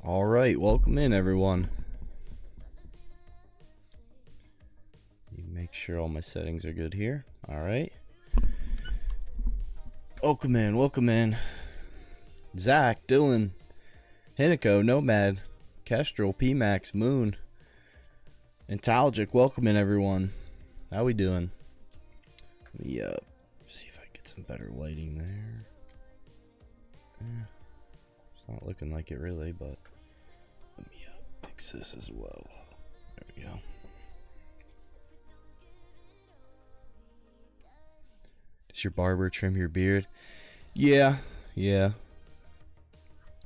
All right, welcome in everyone. Make sure all my settings are good here. All right. Welcome in, welcome in. Zach, Dylan, Hinako, Nomad, Kestrel, PMax, Moon, Intelligic, welcome in everyone. How we doing? Let me see if I get some better lighting there. It's not looking like it really, but let me fix this as well. There we go. Does your barber trim your beard? Yeah.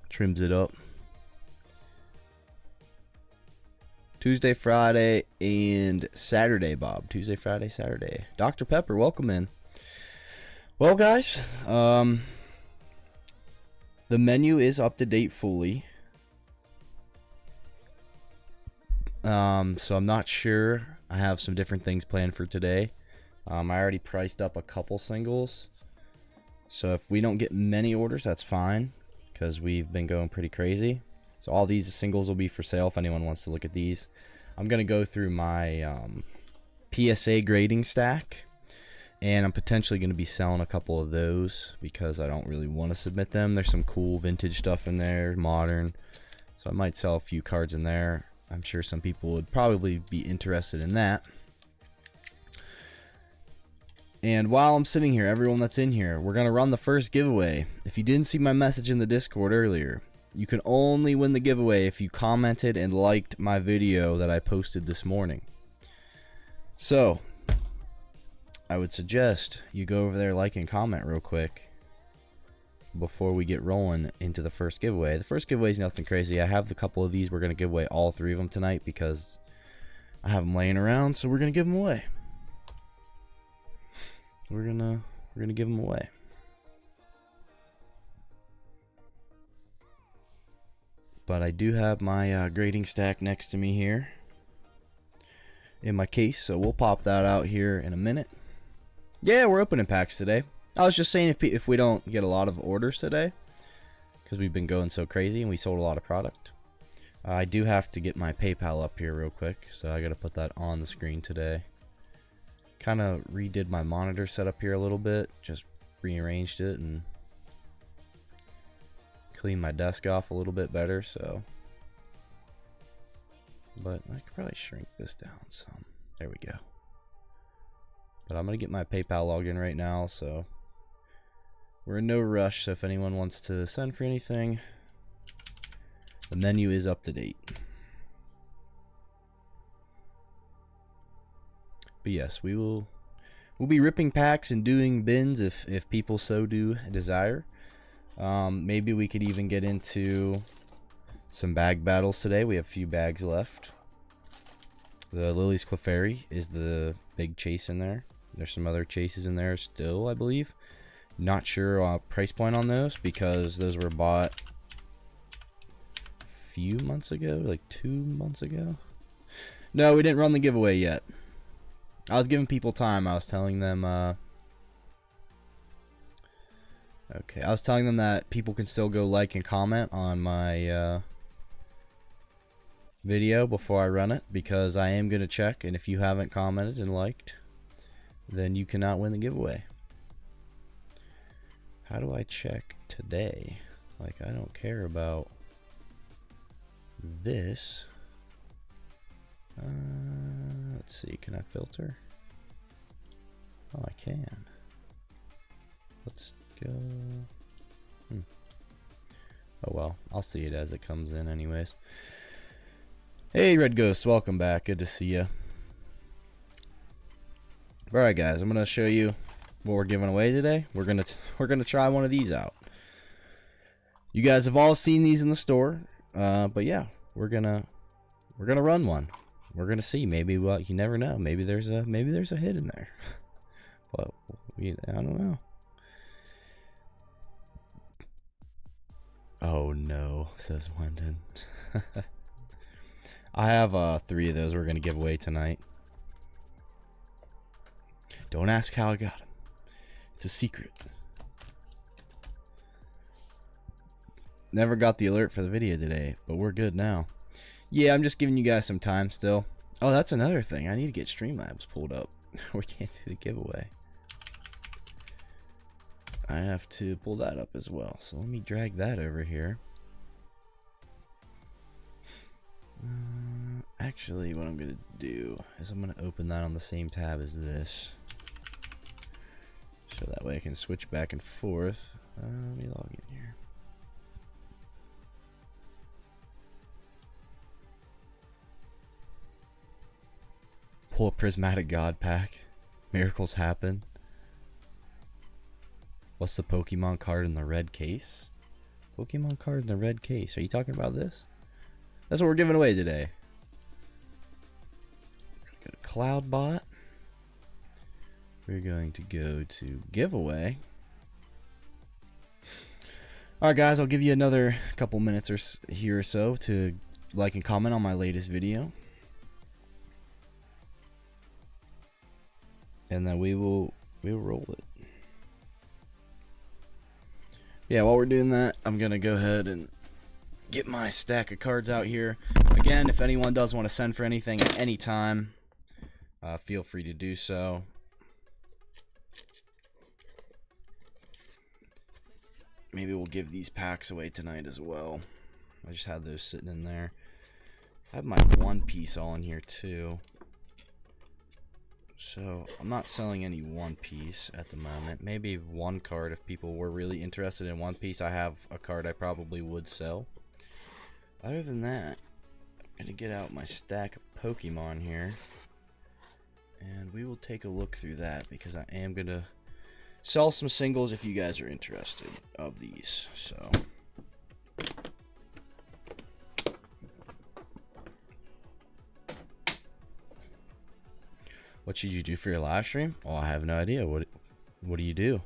Trims it up. Tuesday, Friday, and Saturday, Bob. Tuesday, Friday, Saturday. Dr. Pepper, welcome in. Well, guys, the menu is up to date fully. So I'm not sure. I have some different things planned for today. I already priced up a couple singles. So if we don't get many orders, that's fine, because we've been going pretty crazy. So all these singles will be for sale if anyone wants to look at these. I'm going to go through my PSA grading stack, and I'm potentially going to be selling a couple of those because I don't really want to submit them. There's some cool vintage stuff in there, modern. So I might sell a few cards in there. I'm sure some people would probably be interested in that. And while I'm sitting here, everyone that's in here, we're going to run the first giveaway. If you didn't see my message in the Discord earlier, you can only win the giveaway if you commented and liked my video that I posted this morning. So, I would suggest you go over there, like and comment real quick before we get rolling into the first giveaway. The first giveaway is nothing crazy. I have a couple of these. We're going to give away all three of them tonight because I have them laying around, so we're going to give them away. We're gonna give them away. But I do have my grading stack next to me here in my case, so we'll pop that out here in a minute. Yeah, we're opening packs today. I was just saying if we don't get a lot of orders today, because we've been going so crazy and we sold a lot of product. I do have to get my PayPal up here real quick, so I got to put that on the screen today. Kind of redid my monitor setup here a little bit, just rearranged it and cleaned my desk off a little bit better, so. But I could probably shrink this down some. There we go. But I'm gonna get my PayPal login right now, so we're in no rush. So if anyone wants to send for anything, the menu is up to date. But yes, we'll be ripping packs and doing bins if people so do desire. Maybe we could even get into some bag battles today. We have a few bags left. The Lily's Clefairy is the big chase in there. There's some other chases in there still, I believe. Not sure price point on those because those were bought a few months ago, like 2 months ago. No, we didn't run the giveaway yet. I was giving people time. I was telling them okay, I was telling them that people can still go like and comment on my video before I run it, because I am going to check, and if you haven't commented and liked, then you cannot win the giveaway. How do I check today? Like, I don't care about this. Let's see, can I filter? Oh, I can. Let's go. Oh well, I'll see it as it comes in anyways. Hey Red Ghost, welcome back. Good to see you. Alright guys, I'm gonna show you what we're giving away today. We're gonna try one of these out. You guys have all seen these in the store, but yeah, we're gonna run one. We're gonna see. Maybe, well, you never know. Maybe there's a hit in there. But I don't know. Oh no, says Wendon. I have 3 of those we're gonna give away tonight. Don't ask how I got them. It's a secret. Never got the alert for the video today, but we're good now. Yeah, I'm just giving you guys some time still. Oh, that's another thing. I need to get Streamlabs pulled up. We can't do the giveaway. I have to pull that up as well. So let me drag that over here. Actually, what I'm going to do is I'm going to open that on the same tab as this. So that way I can switch back and forth. Let me log in here. Pull a Prismatic God pack. Miracles happen. What's the Pokemon card in the red case? Pokemon card in the red case. Are you talking about this? That's what we're giving away today. We're going to go to Cloudbot. We're going to go to giveaway. Alright guys, I'll give you another couple minutes or here or so to like and comment on my latest video. And then we'll roll it. Yeah, while we're doing that, I'm gonna go ahead and get my stack of cards out here. Again, if anyone does want to send for anything at any time, feel free to do so. Maybe we'll give these packs away tonight as well. I just had those sitting in there. I have my One Piece all in here too. So, I'm not selling any One Piece at the moment. Maybe one card if people were really interested in One Piece. I have a card I probably would sell. Other than that, I'm going to get out my stack of Pokemon here. And we will take a look through that because I am going to sell some singles if you guys are interested of these. So... what should you do for your live stream? Oh, I have no idea. What do you do?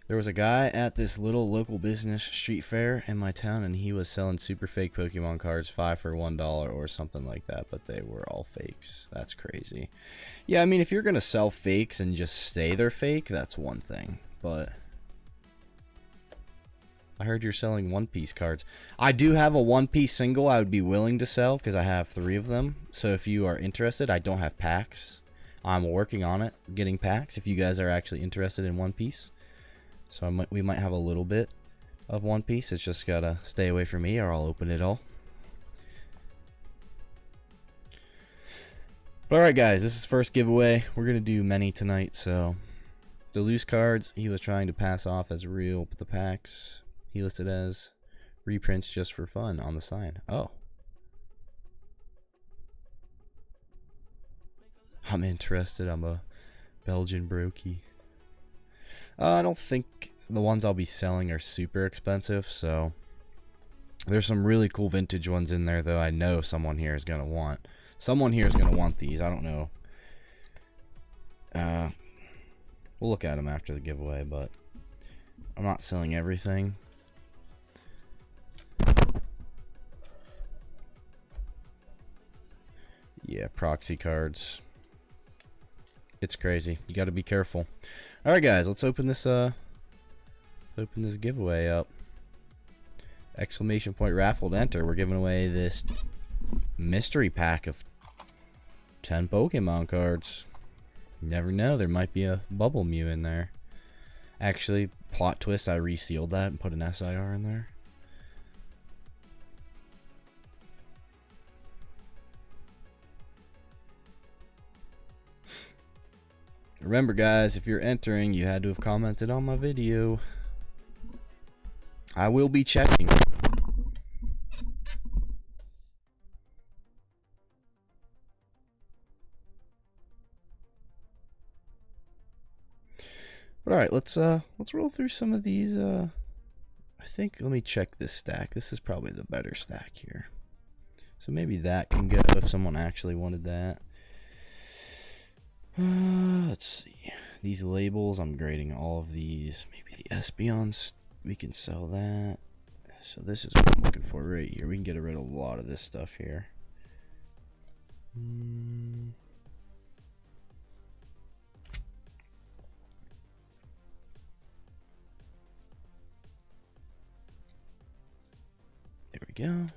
There was a guy at this little local business street fair in my town, and he was selling super fake Pokemon cards, 5 for $1 or something like that, but they were all fakes. That's crazy. Yeah, I mean, if you're going to sell fakes and just say they're fake, that's one thing, but... I heard you're selling One Piece cards. I do have a One Piece single I would be willing to sell because I have 3 of them. So if you are interested, I don't have packs. I'm working on it, getting packs if you guys are actually interested in One Piece. So we might have a little bit of One Piece. It's just got to stay away from me or I'll open it all. But alright guys, this is first giveaway. We're going to do many tonight. So the loose cards he was trying to pass off as real, but the packs... he listed as reprints just for fun on the sign. Oh. I'm interested. I'm a Belgian brokey. I don't think the ones I'll be selling are super expensive, so there's some really cool vintage ones in there, though I know someone here is going to want. Someone here is going to want these. I don't know. We'll look at them after the giveaway, but I'm not selling everything. Yeah, proxy cards. It's crazy. You got to be careful. All right, guys, let's open this giveaway up. Exclamation point raffle to enter. We're giving away this mystery pack of 10 Pokemon cards. You never know, there might be a Bubble Mew in there. Actually, plot twist, I resealed that and put an SIR in there. Remember guys, if you're entering, you had to have commented on my video. I will be checking. But alright, let's roll through some of these. I think, let me check this stack. This is probably the better stack here. So maybe that can go if someone actually wanted that. Let's see. These labels, I'm grading all of these. Maybe the Espeons, we can sell that. So this is what I'm looking for right here. We can get rid of a lot of this stuff here. go.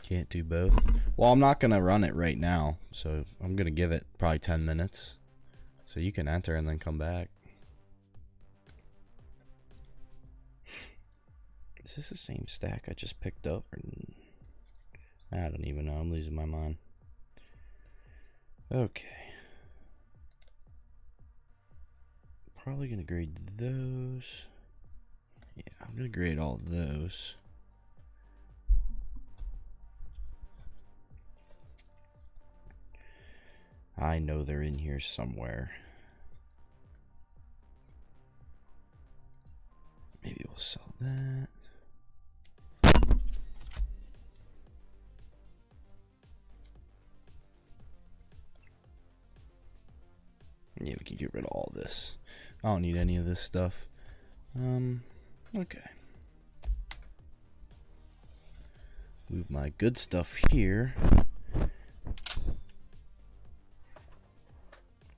Can't do both. Well, I'm not going to run it right now, so I'm going to give it probably 10 minutes. So you can enter and then come back. Is this the same stack I just picked up? Or... I don't even know. I'm losing my mind. Okay. Probably going to grade those. Yeah, I'm going to grade all those. I know they're in here somewhere. Maybe we'll sell that. Yeah, we can get rid of all this. I don't need any of this stuff. Okay. Move my good stuff here.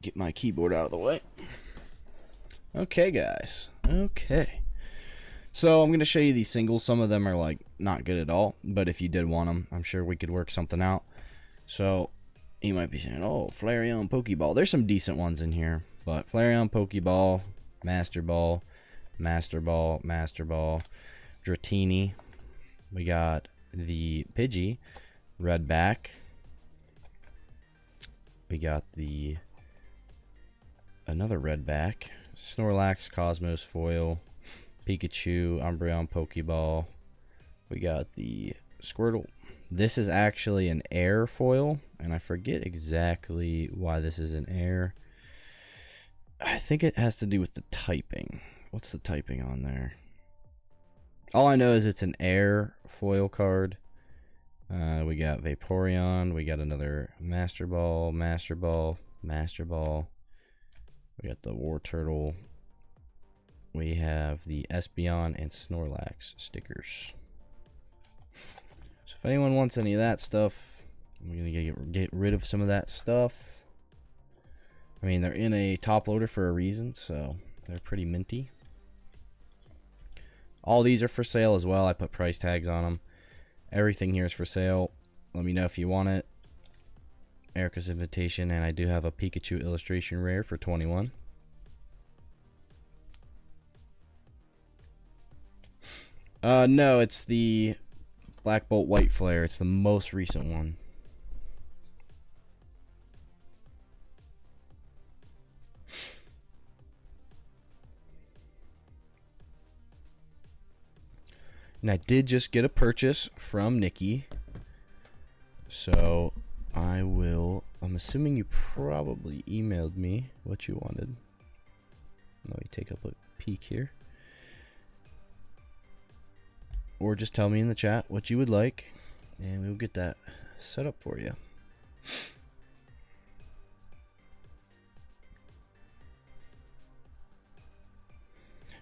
Get my keyboard out of the way. Okay, guys. Okay. So I'm going to show you these singles. Some of them are like not good at all, but if you did want them, I'm sure we could work something out. So you might be saying, oh, Flareon Pokeball. There's some decent ones in here, but Flareon Pokeball, Master Ball, Master Ball, Master Ball, Dratini. We got the Pidgey, red back. We got the another red back, Snorlax, Cosmos foil, Pikachu, Umbreon Pokeball. We got the Squirtle. This is actually an air foil, and I forget exactly why this is an air. I think it has to do with the typing. What's the typing on there? All I know is it's an air foil card. We got Vaporeon. We got another Master Ball, Master Ball, Master Ball. We got the War Turtle. We have the Espeon and Snorlax stickers. So if anyone wants any of that stuff, I'm going to get rid of some of that stuff. I mean, they're in a top loader for a reason, so they're pretty minty. All these are for sale as well. I put price tags on them. Everything here is for sale. Let me know if you want it. Erica's invitation, and I do have a Pikachu illustration rare for 21. No, it's the Black Bolt White Flare. It's the most recent one. And I did just get a purchase from Nikki. So I'm assuming you probably emailed me what you wanted. Let me take a peek here. Or just tell me in the chat what you would like, and we'll get that set up for you.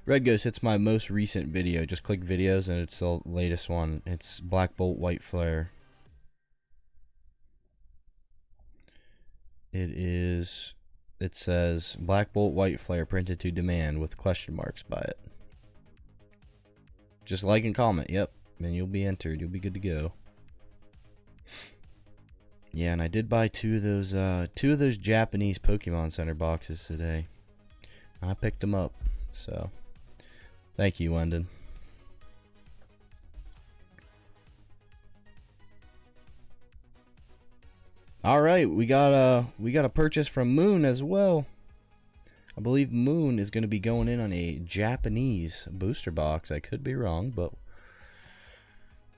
Red Ghost, it's my most recent video. Just click videos and it's the latest one. It's Black Bolt White Flare. It says Black Bolt White Flare printed to demand with question marks by it. Just like and comment, yep, and you'll be entered. You'll be good to go. Yeah, and I did buy two of those Japanese Pokemon Center boxes today. I picked them up, so thank you, Wendon. All right, we got a purchase from Moon as well. I believe Moon is going to be going in on a Japanese booster box. I could be wrong, but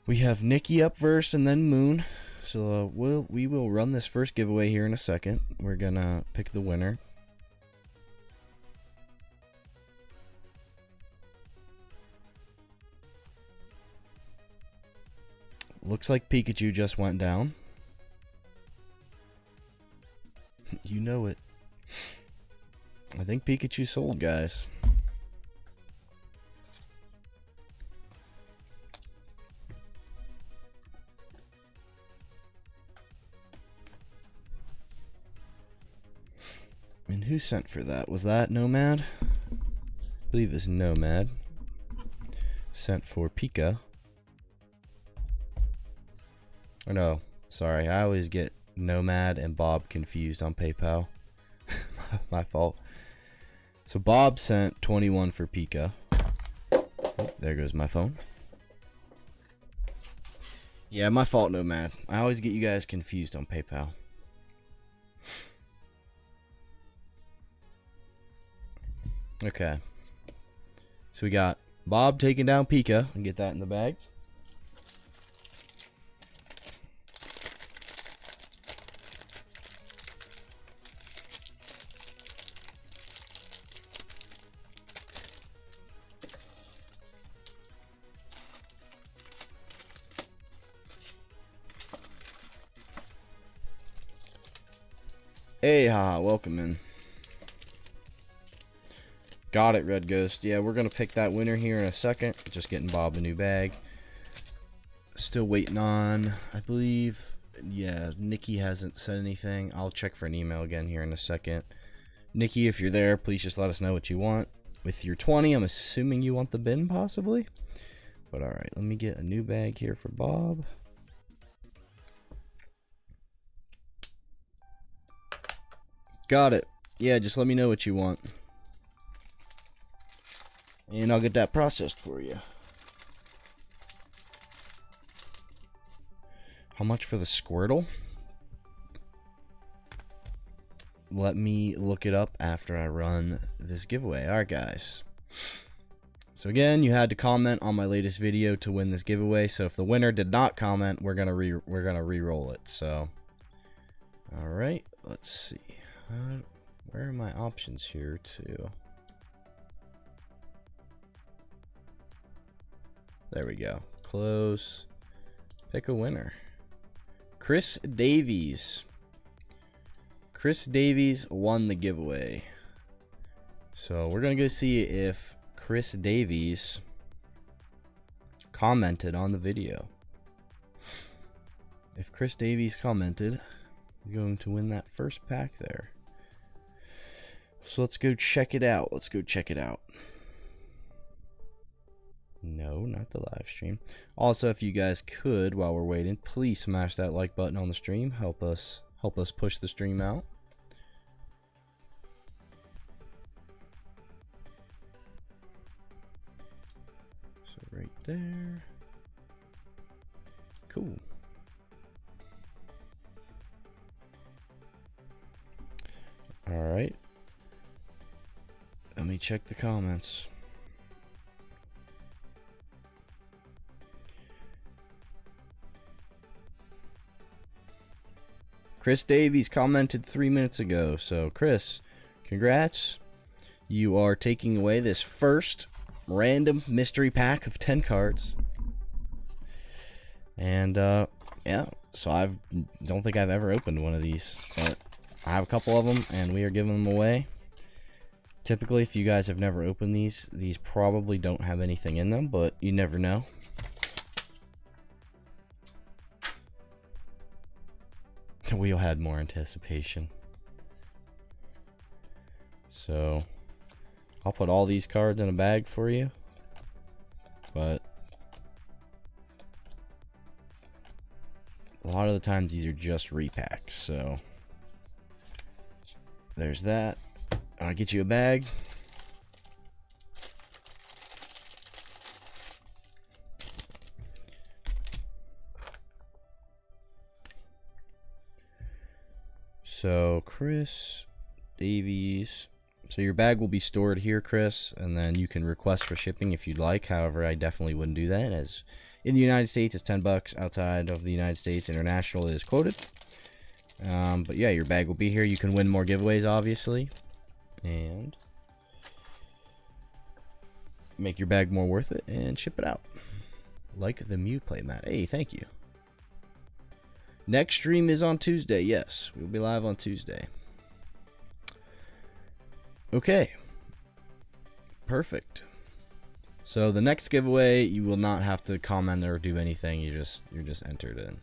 we have Nikki up first and then Moon. So we will run this first giveaway here in a second. We're going to pick the winner. Looks like Pikachu just went down. You know it. I think Pikachu sold, guys. And who sent for that? Was that Nomad? I believe it's Nomad. sent for Pika. Or no, sorry, I always get Nomad and Bob confused on PayPal. My fault. So Bob sent 21 for Pika. Oh, there goes my phone. Yeah, my fault, Nomad. I always get you guys confused on PayPal. Okay. So we got Bob taking down Pika and get that in the bag. Hey, welcome in. Got it, Red Ghost. Yeah, we're going to pick that winner here in a second. Just getting Bob a new bag. Still waiting on, I believe, yeah, Nikki hasn't said anything. I'll check for an email again here in a second. Nikki, if you're there, please just let us know what you want. With your 20, I'm assuming you want the bin, possibly. But alright, let me get a new bag here for Bob. Got it. Yeah, just let me know what you want. And I'll get that processed for you. How much for the Squirtle? Let me look it up after I run this giveaway. Alright, guys. So again, you had to comment on my latest video to win this giveaway. So if the winner did not comment, we're gonna re-roll it. So, all right, let's see. Where are my options here too? There we go. Close. Pick a winner. Chris Davies. Chris Davies won the giveaway. So we're gonna go see if Chris Davies commented on the video. If Chris Davies commented, you're going to win that first pack there. So let's go check it out. Let's go check it out. No, not the live stream. Also, if you guys could, while we're waiting, please smash that like button on the stream. Help us push the stream out. So right there. Cool. All right. Let me check the comments. Chris Davies commented 3 minutes ago. So, Chris, congrats. You are taking away this first random mystery pack of 10 cards. And, yeah. So, I don't think I've ever opened one of these. But I have a couple of them, and we are giving them away. Typically, if you guys have never opened these probably don't have anything in them, but you never know. The wheel had more anticipation. So, I'll put all these cards in a bag for you. But a lot of the times these are just repacks, so there's that. I'll get you a bag. So, Chris Davies. So your bag will be stored here, Chris, and then you can request for shipping if you'd like. However, I definitely wouldn't do that, as in the United States it's $10. Outside of the United States, international is quoted. But yeah, your bag will be here. You can win more giveaways, obviously, and make your bag more worth it and ship it out like the Mew playmat. Hey, thank you. Next stream is on Tuesday. Yes, we'll be live on Tuesday. Okay, perfect. So the next giveaway, you will not have to comment or do anything. You're just entered in.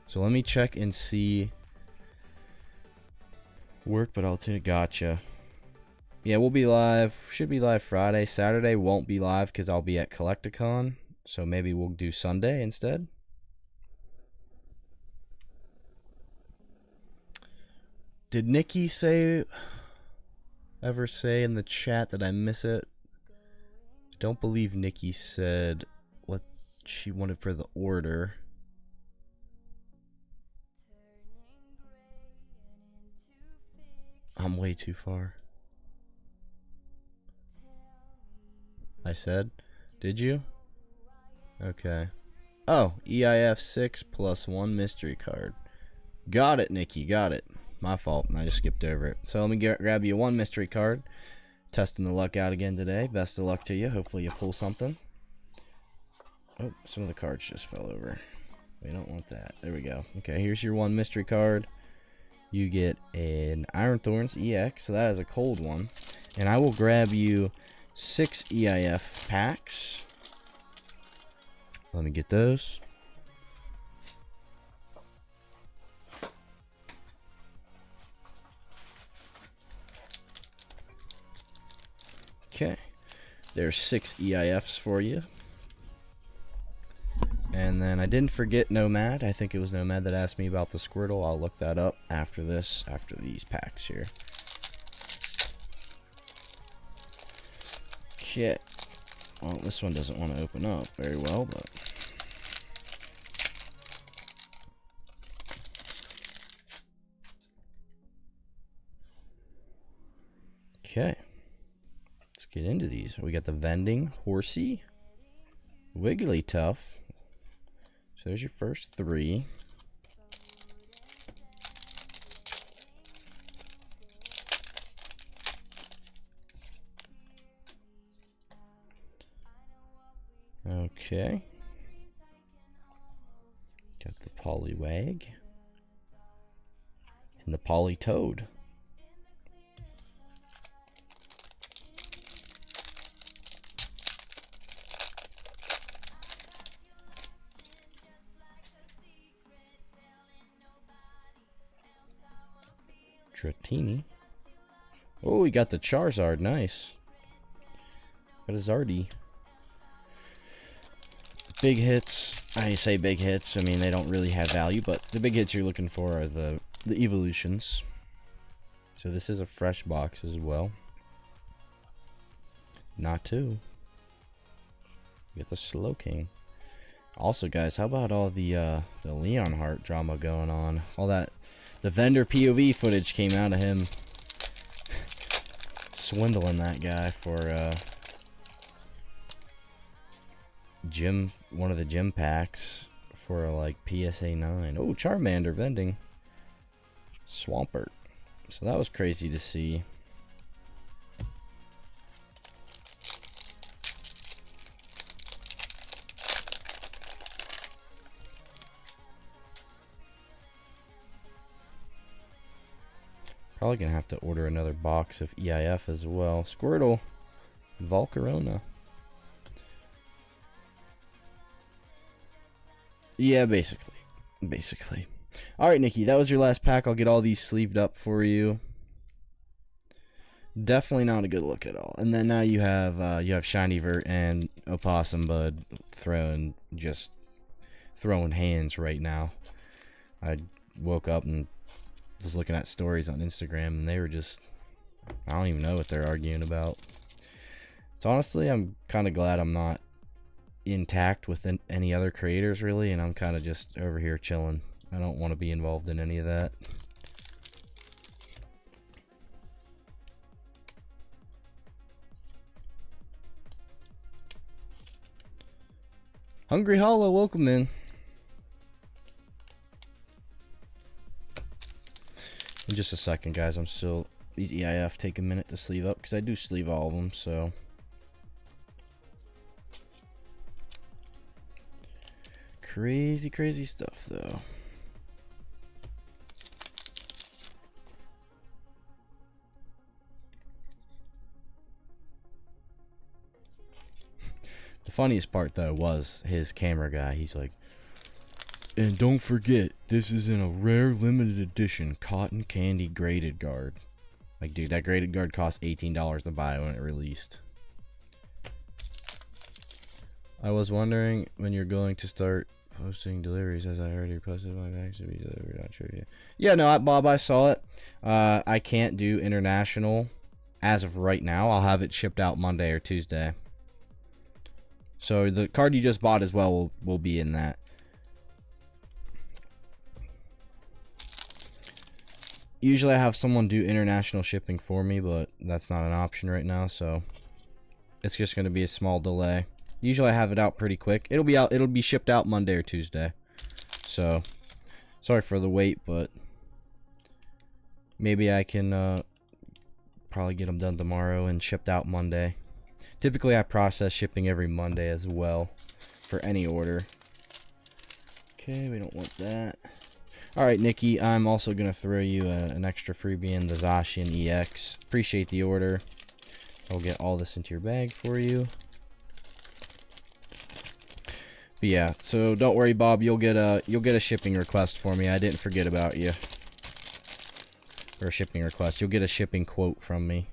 So let me check and see. Work, but I'll take. Gotcha. Yeah, we'll be live. Should be live Friday. Saturday won't be live because I'll be at Collecticon. So maybe we'll do Sunday instead. Did Nikki ever say in the chat that I miss it? I don't believe Nikki said what she wanted for the order. I'm way too far. I said? Did you? Okay. Oh, EIF 6 plus 1 mystery card. Got it, Nikki. Got it. My fault. I just skipped over it. So let me grab you 1 mystery card. Testing the luck out again today. Best of luck to you. Hopefully you pull something. Oh, some of the cards just fell over. We don't want that. There we go. Okay, here's your 1 mystery card. You get an Iron Thorns EX, so that is a cold one. And I will grab you 6 EIF packs. Let me get those. Okay, there's 6 EIFs for you. And then I didn't forget Nomad. I think it was Nomad that asked me about the Squirtle. I'll look that up after this, after these packs here. Okay. Well, this one doesn't want to open up very well, but... Okay. Let's get into these. We got the Vending, Horsey, Wigglytuff. So there's your first 3. Okay. Got the Poliwag. And the Politoad. Dratini. Oh, we got the Charizard. Nice. Got a Zardy. Big hits. I say big hits. I mean, they don't really have value, but the big hits you're looking for are the evolutions. So this is a fresh box as well. Not too. Get the Slowking. Also, guys, how about all the Leonhart drama going on? All that. The vendor POV footage came out of him swindling that guy for one of the gym packs for like PSA 9. Oh, Charmander vending. Swampert. So that was crazy to see. Probably gonna have to order another box of EIF as well. Squirtle, Volcarona. Yeah, basically. All right, Nikki, that was your last pack. I'll get all these sleeved up for you. Definitely not a good look at all. And then now you have Shiny Vert and Opossum Bud throwing hands right now. I woke up and was looking at stories on Instagram, and they were just, I don't even know what they're arguing about. So honestly, I'm kind of glad I'm not intact with any other creators really, and I'm kind of just over here chilling. I don't want to be involved in any of that. Hungry Hollow, welcome in. In just a second, guys. I'm still, these EIF take a minute to sleeve up because I do sleeve all of them, so. Crazy stuff, though. The funniest part, though, was his camera guy. He's like, and don't forget, this is in a rare limited edition cotton candy graded guard. Like, dude, that graded guard cost $18 to buy when it released. I was wondering when you're going to start posting deliveries, as I heard you posted my bags to be delivered. Not sure yet. Yeah, no, Bob, I saw it. I can't do international as of right now. I'll have it shipped out Monday or Tuesday. So the card you just bought as well will be in that. Usually I have someone do international shipping for me, but that's not an option right now, so it's just going to be a small delay. Usually I have it out pretty quick. It'll be shipped out Monday or Tuesday. So sorry for the wait, but maybe I can probably get them done tomorrow and shipped out Monday. Typically I process shipping every Monday as well for any order. Okay, we don't want that. Alright, Nikki, I'm also going to throw you an extra freebie in the Zacian EX. Appreciate the order. I'll get all this into your bag for you. But yeah, so don't worry, Bob. You'll get a shipping request for me. I didn't forget about you. Or a shipping request. You'll get a shipping quote from me.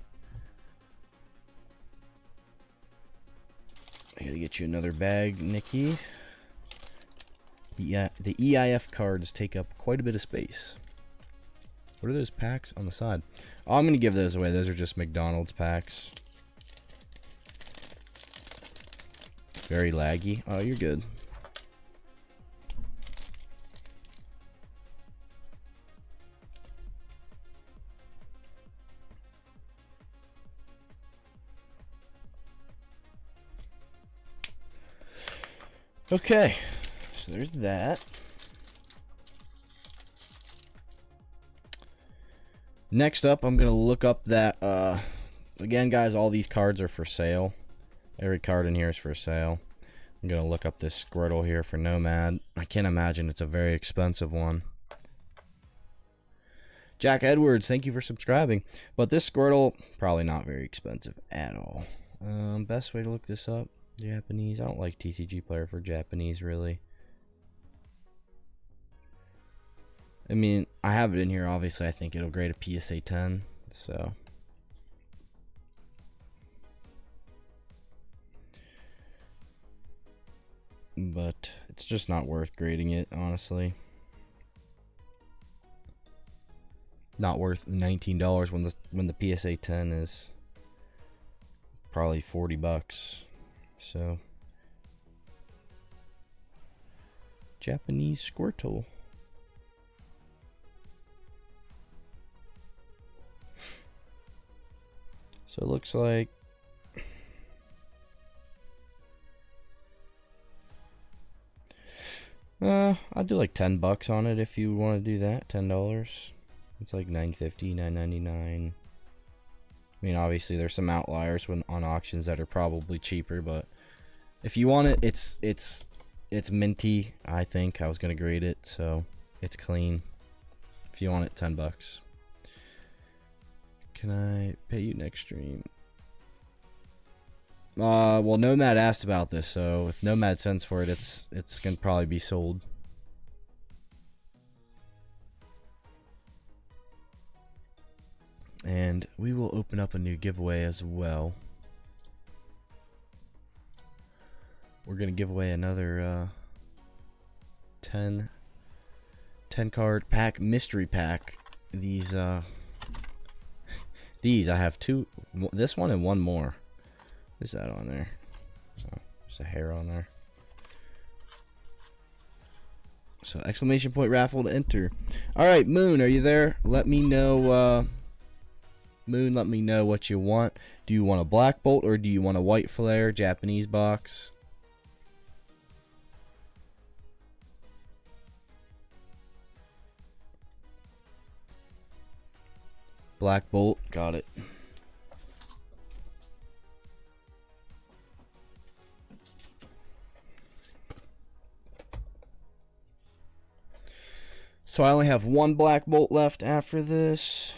I gotta get you another bag, Nikki. Yeah, the EIF cards take up quite a bit of space. What are those packs on the side? Oh, I'm gonna give those away. Those are just McDonald's packs. Very laggy. Oh, you're good. Okay, so there's that. Next up, I'm gonna look up that again, guys, all these cards are for sale. Every card in here is for sale. I'm gonna look up this Squirtle here for Nomad. I can't imagine it's a very expensive one. Jack Edwards, thank you for subscribing. But this Squirtle, probably not very expensive at all. Best way to look this up. Japanese. I don't like TCG Player for Japanese, really. I mean, I have it in here. Obviously, I think it'll grade a PSA 10. So. But it's just not worth grading it, honestly. Not worth $19 when the PSA 10 is probably $40. So, Japanese Squirtle. So it looks like I'll do like $10 on it if you want to do that. $10. It's like $9.50, $9.99. I mean, obviously there's some outliers on auctions that are probably cheaper, but if you want it, it's minty. I think I was gonna grade it, so it's clean. If you want it, $10. Can I pay you next stream? Well, Nomad asked about this, so if Nomad sends for it, it's gonna probably be sold. And we will open up a new giveaway as well. We're gonna give away another 10 card pack, mystery pack. These I have two, this one and one more. What's that on there? Oh, there's a hair on there. So exclamation point raffle to enter. All right, Moon, are you there? Let me know. Moon, let me know what you want. Do you want a black bolt or do you want a white flare Japanese box? Black bolt, got it. So I only have one black bolt left after this.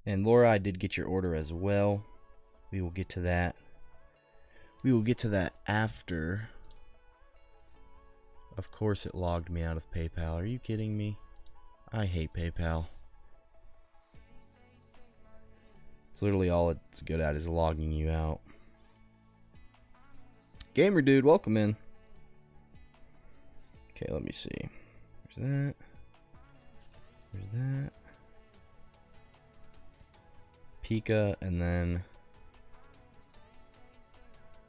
And Laura, I did get your order as well. We will get to that. We will get to that after. Of course it logged me out of PayPal. Are you kidding me? I hate PayPal. It's literally all it's good at is logging you out. Gamer dude, welcome in. Okay, let me see. There's that. There's that. Pika, and then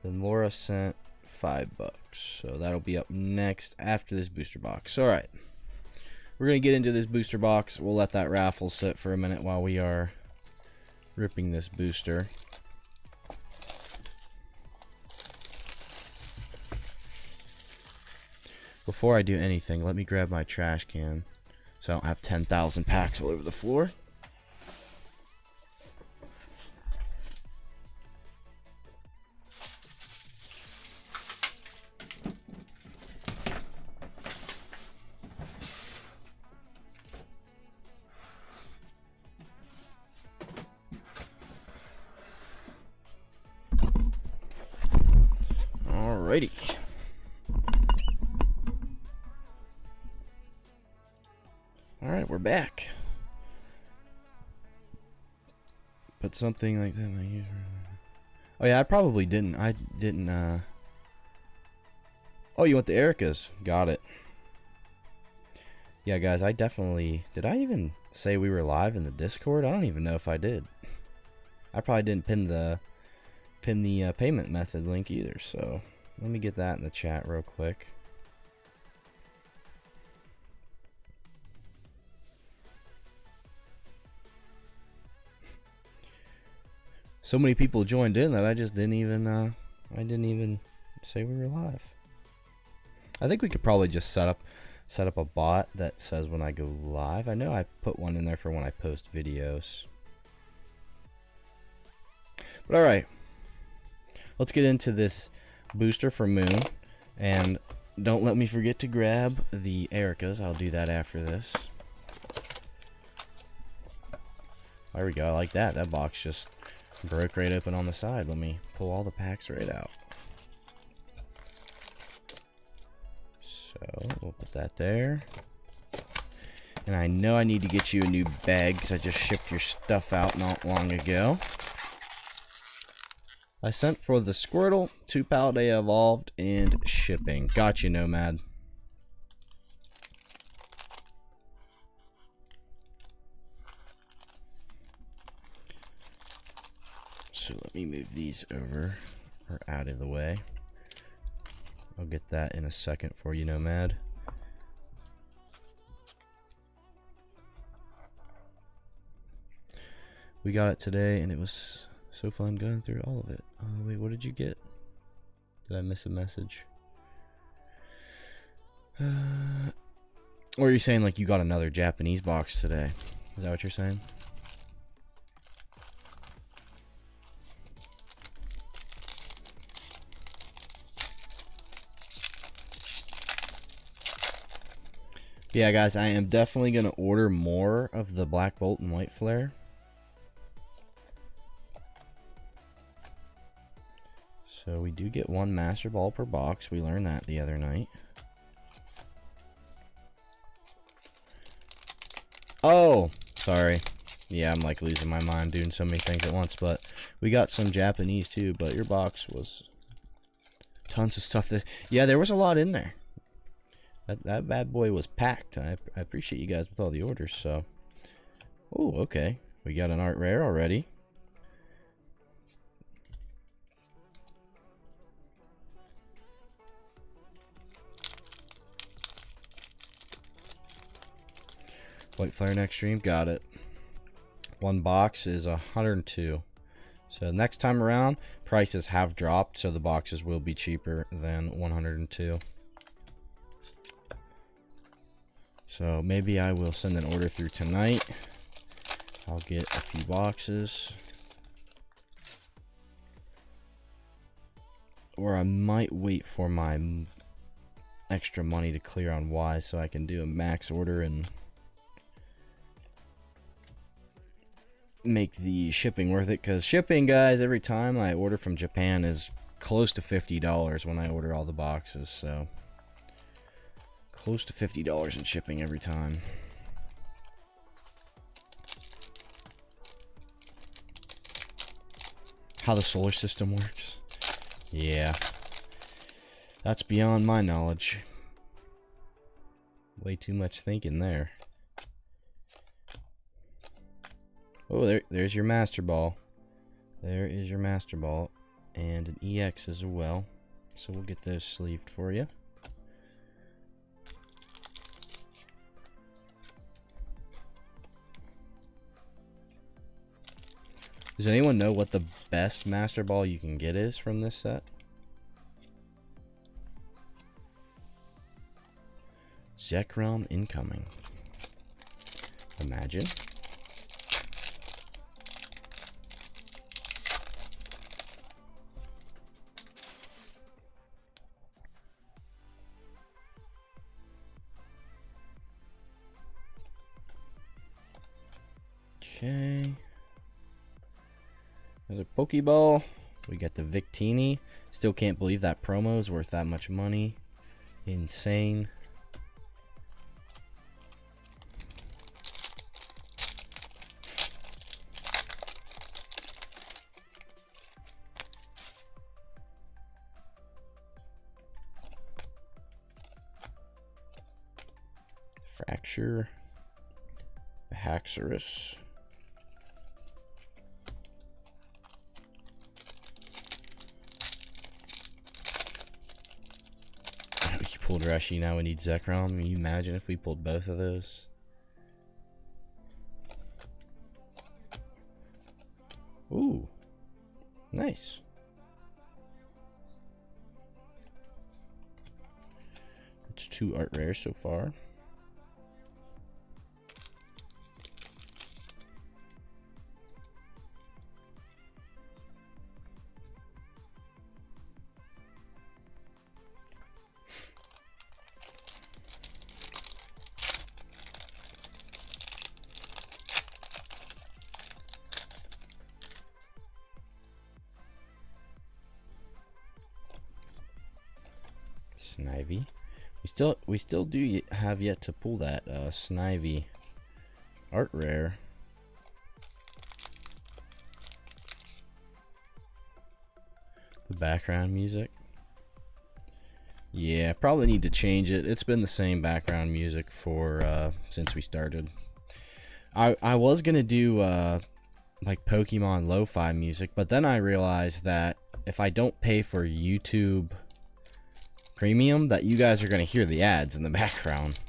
Laura sent $5. So that'll be up next after this booster box. Alright. We're going to get into this booster box. We'll let that raffle sit for a minute while we are ripping this booster. Before I do anything, let me grab my trash can so I don't have 10,000 packs all over the floor. Alrighty. Alright, we're back. Put something like that. Oh yeah, I probably didn't. Oh, you want the Ericas? Got it. Yeah, guys, I definitely... Did I even say we were live in the Discord? I don't even know if I did. I probably didn't pin the payment method link either, so let me get that in the chat real quick. So many people joined in that I just didn't even say we were live. I think we could probably just set up a bot that says when I go live. I know I put one in there for when I post videos. But alright. Let's get into this booster for Moon. And don't let me forget to grab the Ericas. I'll do that after this. There we go. I like that. That box just broke right open on the side. Let me pull all the packs right out. So we'll put that there. And I know I need to get you a new bag because I just shipped your stuff out not long ago. I sent for the Squirtle, 2 Paldea Evolved, and shipping. Got you, Nomad. So let me move these over, or out of the way. I'll get that in a second for you, Nomad. We got it today, and it was so fun going through all of it. Wait, what did you get? Did I miss a message? Or are you saying like you got another Japanese box today? Is that what you're saying? Yeah, guys, I am definitely going to order more of the Black Bolt and White Flare. So we do get 1 Master Ball per box. We learned that the other night. Oh, sorry. Yeah, I'm like losing my mind doing so many things at once. But we got some Japanese too. But your box was tons of stuff. Yeah, there was a lot in there. That bad boy was packed. I appreciate you guys with all the orders. So, oh, okay. We got an art rare already. White Flare next stream, got it. 1 box is 102. So next time around, prices have dropped, so the boxes will be cheaper than 102. So maybe I will send an order through tonight. I'll get a few boxes. Or I might wait for my extra money to clear on Wise so I can do a max order and make the shipping worth it. Because shipping, guys, every time I order from Japan is close to $50 when I order all the boxes. So Close to $50 in shipping every time. How the solar system works? Yeah. That's beyond my knowledge. Way too much thinking there. Oh, there's your Master Ball. There is your Master Ball. And an EX as well. So we'll get those sleeved for you. Does anyone know what the best Master Ball you can get is from this set? Zekrom incoming. Imagine. Okay. Another Pokeball. We got the Victini. Still can't believe that promo is worth that much money. Insane. Fracture. The Haxorus. Pulled Reshi, now we need Zekrom. Can you imagine if we pulled both of those? Ooh. Nice. It's 2 art rares so far. Snivy. We still do have yet to pull that Snivy art rare. The background music. Yeah, probably need to change it. It's been the same background music for since we started. I was gonna do like Pokemon lo-fi music, but then I realized that if I don't pay for YouTube Premium, that you guys are going to hear the ads in the background.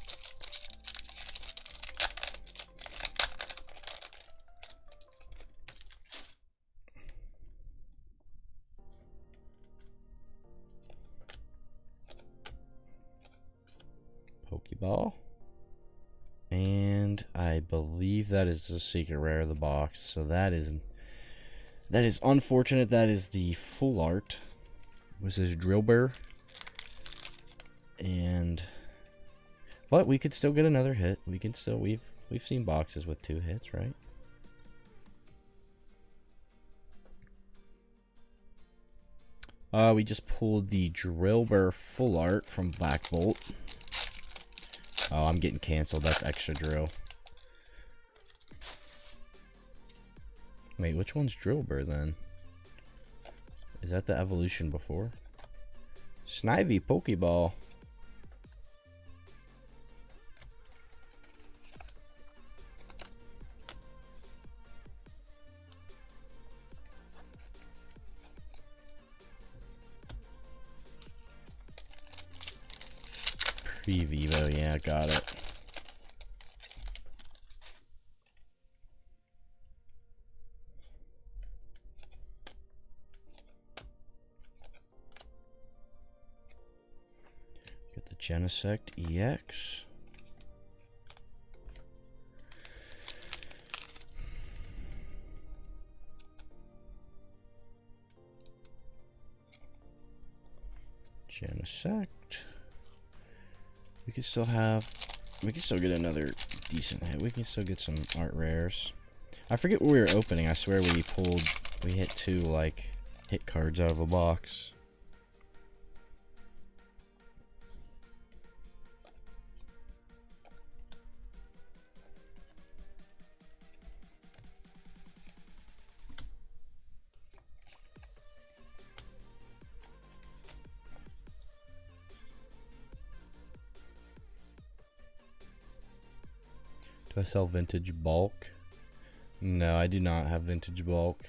Pokeball. And I believe that is the secret rare of the box. So that is unfortunate. That is the full art. Was this Drillbur? But we could still get another hit. We can still we've seen boxes with 2 hits, right? We just pulled the Drillbur full art from Black Bolt. Oh, I'm getting canceled. That's extra drill. Wait, which one's Drillbur then? Is that the evolution before? Snivy Pokeball. Pre-Vivo, yeah, got it. Get the Genesect EX. Genesect. We can still get another decent hit. We can still get some art rares. I forget what we were opening. I swear we hit 2 like hit cards out of a box. Do I sell vintage bulk? No, I do not have vintage bulk.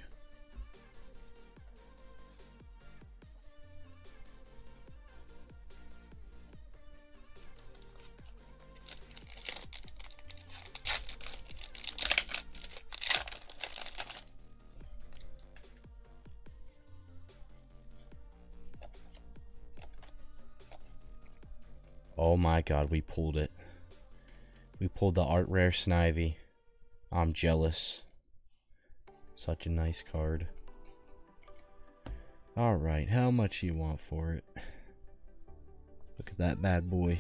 Oh my god, we pulled it. We pulled the art rare Snivy. I'm jealous. Such a nice card. Alright, how much you want for it? Look at that bad boy.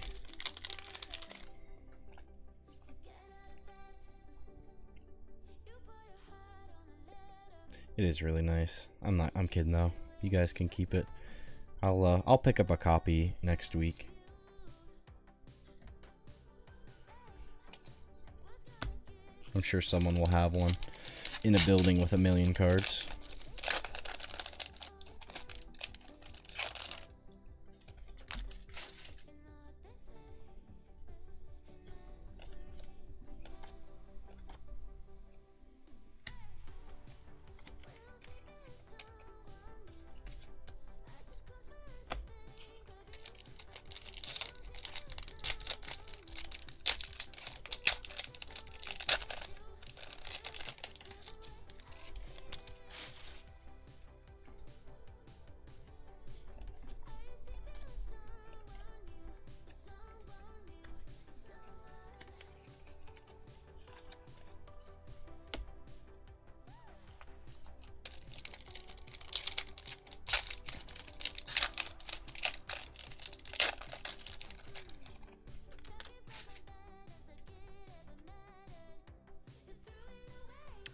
It is really nice. I'm kidding though. You guys can keep it. I'll pick up a copy next week. I'm sure someone will have one in a building with 1,000,000 cards.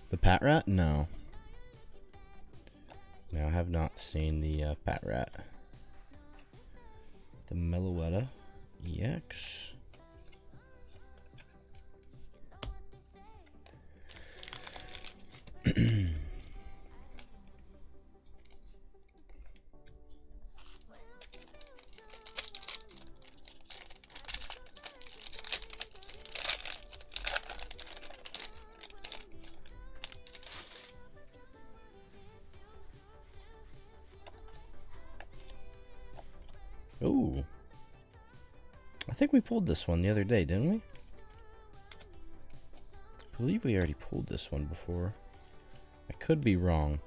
The Pat Rat? No. No, I have not seen the Pat Rat. The Meloetta EX. Ooh. I think we pulled this one the other day, didn't we? I believe we already pulled this one before. I could be wrong.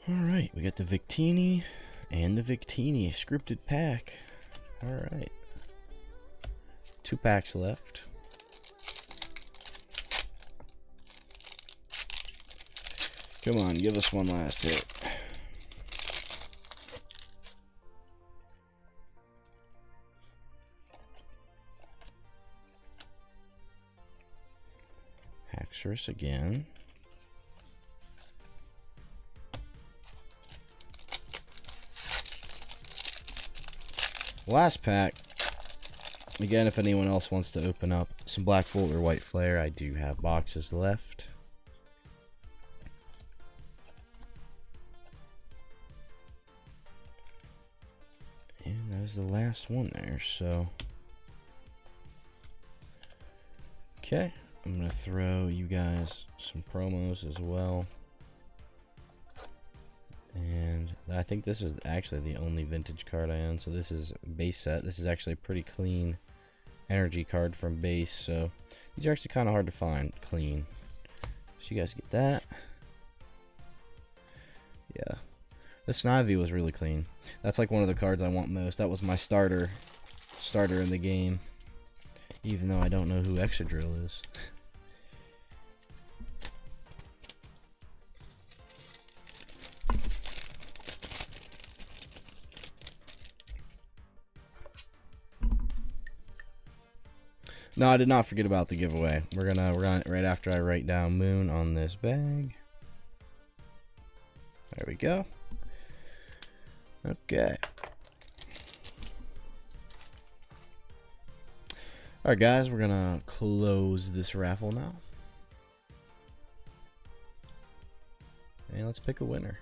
Alright, we got the Victini and the Victini scripted pack. Alright. 2 packs left. Come on, give us one last hit. Haxorus again. Last pack. Again, if anyone else wants to open up some Black Bolt or White Flare, I do have boxes left. And that was the last one there, so. Okay, I'm going to throw you guys some promos as well. And I think this is actually the only vintage card I own. So this is base set. This is actually a pretty clean energy card from base. So these are actually kind of hard to find clean. So you guys get that. Yeah. The Snivy was really clean. That's like one of the cards I want most. That was my starter in the game. Even though I don't know who Excadrill is. No, I did not forget about the giveaway. We're gonna right after I write down Moon on this bag. There we go. Okay. Alright guys, we're gonna close this raffle now. And let's pick a winner.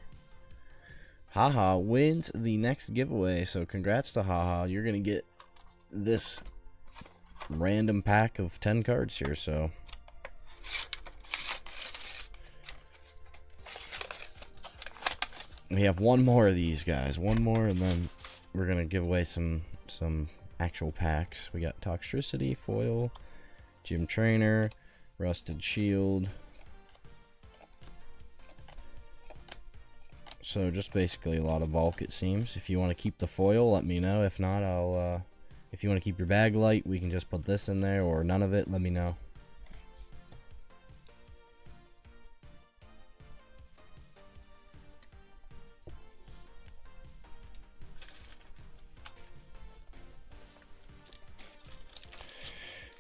Haha wins the next giveaway, so congrats to Haha. You're gonna get this random pack of 10 cards here, so we have one more of these guys, one more, and then we're gonna give away some actual packs. We got Toxtricity, Foil, Gym Trainer, Rusted Shield. So just basically a lot of bulk, it seems. If you want to keep the foil, let me know. If not, I'll if you want to keep your bag light, we can just put this in there, or none of it, let me know.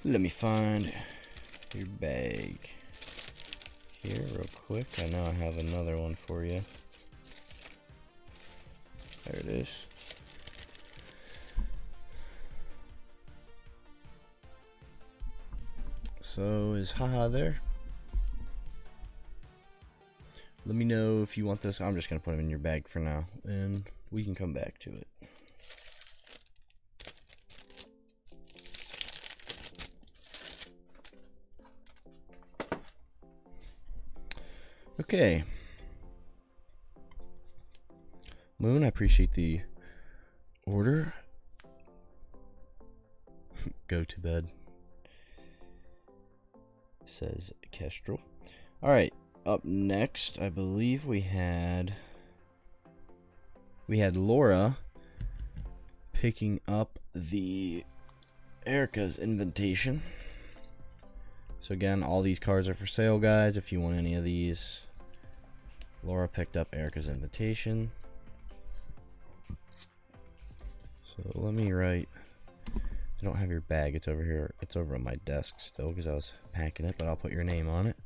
Let me find your bag here real quick. I know I have another one for you. There it is. So is Haha there? Let me know if you want this. I'm just gonna put them in your bag for now, and we can come back to it. Okay. Moon, I appreciate the order. Go to bed, says Kestrel. Alright, up next, I believe we had Laura picking up the Erica's invitation. So again, all these cards are for sale, guys. If you want any of these, Laura picked up Erica's invitation. So let me write. I don't have your bag. It's over here. It's over on my desk still because I was packing it, but I'll put your name on it.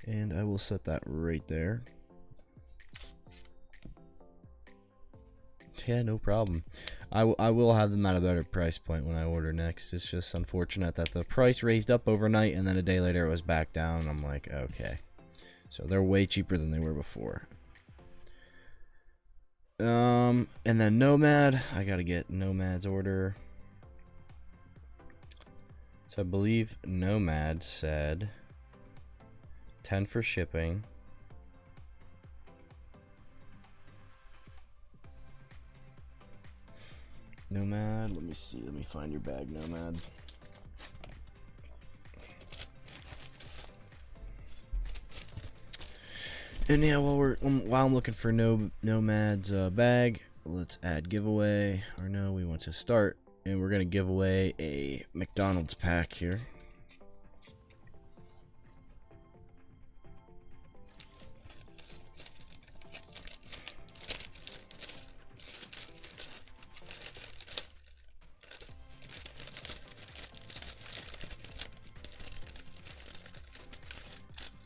And I will set that right there. Yeah, no problem. I will have them at a better price point when I order next. It's just unfortunate that the price raised up overnight and then a day later it was back down. And I'm like, okay. So they're way cheaper than they were before. And then Nomad. I gotta get Nomad's order. So I believe Nomad said 10 for shipping. Nomad, let me see. Let me find your bag, Nomad. And yeah, while I'm looking for Nomad's bag, let's add giveaway. Or no, we want to start, and we're gonna give away a McDonald's pack here.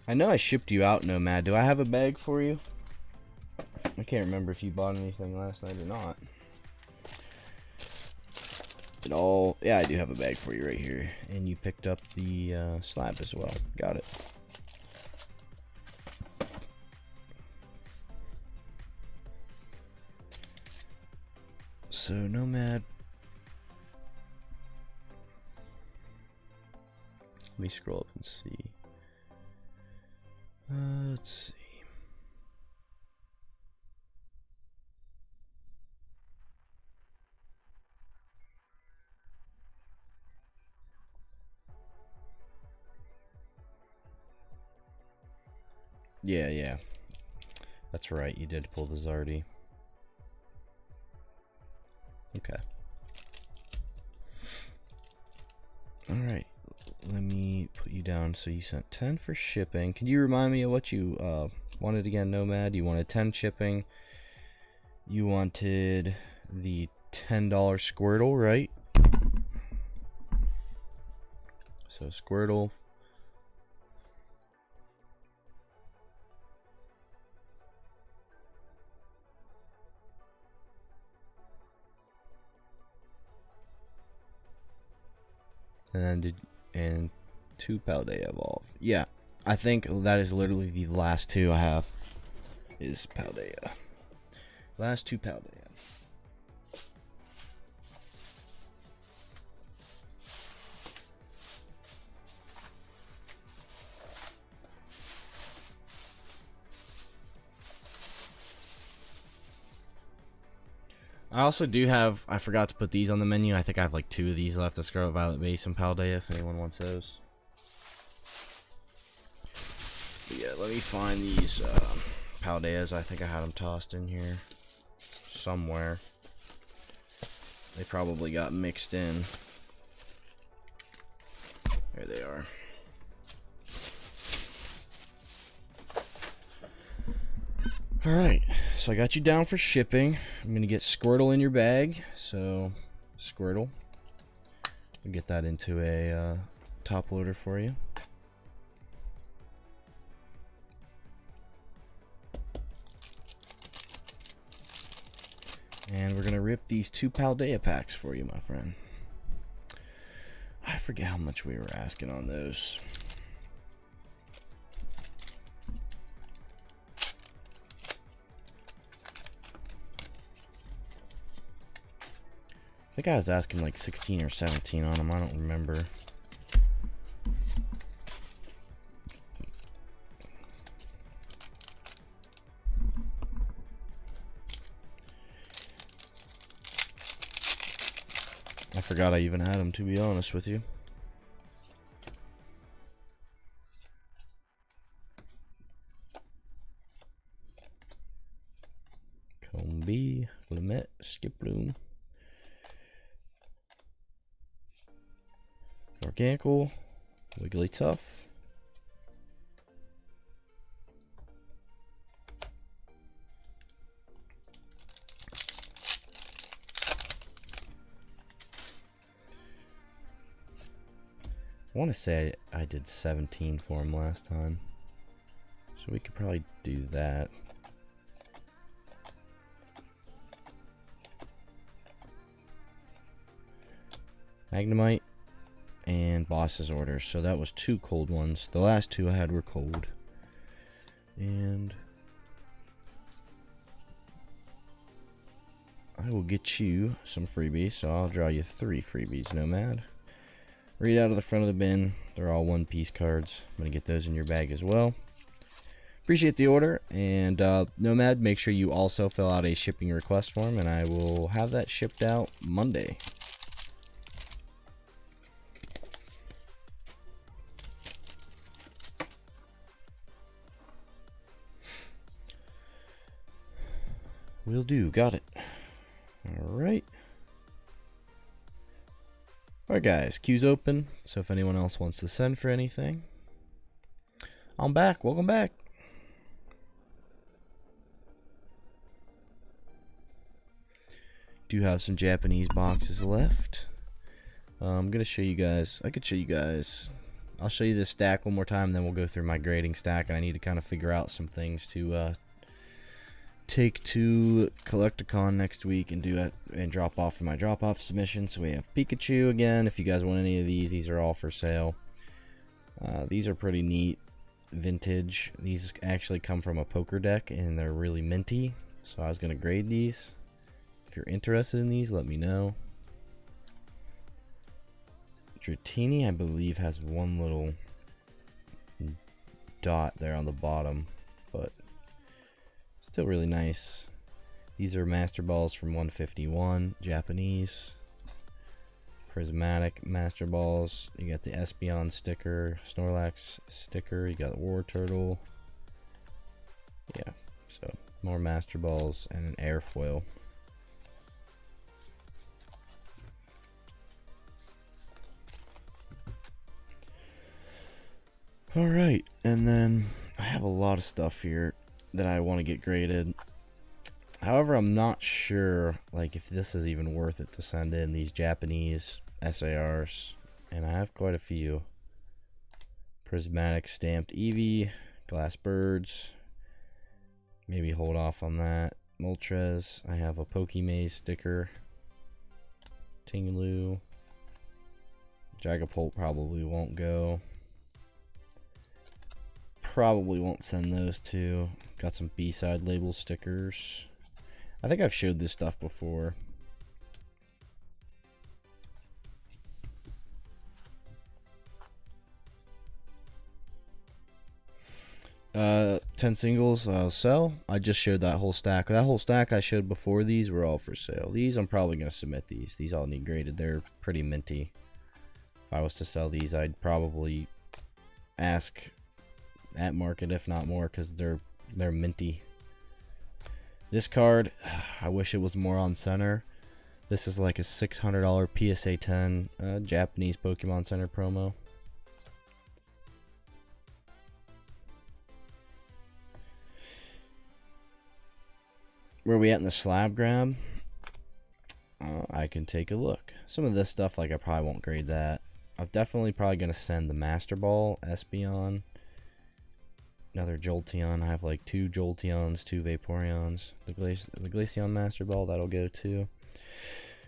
I know I shipped you out, Nomad. Do I have a bag for you? I can't remember if you bought anything last night or not. Yeah, I do have a bag for you right here. And you picked up the slab as well. Got it. So, Nomad. Let me scroll up and see. Let's see. Yeah. That's right, you did pull the Zardy. Okay. Alright. Let me put you down. So you sent 10 for shipping. Can you remind me of what you wanted again, Nomad? You wanted 10 shipping. You wanted the $10 Squirtle, right? So Squirtle. and 2 Paldea Evolved. Yeah, I think that is literally the last 2 I have. Is Paldea. Last 2 Paldea. I also do have, I forgot to put these on the menu. I think I have like 2 of these left, the Scarlet Violet Base and Paldea, if anyone wants those. But yeah, let me find these Paldeas. I think I had them tossed in here somewhere. They probably got mixed in. There they are. Alright, so I got you down for shipping. I'm going to get Squirtle in your bag. So, Squirtle. We'll get that into a top loader for you. And we're going to rip these 2 Paldea packs for you, my friend. I forget how much we were asking on those. I think I was asking like 16 or 17 on them. I don't remember. I forgot I even had them, to be honest with you. Combi, Limit, Skiploom, Organical, Wigglytuff, I want to say I did 17 for him last time, so we could probably do that. Magnemite and Boss's Orders, so that was 2 cold ones. The last 2 I had were cold. And I will get you some freebies, so I'll draw you 3 freebies, Nomad. Read out of the front of the bin. They're all one-piece cards. I'm going to get those in your bag as well. Appreciate the order. And Nomad, make sure you also fill out a shipping request form, and I will have that shipped out Monday. Will do. Got it. Alright. Alright guys, queue's open, so if anyone else wants to send for anything, I'm back. Welcome back. Do have some Japanese boxes left. I'm going to show you guys, I'll show you this stack one more time, then we'll go through my grading stack, and I need to kind of figure out some things to take to Collecticon next week and do it and drop off for my drop-off submission. So we have Pikachu again. If you guys want any of these are all for sale. These are pretty neat, vintage. These actually come from a poker deck and they're really minty, so I was going to grade these. If you're interested in these, let me know. Dratini, I believe, has one little dot there on the bottom, but still really nice. These are Master Balls from 151, Japanese. Prismatic Master Balls. You got the Espeon sticker, Snorlax sticker, you got the War Turtle. Yeah, so more Master Balls and an airfoil. Alright, and then I have a lot of stuff here that I want to get graded. However, I'm not sure like if this is even worth it to send in these Japanese SARs, and I have quite a few. Prismatic stamped Eevee, Glass Birds, maybe hold off on that. Moltres, I have a Pokemaze sticker, Tingaloo, Dragapult probably won't go. Probably won't send those two. Got some B-side label stickers. I think I've showed this stuff before. 10 singles I'll sell. I just showed that whole stack. That whole stack I showed before these were all for sale. These I'm probably going to submit these. These all need graded. They're pretty minty. If I was to sell these, I'd probably ask at market, if not more, because they're minty. This card, I wish it was more on center. This is like a $600 PSA 10 Japanese Pokemon Center promo. Where are we at in the slab grab? I can take a look. Some of this stuff, like, I probably won't grade that. I'm definitely probably going to send the Master Ball, Espeon, another Jolteon. I have like 2 Jolteons, 2 Vaporeons. The Glaceon Master Ball, that'll go too.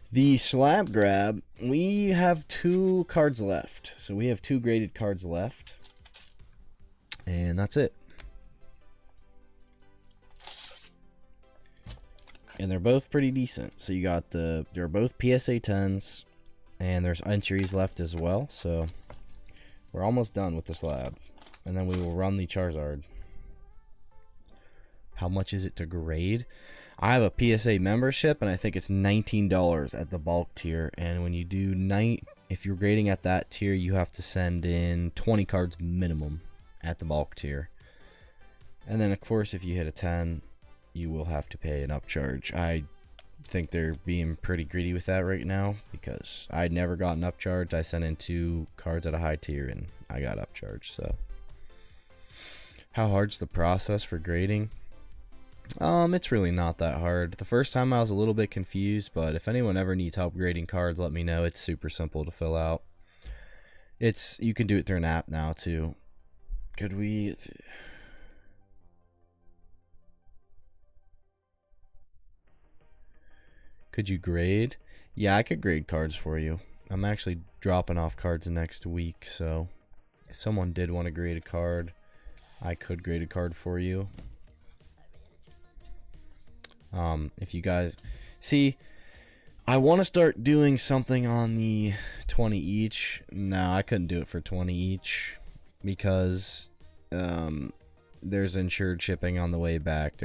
The slab grab, we have 2 cards left. So we have 2 graded cards left. And that's it. And they're both pretty decent. So you got they're both PSA 10s, and there's entries left as well. So we're almost done with the slab, and then we will run the Charizard. How much is it to grade? I have a PSA membership, and I think it's $19 at the bulk tier. And when you do if you're grading at that tier, you have to send in 20 cards minimum at the bulk tier. And then of course, if you hit a 10, you will have to pay an upcharge. I think they're being pretty greedy with that right now, because I'd never gotten upcharged. I sent in 2 cards at a high tier and I got upcharged. So how hard's the process for grading? It's really not that hard. The first time I was a little bit confused, but if anyone ever needs help grading cards, let me know. It's super simple to fill out. You can do it through an app now too. Could you grade? Yeah, I could grade cards for you. I'm actually dropping off cards next week, so if someone did want to grade a card, I could grade a card for you. If you guys see, I want to start doing something on the 20 each. No, I couldn't do it for 20 each because there's insured shipping on the way back.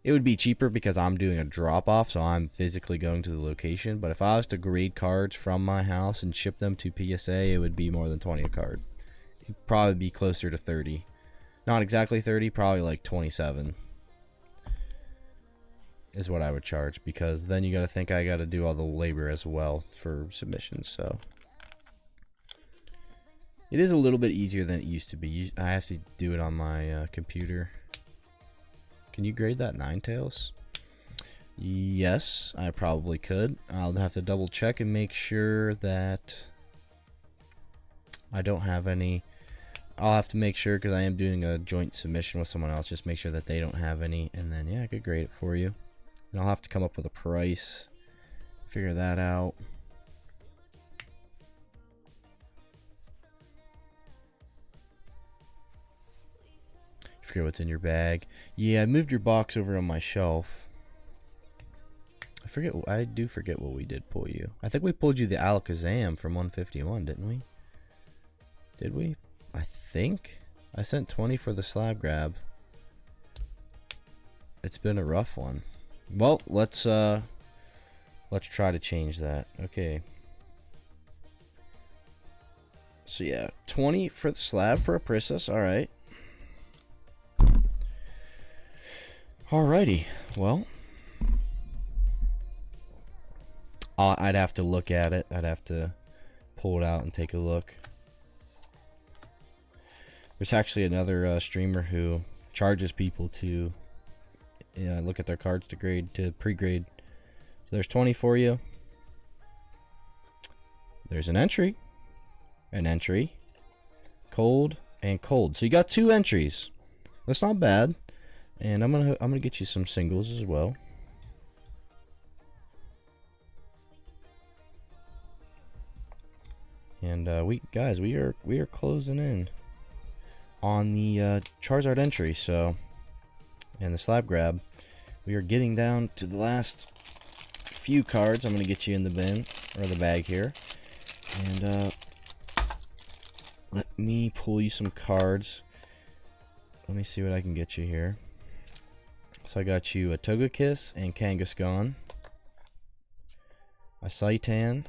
It would be cheaper because I'm doing a drop off, so I'm physically going to the location. But if I was to grade cards from my house and ship them to PSA, it would be more than 20 a card. It'd probably be closer to 30. Not exactly 30, probably like 27 is what I would charge, because then you got to think I got to do all the labor as well for submissions. So it is a little bit easier than it used to be. I have to do it on my computer. Can you grade that Ninetales? Yes, I probably could. I'll have to double check and make sure that I don't have any. I'll have to make sure, because I am doing a joint submission with someone else, just make sure that they don't have any, and then yeah, I could grade it for you. And I'll have to come up with a price, figure that out. Forget what's in your bag. Yeah, I moved your box over on my shelf. I do forget what we did pull you. I think we pulled you the Alakazam from 151, didn't we? Did we? I think I sent 20 for the slab grab. It's been a rough one. Well, let's try to change that. Okay. So yeah, 20 for the slab for a Princess. All right. Alrighty, well, I'd have to look at it. I'd have to pull it out and take a look. There's actually another streamer who charges people to look at their cards to pre-grade. So there's 20 for you. There's an entry, cold, and cold. So you got 2 entries. That's not bad. And I'm gonna get you some singles as well. And we are closing in on the Charizard entry. So, and the Slab Grab, we are getting down to the last few cards. I'm gonna get you in the bin or the bag here, and let me pull you some cards. Let me see what I can get you here. So I got you a Togekiss and Kangaskhan, a Saitan,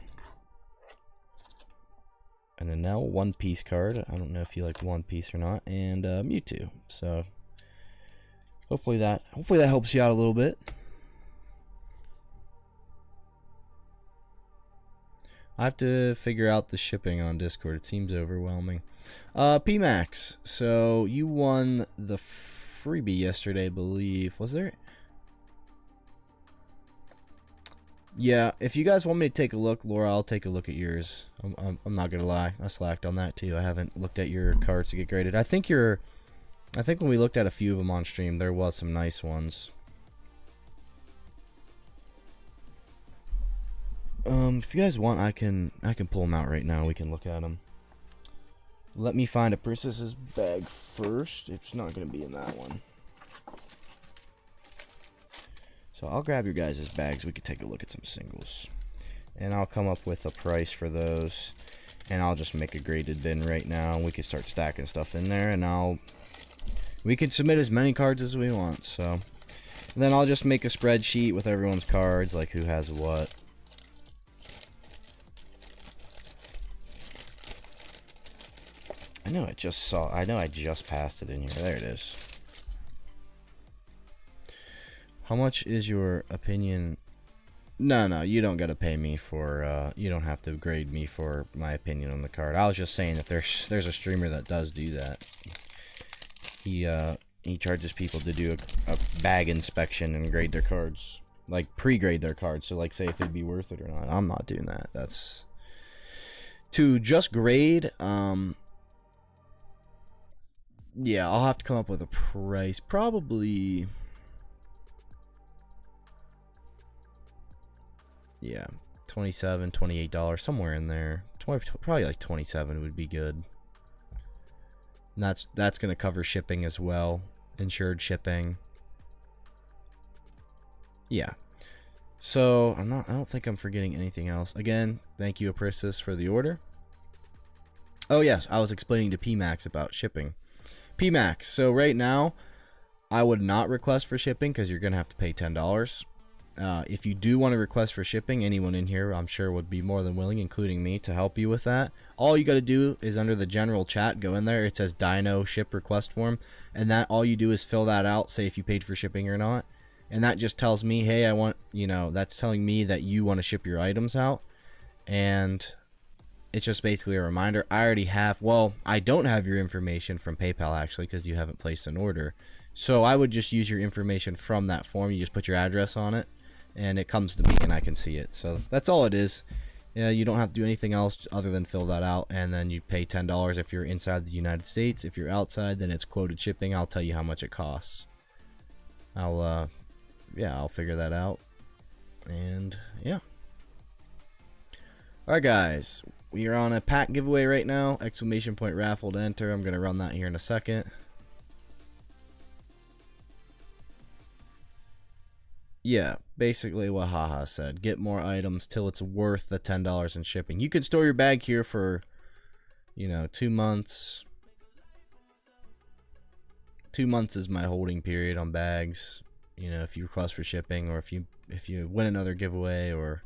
and a Nell One Piece card. I don't know if you like One Piece or not, and Mewtwo. So hopefully that helps you out a little bit. I have to figure out the shipping on Discord. It seems overwhelming. PMax. So you won the freebie yesterday, I believe. Was there? Yeah. If you guys want me to take a look, Laura, I'll take a look at yours. I'm not gonna lie. I slacked on that too. I haven't looked at your cards to get graded. I think when we looked at a few of them on stream, there was some nice ones. If you guys want, I can pull them out right now. We can look at them. Let me find a princess's bag first. It's not going to be in that one. So I'll grab your guys' bags. We can take a look at some singles. And I'll come up with a price for those. And I'll just make a graded bin right now. We can start stacking stuff in there. And we can submit as many cards as we want. So and then I'll just make a spreadsheet with everyone's cards, like who has what. I just passed it in here. There it is. How much is your opinion? No, you don't gotta pay me for, you don't have to grade me for my opinion on the card. I was just saying if there's a streamer that does do that. He charges people to do a bag inspection and grade their cards. Like, pre-grade their cards. So, like, say if it'd be worth it or not. I'm not doing that. That's... To just grade, yeah, I'll have to come up with a price. Probably... Yeah, $27, $28, somewhere in there. Probably like 27 would be good. And that's going to cover shipping as well. Insured shipping. Yeah. So, I don't think I'm forgetting anything else. Again, thank you, Aprissus, for the order. Oh, yes, I was explaining to PMax about shipping. PMax, so right now, I would not request for shipping because you're going to have to pay $10. If you do want to request for shipping, anyone in here I'm sure would be more than willing, including me, to help you with that. All you got to do is under the general chat, go in there, it says Dino ship request form, and that all you do is fill that out, say if you paid for shipping or not, and that just tells me, hey, I want, that's telling me that you want to ship your items out, and it's just basically a reminder. I already have, well, I don't have your information from PayPal actually because you haven't placed an order, so I would just use your information from that form. You just put your address on it and it comes to me and I can see it. So that's all it is. You don't have to do anything else other than fill that out, and then you pay $10 if you're inside the United States. If you're outside, then it's quoted shipping. I'll tell you how much it costs. I'll figure that out. And yeah. Alright guys, we are on a pack giveaway right now. Exclamation point raffle to enter. I'm going to run that here in a second. Yeah, basically what Haha said. Get more items till it's worth the $10 in shipping. You could store your bag here for, 2 months. 2 months is my holding period on bags. If you request for shipping, or if you win another giveaway, or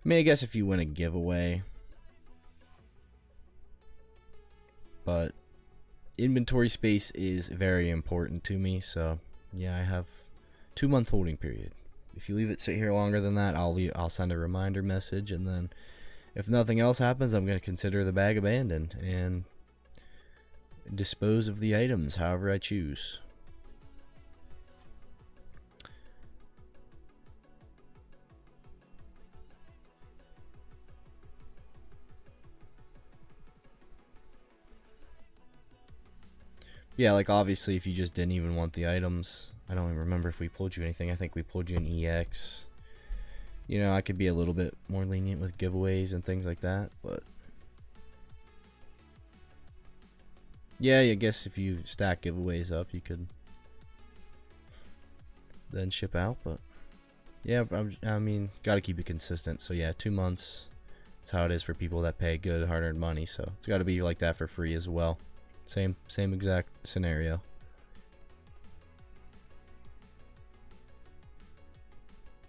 I guess if you win a giveaway. But inventory space is very important to me, so yeah, I have 2-month holding period. If you leave it sit here longer than that, I'll send a reminder message, and then if nothing else happens, I'm going to consider the bag abandoned and dispose of the items however I choose. Yeah, like obviously if you just didn't even want the items, I don't even remember if we pulled you anything. I think we pulled you an EX. I could be a little bit more lenient with giveaways and things like that, but Yeah, I guess if you stack giveaways up, you could then ship out. But yeah, I mean, got to keep it consistent. So yeah, 2 months. That's how it is for people that pay good, hard-earned money. So it's got to be like that for free as well. Same exact scenario.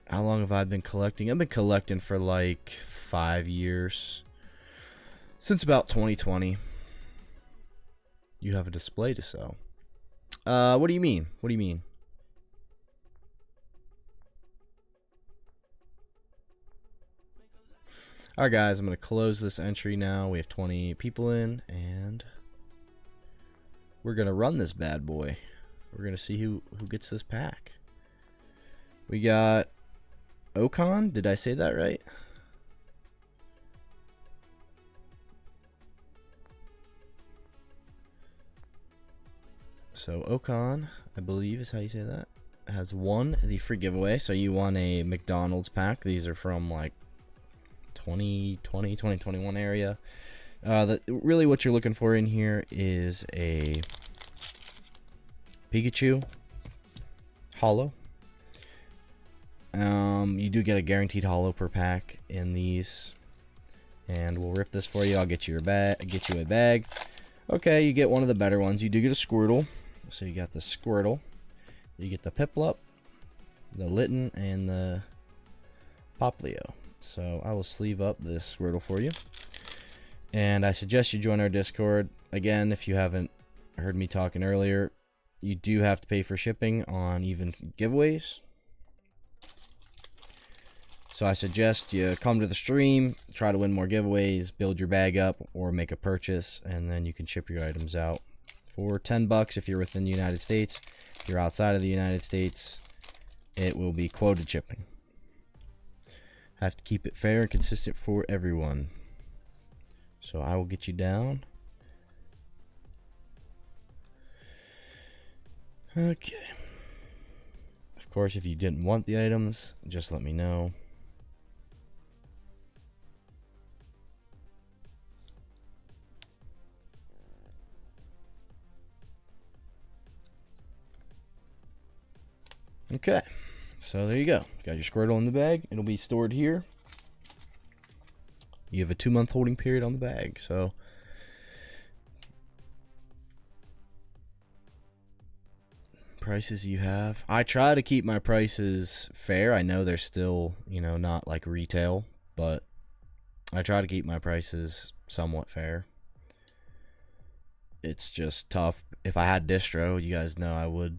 How long have I been collecting? I've been collecting for like 5 years. Since about 2020. You have a display to sell. What do you mean? What do you mean? Alright guys, I'm going to close this entry now. We have 20 people in, and we're going to run this bad boy. We're going to see who gets this pack. We got Okon. Did I say that right? So Okon, I believe is how you say that, has won the free giveaway. So you won a McDonald's pack. These are from like 2020, 2021 area. Really what you're looking for in here is a Pikachu holo. You do get a guaranteed holo per pack in these, and we'll rip this for you. I'll get you a bag. Okay, you get one of the better ones. You do get a Squirtle. So you got the Squirtle, you get the Piplup, the Litten, and the Poplio. So I will sleeve up this Squirtle for you. And I suggest you join our Discord. Again, if you haven't heard me talking earlier, you do have to pay for shipping on even giveaways. So I suggest you come to the stream, try to win more giveaways, build your bag up, or make a purchase, and then you can ship your items out. For $10 if you're within the United States. If you're outside of the United States, it will be quoted shipping. Have to keep it fair and consistent for everyone. So I will get you down. Okay. Of course, if you didn't want the items, just let me know. Okay, so there you go. Got your Squirtle in the bag. It'll be stored here. You have a 2-month holding period on the bag, so prices you have. I try to keep my prices fair. I know they're still, you know, not like retail, but I try to keep my prices somewhat fair. It's just tough. If I had distro, you guys know I would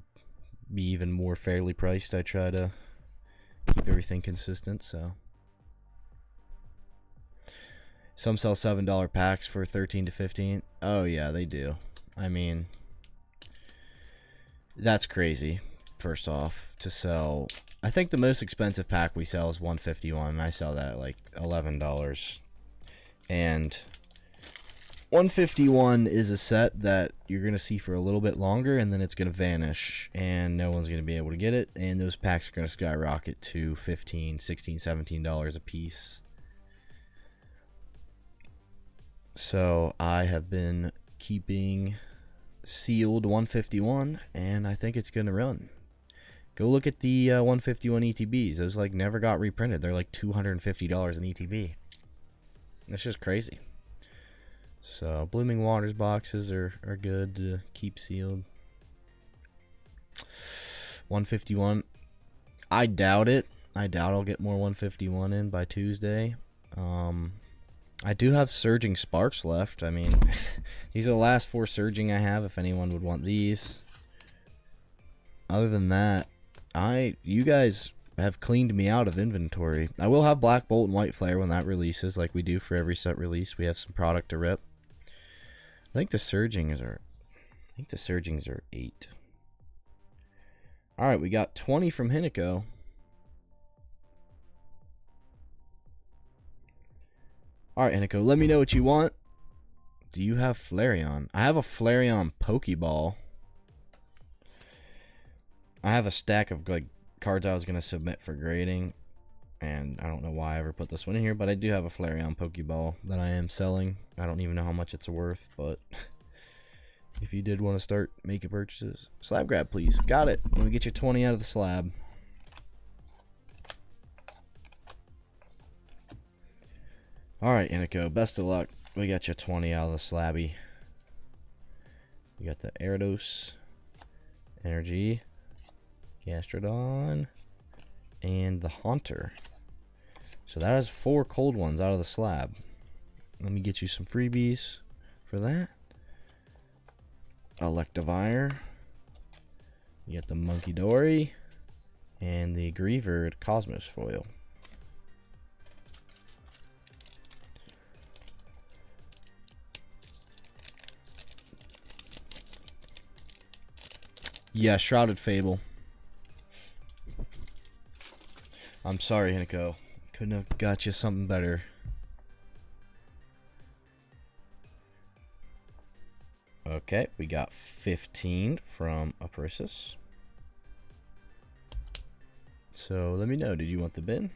be even more fairly priced. I try to keep everything consistent. So some sell $7 packs for 13 to 15. Oh yeah, they do. I mean, that's crazy. First off, to sell, I think the most expensive pack we sell is 151, and I sell that at like $11. And 151 is a set that you're going to see for a little bit longer, and then it's going to vanish, and no one's going to be able to get it, and those packs are going to skyrocket to $15, $16, $17 a piece. So I have been keeping sealed 151, and I think it's going to run. Go look at the 151 ETBs. Those like never got reprinted. They're like $250 an ETB. That's just crazy. So Blooming Waters boxes are good to keep sealed. 151. I doubt it. I doubt I'll get more 151 in by Tuesday. I do have Surging Sparks left. I mean, these are the last 4 Surging I have, if anyone would want these. Other than that, you guys have cleaned me out of inventory. I will have Black Bolt and White Flare when that releases, like we do for every set release. We have some product to rip. I think the Surgings are 8. Alright, we got 20 from Hinico. Alright, Hinico, let me know what you want. Do you have Flareon? I have a Flareon Pokeball. I have a stack of like cards I was going to submit for grading, and I don't know why I ever put this one in here, but I do have a Flareon Pokeball that I am selling. I don't even know how much it's worth, but if you did want to start making purchases. Slab grab, please. Got it. Let me get you 20 out of the slab. Alright, Inico, best of luck. We got you 20 out of the slabby. You got the Gyarados, Energy, Gastrodon, and the Haunter. So that is 4 cold ones out of the slab. Let me get you some freebies for that. Electivire. You got the Monkey Dory and the Grievered Cosmos foil. Yeah, Shrouded Fable. I'm sorry, Hinico. Couldn't have got you something better. Okay, we got 15 from Aprisis. So let me know, did you want the bin?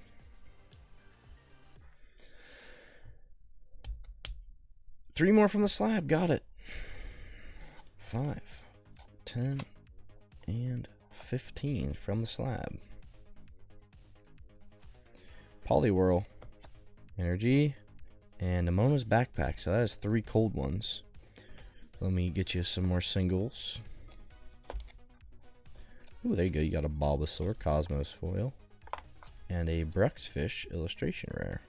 Three more from the slab, got it. 5, 10, and 15 from the slab. Poliwhirl, Energy, and Nemona's Backpack. So that is 3 cold ones. Let me get you some more singles. Ooh, there you go. You got a Bulbasaur Cosmos foil and a Bruxfish illustration rare.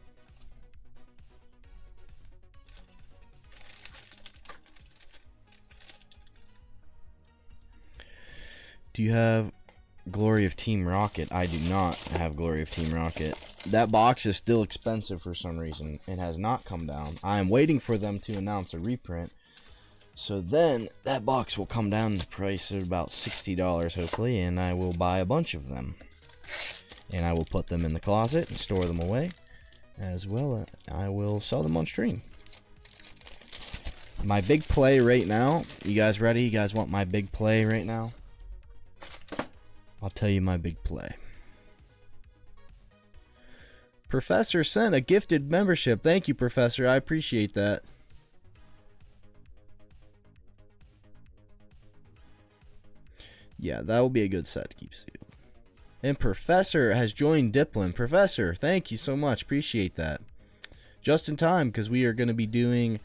Do you have Glory of Team Rocket? I do not have Glory of Team Rocket. That box is still expensive for some reason. It has not come down. I am waiting for them to announce a reprint. So then that box will come down in price at about $60 hopefully, and I will buy a bunch of them. And I will put them in the closet and store them away. As well, I will sell them on stream. My big play right now. You guys ready? You guys want my big play right now? I'll tell you my big play. Professor sent a gifted membership. Thank you, Professor. I appreciate that. Yeah, that will be a good set to keep sealed. And Professor has joined Diplin. Professor, thank you so much. Appreciate that. Just in time, because we are going to be doing...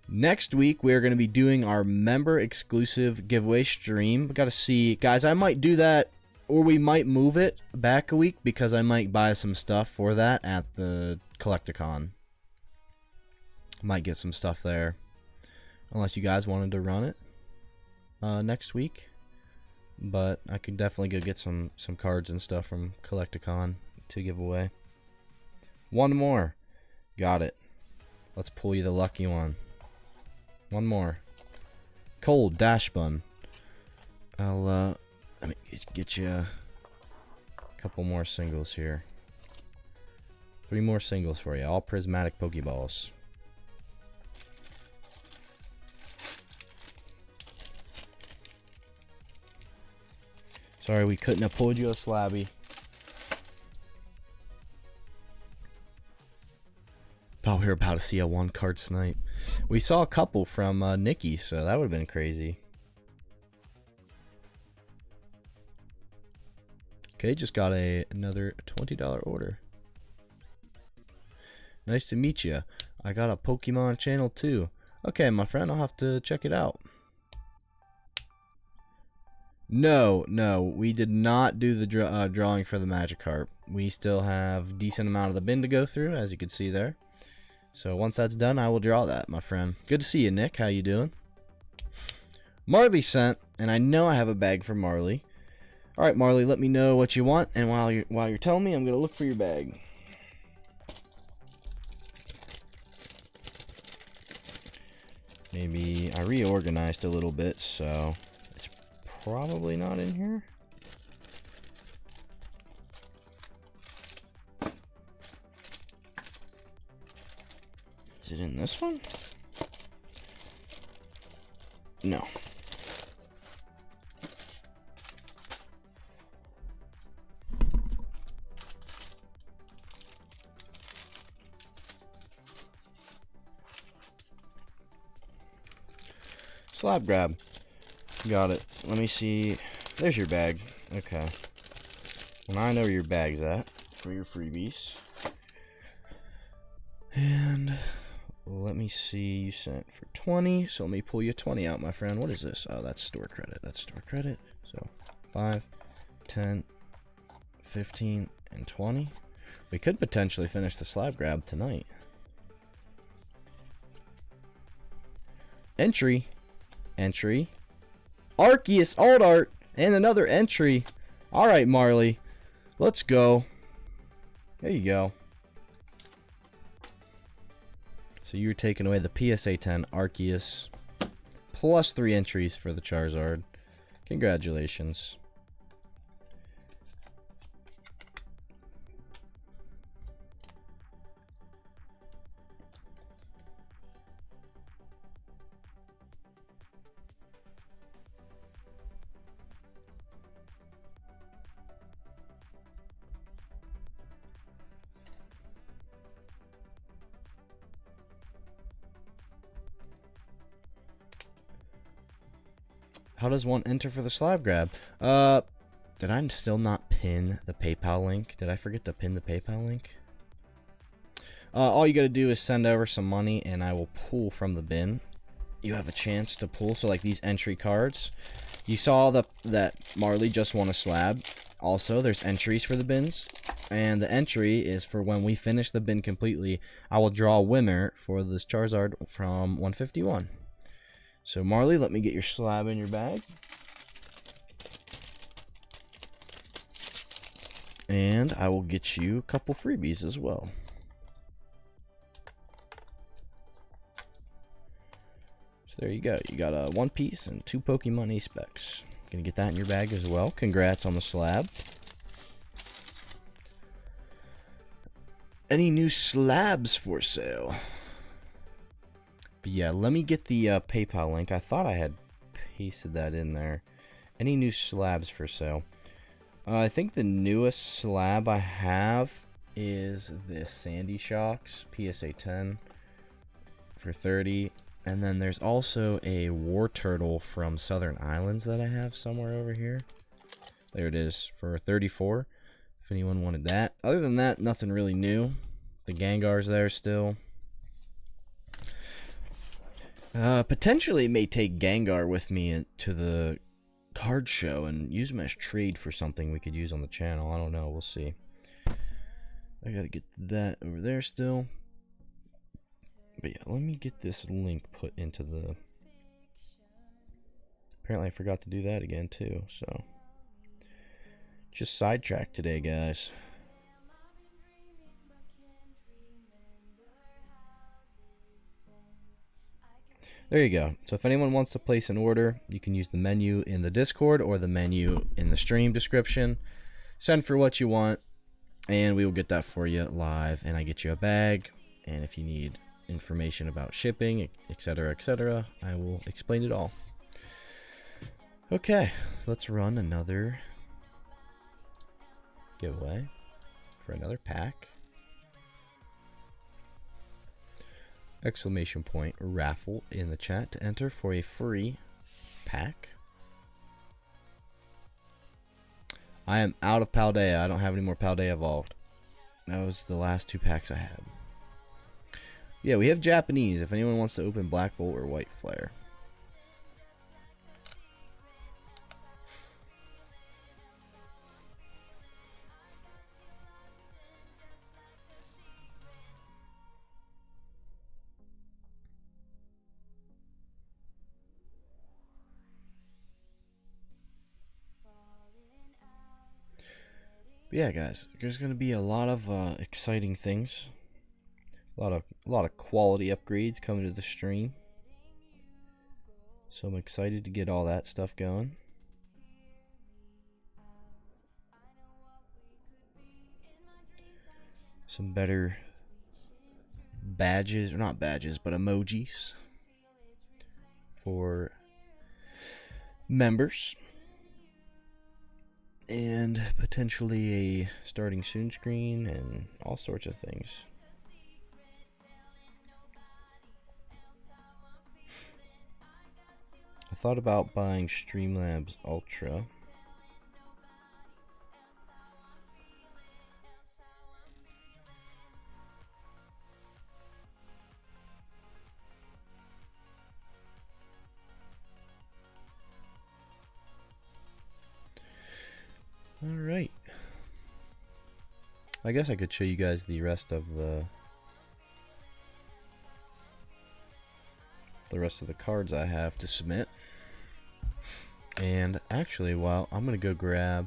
Next week, we are going to be doing our member-exclusive giveaway stream. We got to see... Guys, I might do that, or we might move it back a week, because I might buy some stuff for that at the Collecticon. Might get some stuff there. Unless you guys wanted to run it next week. But I could definitely go get some cards and stuff from Collecticon to give away. One more. Got it. Let's pull you the lucky one. One more. Cold Dash Bun. I'll let me get you a couple more singles here. 3 more singles for you. All prismatic Pokeballs. Sorry, we couldn't have pulled you a slabby. Thought we were about to see a 1-card snipe. We saw a couple from Nikki, so that would have been crazy. Okay, just got another $20 order. Nice to meet you. I got a Pokemon channel too. Okay, my friend, I'll have to check it out. No, we did not do the drawing for the Magikarp. We still have a decent amount of the bin to go through, as you can see there. So once that's done, I will draw that, my friend. Good to see you, Nick. How you doing? Marley sent, and I know I have a bag for Marley. All right, Marley, let me know what you want, and while you're telling me, I'm gonna look for your bag. Maybe I reorganized a little bit, so it's probably not in here. Is it in this one? No. Slab Grab. Got it. Let me see. There's your bag. Okay. Well, now I know where your bag's at for your freebies. And let me see. You sent for 20. So let me pull you 20 out, my friend. What is this? Oh, that's store credit. That's store credit. So 5, 10, 15, and 20. We could potentially finish the Slab Grab tonight. Entry. Entry. Arceus Alt Art. And another entry. Alright, Marley. Let's go. There you go. So you're taking away the PSA 10 Arceus. Plus 3 entries for the Charizard. Congratulations. How does one enter for the Slab Grab? Did I still not pin the PayPal link? Did I forget to pin the PayPal link? All you gotta do is send over some money and I will pull from the bin. You have a chance to pull, so like these entry cards. You saw that Marley just won a slab. Also, there's entries for the bins. And the entry is for when we finish the bin completely, I will draw a winner for this Charizard from 151. So Marley, let me get your slab in your bag. And I will get you a couple freebies as well. So there you go. You got a 1 piece and 2 Pokemon specs. Gonna get that in your bag as well. Congrats on the slab. Any new slabs for sale? But yeah, let me get the PayPal link. I thought I had pasted that in there. Any new slabs for sale? I think the newest slab I have is this Sandy Shocks PSA 10 for 30. And then there's also a War Turtle from Southern Islands that I have somewhere over here. There it is for 34. If anyone wanted that. Other than that, nothing really new. The Gengar's there still. Potentially may take Gengar with me to the card show and use him as trade for something we could use on the channel. I don't know. We'll see. I gotta get that over there still. But yeah, let me get this link put into the... Apparently I forgot to do that again too, so... Just sidetracked today, guys. There you go. So if anyone wants to place an order, you can use the menu in the Discord or the menu in the stream description. Send for what you want, and we will get that for you live, and I get you a bag. And if you need information about shipping, etc., I will explain it all. Okay, let's run another giveaway for another pack. Exclamation point raffle in the chat to enter for a free pack. I am out of Paldea. I don't have any more Paldea Evolved. That was the last 2 packs I had. Yeah, we have Japanese if anyone wants to open Black Bolt or White Flare. But yeah, guys, there's going to be a lot of exciting things. A lot of quality upgrades coming to the stream. So I'm excited to get all that stuff going. Some better badges, or not badges, but emojis for members. And potentially a starting soon screen and all sorts of things. I thought about buying Streamlabs Ultra. Alright. I guess I could show you guys the rest of the cards I have to submit. And actually, while I'm gonna go grab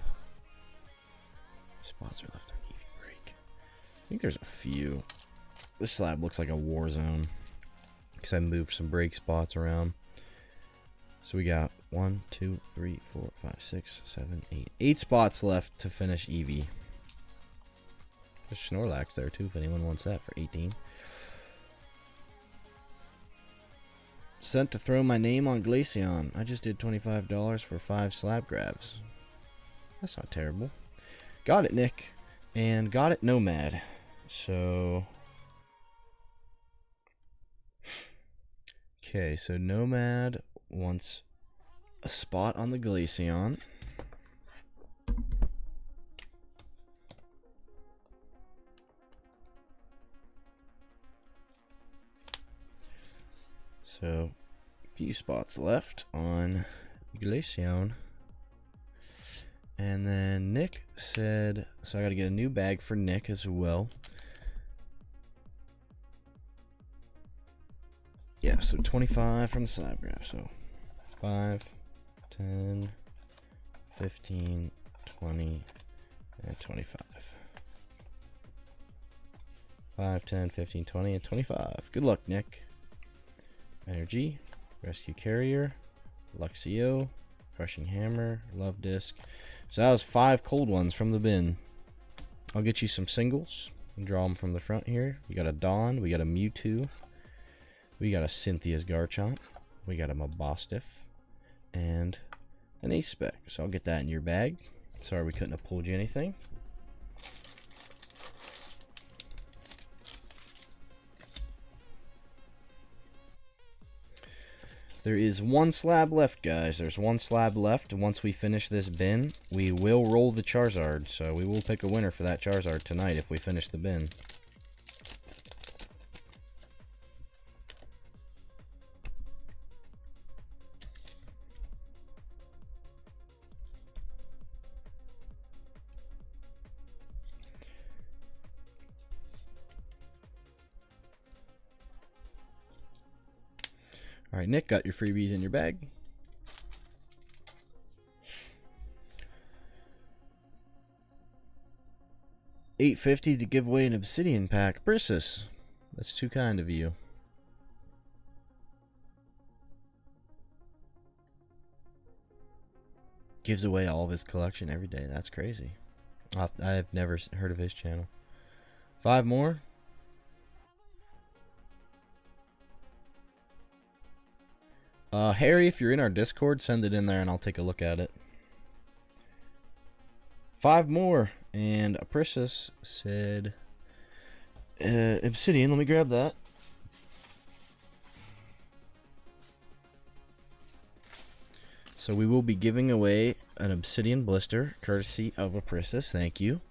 spots are left on Eevee break. I think there's a few. This slab looks like a war zone because I moved some break spots around. So we got 1, 2, 3, 4, 5, 6, 7, 8. 8 spots left to finish Eevee. There's Snorlax there too if anyone wants that for 18. Sent to throw my name on Glaceon. I just did $25 for 5 slab grabs. That's not terrible. Got it, Nick. And got it, Nomad. So... okay, so Nomad wants a spot on the Glaceon. So, a few spots left on Glaceon. And then Nick said, so I gotta get a new bag for Nick as well. Yeah, so 25 from the Slab Grab. So 5, 10, 15, 20, and 25. 5, 10, 15, 20, and 25. Good luck, Nick. Energy, Rescue Carrier, Luxio, Crushing Hammer, Love Disc. So that was 5 cold ones from the bin. I'll get you some singles and draw them from the front here. We got a Dawn, we got a Mewtwo, we got a Cynthia's Garchomp, we got a Mabostiff, and an Ace-Spec. So I'll get that in your bag. Sorry we couldn't have pulled you anything. There is 1 slab left, guys. There's 1 slab left. Once we finish this bin, we will roll the Charizard. So we will pick a winner for that Charizard tonight if we finish the bin. All right, Nick, got your freebies in your bag. $8.50 to give away an Obsidian pack. Brissus, that's too kind of you. Gives away all of his collection every day. That's crazy. I've never heard of his channel. 5 more. Harry, if you're in our Discord, send it in there and I'll take a look at it. 5 more. And Aprissus said, Obsidian, let me grab that. So we will be giving away an Obsidian blister, courtesy of Aprissus. Thank you.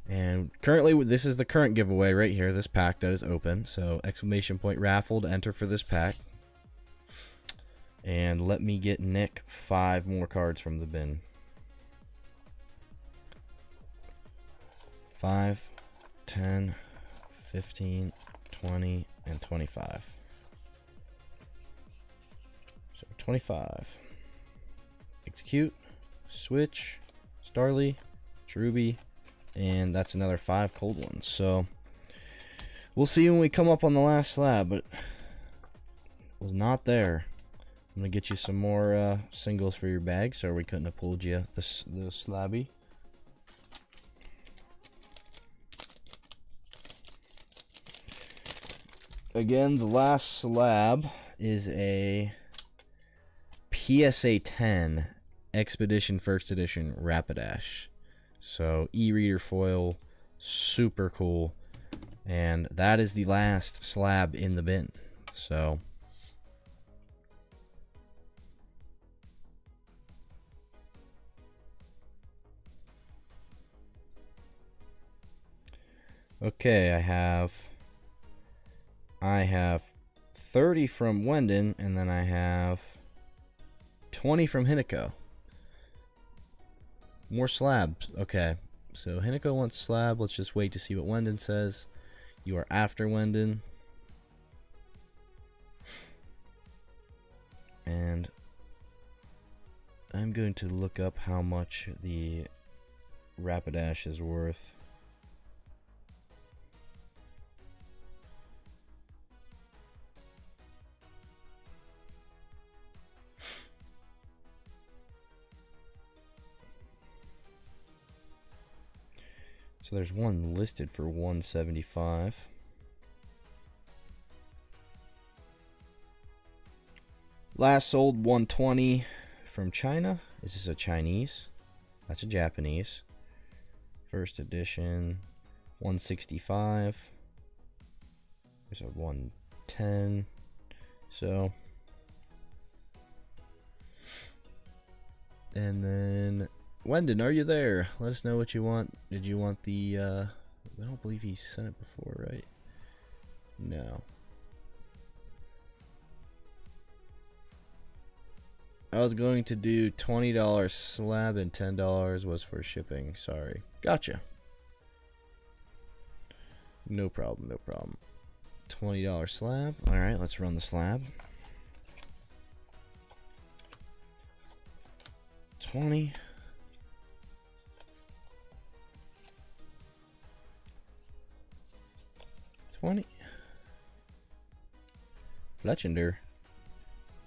And currently, this is the current giveaway right here, this pack that is open. So, exclamation point raffle to enter for this pack. And let me get Nick 5 more cards from the bin. 5, 10, 15, 20, and 25. So 25. Execute, switch, Starly, Cherubi, and that's another 5 cold ones. So we'll see when we come up on the last slab, but it was not there. I'm gonna get you some more singles for your bag, so we couldn't have pulled you the slabby. Again, the last slab is a PSA 10 Expedition First Edition Rapidash. So e-reader foil, super cool, and that is the last slab in the bin. So Okay, I have 30 from Wendon, and then I have 20 from Hinako. More slabs. Okay, so Hinako wants slab. Let's just wait to see what Wendon says. You are after Wendon. And I'm going to look up how much the Rapidash is worth. So there's one listed for 175. Last sold 120 from China. Is this a Chinese? That's a Japanese. First edition 165. There's a 110. So, and then Wendon, are you there? Let us know what you want. Did you want the I don't believe he sent it before, right? No. I was going to do $20 slab and $10 was for shipping. Sorry. Gotcha. No problem, no problem. $20 slab. Alright, let's run the slab. 20. Fletchender.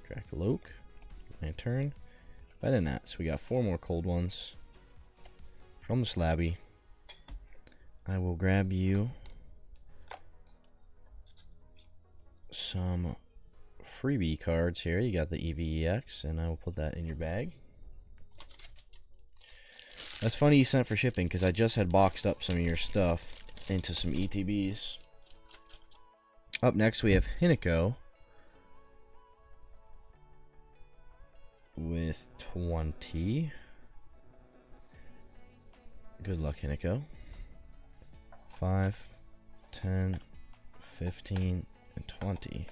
Dracoloak. Lantern. Better than that. So we got 4 more cold ones from the slabby. I will grab you some freebie cards here. You got the Eevee EX, and I will put that in your bag. That's funny you sent for shipping, because I just had boxed up some of your stuff into some ETBs. Up next we have Hinako with 20. Good luck, Hinako. 5, 10, 15, and 20.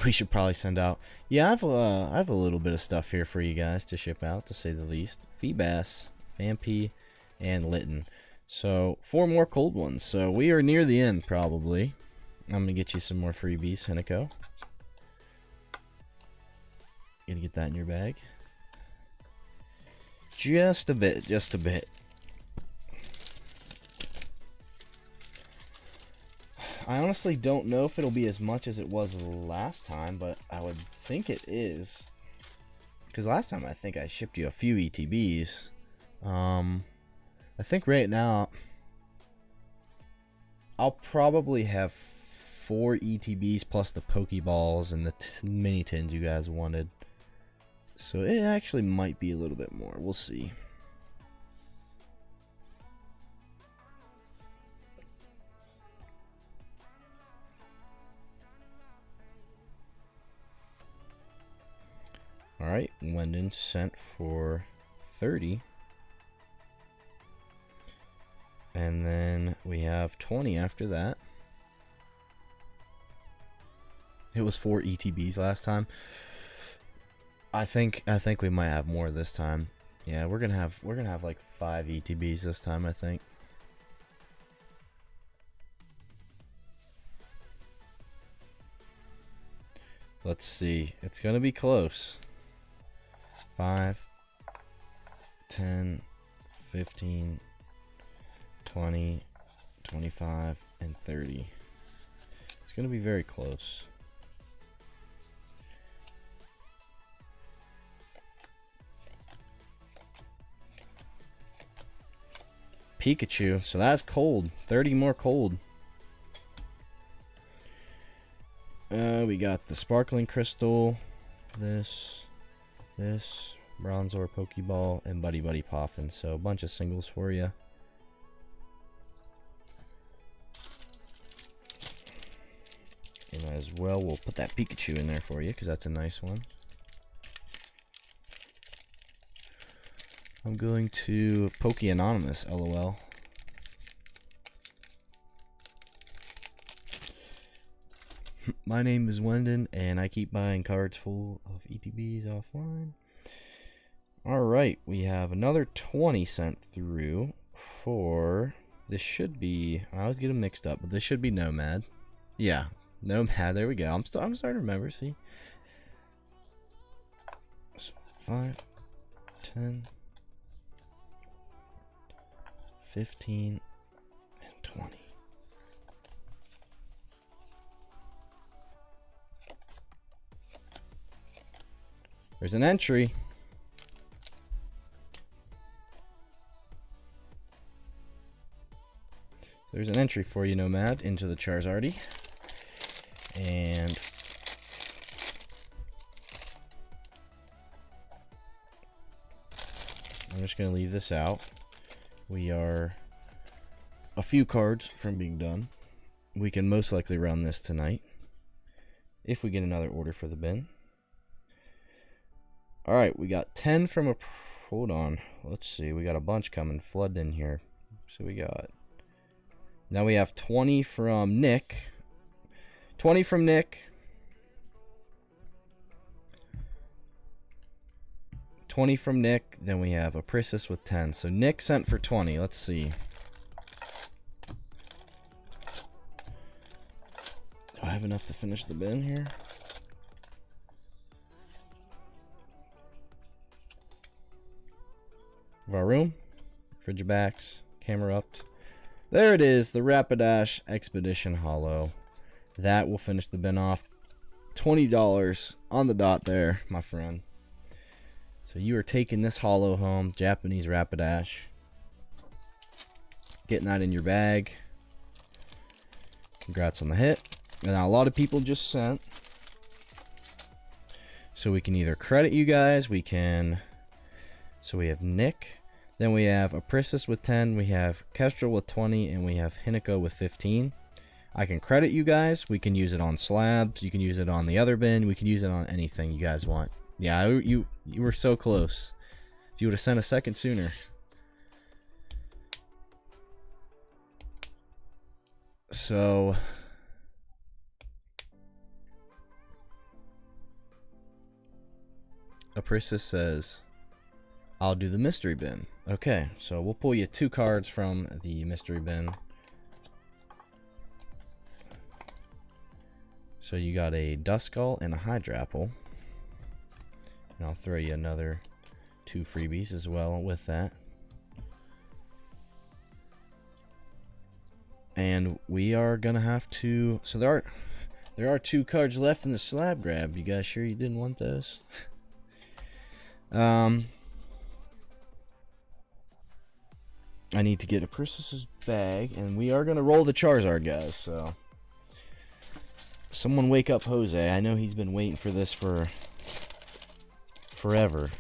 We should probably send out. Yeah, I have a little bit of stuff here for you guys to ship out, to say the least. Feebas, Vampy, and Litten. So 4 more cold ones. So we are near the end, probably. I'm gonna get you some more freebies, Hinako. Gonna get that in your bag. Just a bit, just a bit. I honestly don't know if it'll be as much as it was last time, but I would think it is. Because last time I think I shipped you a few ETBs. I think right now I'll probably have 4 ETBs plus the Pokeballs and the mini tins you guys wanted. So it actually might be a little bit more. We'll see. Alright, Wendon sent for 30. And then we have 20 after that. It was 4 ETBs last time. I think we might have more this time. Yeah, we're gonna have like 5 ETBs this time, I think. Let's see. It's gonna be close. 5, 10, 15, 20, 25, and 30. It's going to be very close. Pikachu. So that's cold. 30 more cold. We got the Sparkling Crystal. This, Bronzor Pokeball, and Buddy Buddy Poffin. So a bunch of singles for you. And as well, we'll put that Pikachu in there for you because that's a nice one. I'm going to Poke Anonymous, lol. My name is Wendon, and I keep buying cards full of ETBs offline. Alright, we have another 20 sent through for... This should be... I always get them mixed up, but this should be Nomad. Yeah, Nomad, there we go. I'm starting to remember, see? So 5, 10, 15, and 20. There's an entry. There's an entry for you, Nomad, into the Charizardy. And I'm just going to leave this out. We are a few cards from being done. We can most likely run this tonight if we get another order for the bin. Alright, we got 10 from a... Hold on. Let's see. We got a bunch coming. Flood in here. So we got... Now we have 20 from Nick. 20 from Nick. 20 from Nick. Then we have a Princess with 10. So Nick sent for 20. Let's see. Do I have enough to finish the bin here? Of our room. Frigibacks. Camera up. There it is. The Rapidash Expedition Holo. That will finish the bin off. $20 on the dot there, my friend. So you are taking this holo home. Japanese Rapidash. Getting that in your bag. Congrats on the hit. Now a lot of people just sent. So we can either credit you guys. We can... So we have Nick. Then we have a Princess with 10. We have Kestrel with 20. And we have Hinako with 15. I can credit you guys. We can use it on slabs. You can use it on the other bin. We can use it on anything you guys want. Yeah, you were so close. If you would have sent a second sooner. So... Aprissa says, I'll do the mystery bin. Okay, so we'll pull you 2 cards from the mystery bin. So you got a Duskull and a Hydrapple. And I'll throw you another 2 freebies as well with that. And we are gonna have to... So there are 2 cards left in the Slab Grab. You guys sure you didn't want those? I need to get a Priscus's bag, and we are gonna roll the Charizard, guys. So someone wake up Jose. I know he's been waiting for this for forever.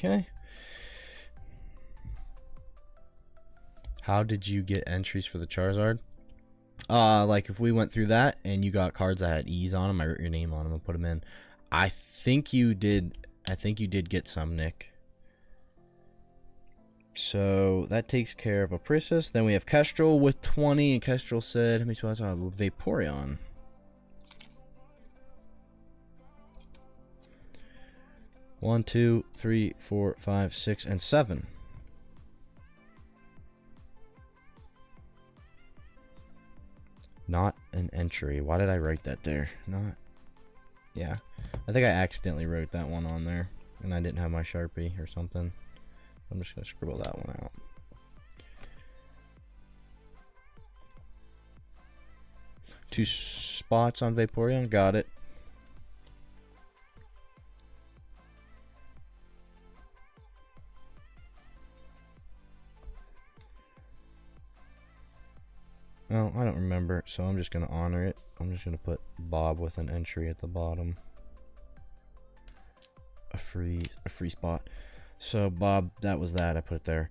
Okay. How did you get entries for the Charizard? Like if we went through that and you got cards that had E's on them, I wrote your name on them and put them in. I think you did. I think you did get some, Nick. So that takes care of a Princess. Then we have Kestrel with 20, and Kestrel said, how many spots on Vaporeon? One, 2, 3, 4, 5, 6, and 7. Not an entry. Why did I write that there? Not. Yeah. I think I accidentally wrote that one on there. And I didn't have my Sharpie or something. I'm just going to scribble that one out. Two spots on Vaporeon. Got it. Well, I don't remember, so I'm just going to honor it. I'm just going to put Bob with an entry at the bottom. A free spot. So Bob, that was that. I put it there.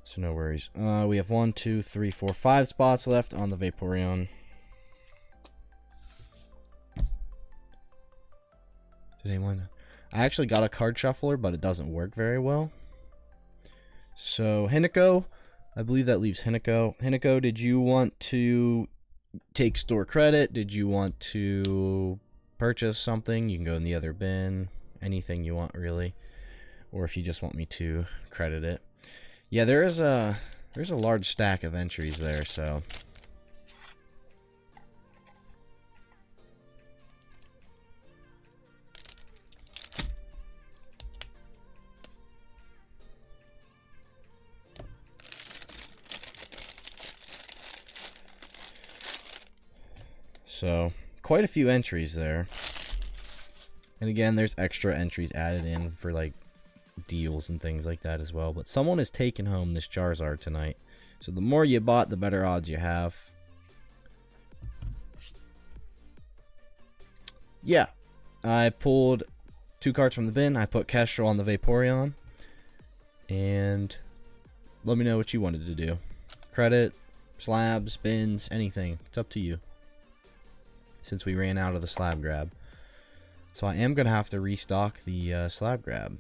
So no worries. We have 1, 2, 3, 4, 5 spots left on the Vaporeon. Did anyone? I actually got a card shuffler, but it doesn't work very well. So Hinako, I believe that leaves Hinako. Hinako, did you want to take store credit? Did you want to purchase something? You can go in the other bin. Anything you want, really. Or if you just want me to credit it. Yeah, there's a large stack of entries there, so. So, quite a few entries there. And again, there's extra entries added in for like deals and things like that as well. But someone is taking home this Charizard tonight. So the more you bought, the better odds you have. Yeah, I pulled 2 cards from the bin. I put Kestrel on the Vaporeon. And let me know what you wanted to do. Credit, slabs, bins, anything. It's up to you. Since we ran out of the Slab Grab. So I am going to have to restock the Slab Grab.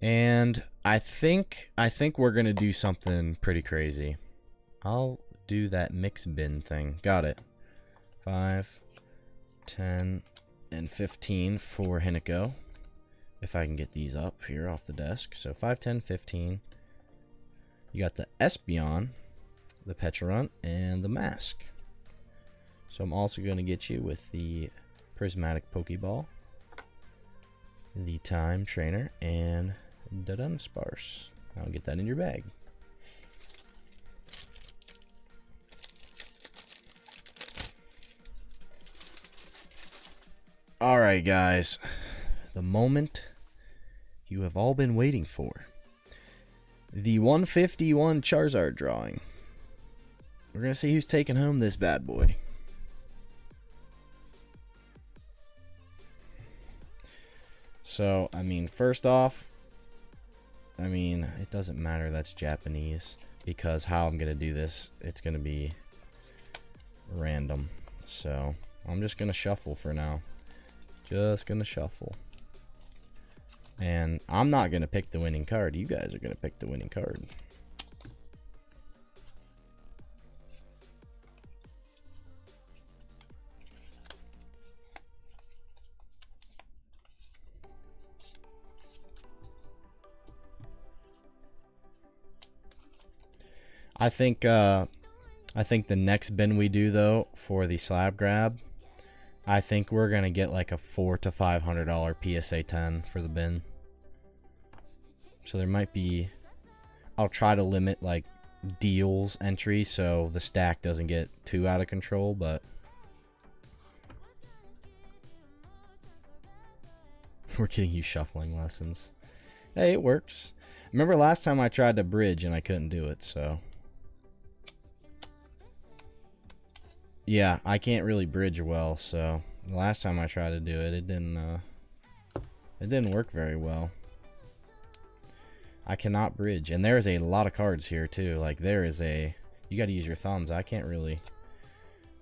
And I think we're going to do something pretty crazy. I'll do that mix bin thing. Got it. 5, 10, and 15 for Hinako. If I can get these up here off the desk. So 5, 10, 15. You got the Espeon, the Pecharunt, and the Mask. So I'm also going to get you with the Prismatic Pokeball, the Time Trainer, and the Dunsparce. I'll get that in your bag. Alright guys, the moment you have all been waiting for. The 151 Charizard drawing. We're going to see who's taking home this bad boy. So, I mean, first off, I mean, it doesn't matter that's Japanese, because how I'm going to do this, it's going to be random. So, I'm just going to shuffle for now. Just going to shuffle. And I'm not going to pick the winning card. You guys are going to pick the winning card. I think the next bin we do though for the Slab Grab, I think we're gonna get like a $400 to $500 PSA 10 for the bin. So there might be. I'll try to limit like deals entry so the stack doesn't get too out of control, but we're getting you shuffling lessons. Hey, it works. Remember last time I tried to bridge and I couldn't do it, so. Yeah, I can't really bridge well, so the last time I tried to do it, it didn't work very well. I cannot bridge, and there's a lot of cards here too. Like there is a, you got to use your thumbs. I can't really.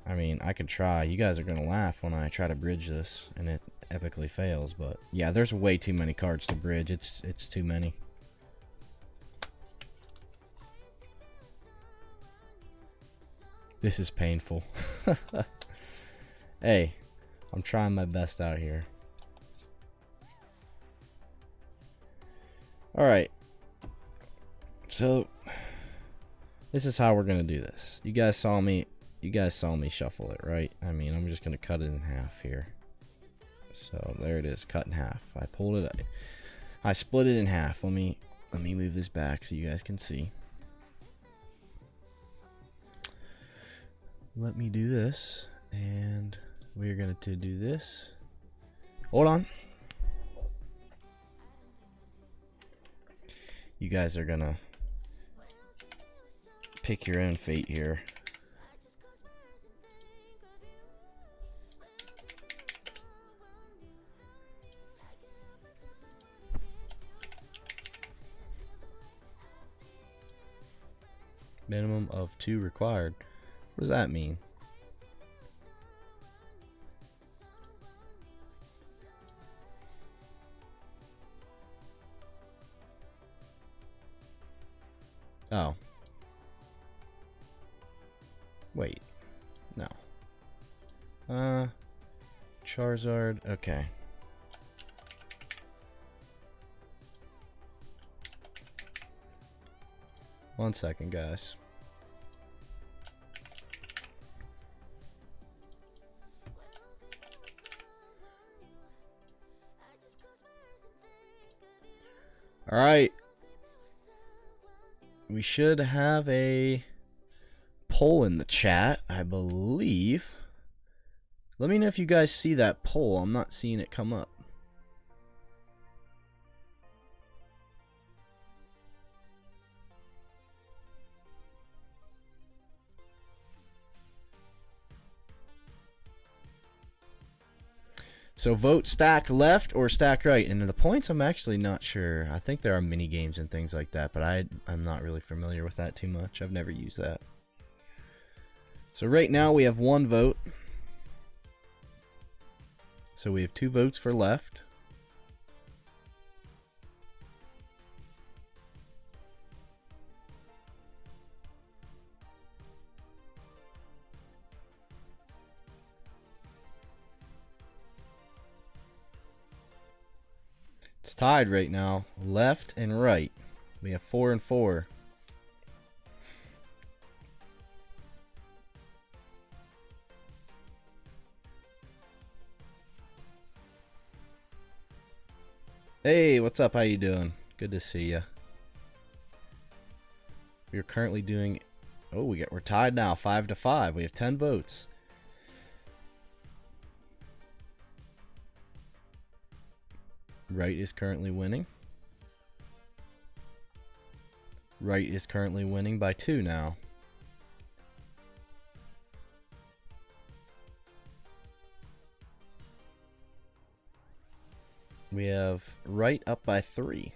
I mean, I could try. You guys are gonna laugh when I try to bridge this, and it epically fails. But yeah, there's way too many cards to bridge. It's too many. This is painful. Hey, I'm trying my best out here. Alright. So, this is how we're going to do this. You guys saw me shuffle it, right? I mean, I'm just going to cut it in half here. So, there it is, cut in half. I pulled it, I split it in half. Let me move this back so you guys can see. Let me do this, and we're going to do this. Hold on. You guys are gonna pick your own fate here. Minimum of 2 required. What does that mean? Oh. Wait. No. Charizard. Okay. One second, guys. All right. We should have a poll in the chat, I believe. Let me know if you guys see that poll. I'm not seeing it come up. So vote stack left or stack right. And the points, I'm actually not sure. I think there are mini games and things like that, but I'm not really familiar with that too much. I've never used that. So right now we have 1 vote. So we have 2 votes for left. It's tied right now, left and right. We have 4 and 4. Hey, what's up? How you doing? Good to see you. We're currently doing. Oh, we're tied now, 5-5. We have 10 votes. Right is currently winning. Right is currently winning by 2 now. We have right up by 3.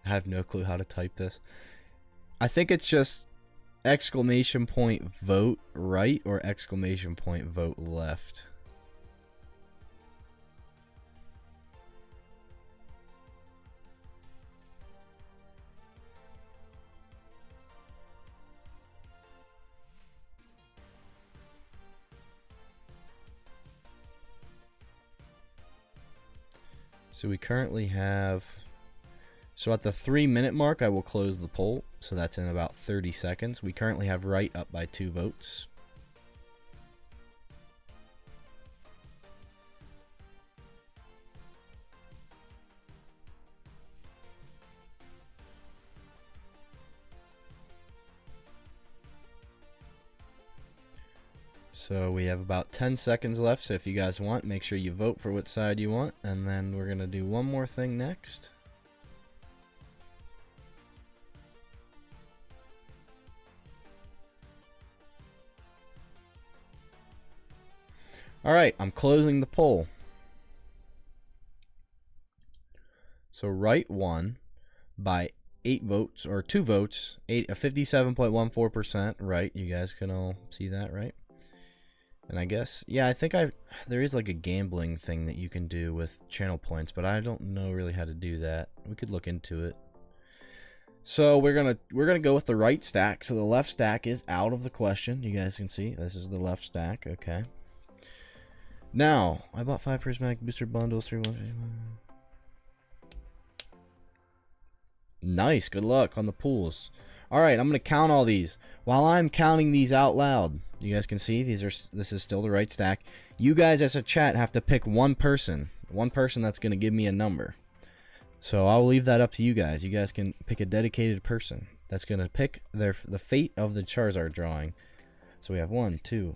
I have no clue how to type this. I think it's just exclamation point vote right or exclamation point vote left. So we currently have. So at the 3-minute mark, I will close the poll. So that's in about 30 seconds. We currently have right up by 2 votes. So we have about 10 seconds left. So if you guys want, make sure you vote for what side you want. And then we're going to do one more thing next. Alright, I'm closing the poll. So right won by 8 votes, or 2 votes, 57.14%. Right, you guys can all see that, right? And I guess, yeah, I think there is like a gambling thing that you can do with channel points, but I don't know really how to do that. We could look into it. So we're gonna go with the right stack. So the left stack is out of the question. You guys can see this is the left stack. Okay. Now, I bought 5 prismatic booster bundles, 3 1. Nice, good luck on the pools. Alright, I'm gonna count all these. While I'm counting these out loud, you guys can see this is still the right stack. You guys as a chat have to pick one person that's gonna give me a number. So I'll leave that up to you guys. You guys can pick a dedicated person that's going to pick the fate of the Charizard drawing. So we have 1, 2,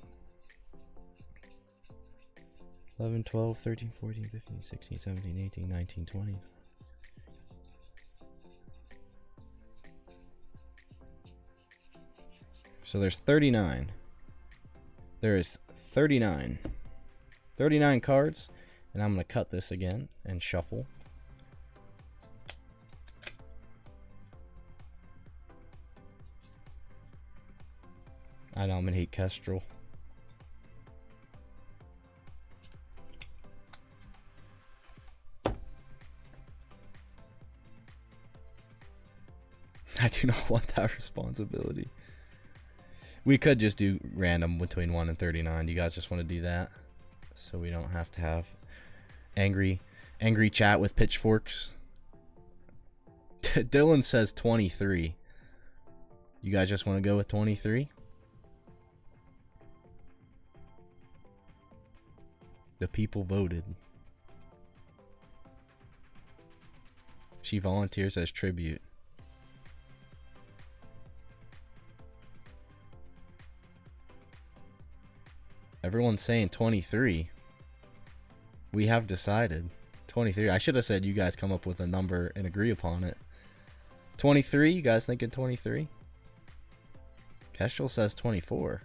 11, 12, 13, 14, 15, 16, 17, 18, 19, 20. So there's 39. There is 39. 39 cards. And I'm going to cut this again and shuffle. I nominate Kestrel. I do not want that responsibility. We could just do random between 1 and 39. Do you guys just want to do that? So we don't have to have angry chat with pitchforks. Dylan says 23. You guys just want to go with 23? The people voted. She volunteers as tribute. Everyone's saying 23. We have decided. 23. I should have said you guys come up with a number and agree upon it. 23? You guys thinking 23? Kestrel says 24.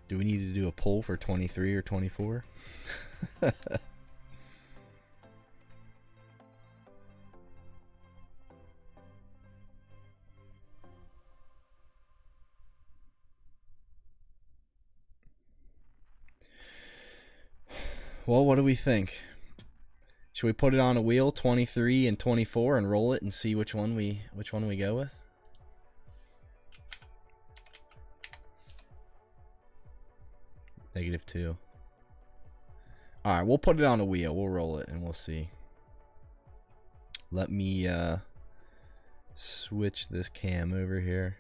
Do we need to do a poll for 23 or 24? Well, what do we think? Should we put it on a wheel, 23 and 24, and roll it and see which one we go with? -2. Alright, we'll put it on a wheel. We'll roll it and we'll see. Let me switch this cam over here.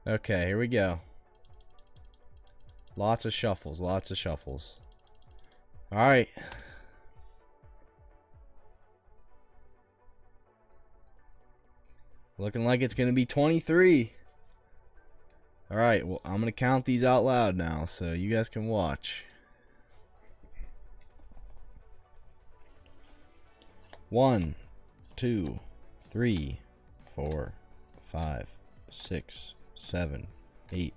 Okay, here we go. Lots of shuffles, lots of shuffles. Alright. Looking like it's going to be 23. Alright, well, I'm going to count these out loud now so you guys can watch. 1, 2, 3, 4, 5, 6, 7, 8,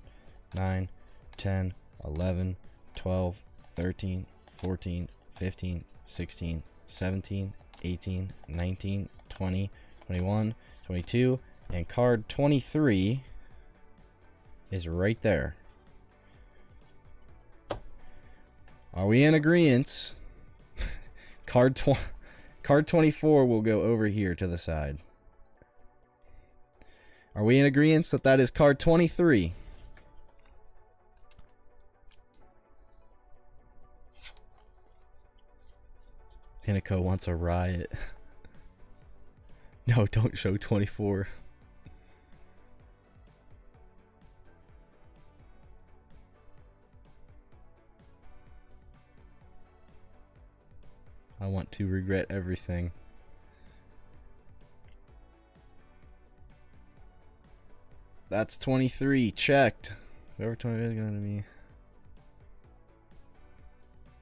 9, 10, 11, 12, 13, 14, 15, 16, 17, 18, 19, 20, 21, 22, and card 23 is right there. Are we in agreement? Card 24 will go over here to the side. Are we in agreement that that is card 23? Hinaco wants a riot. No, don't show 24. I want to regret everything. That's 23. Checked. Whoever 23 is going to be.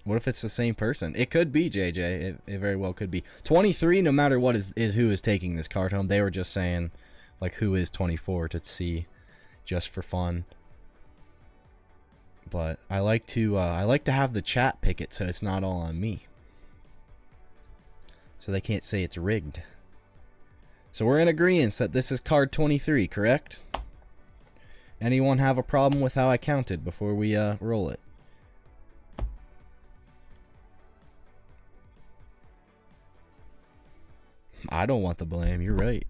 What if it's the same person? It could be, JJ. It very well could be. 23, no matter what, is who is taking this card home. They were just saying, like, who is 24 to see, just for fun. But I like to have the chat pick it so it's not all on me. So they can't say it's rigged. So we're in agreement that this is card 23, correct? Anyone have a problem with how I counted before we roll it? I don't want the blame. You're right.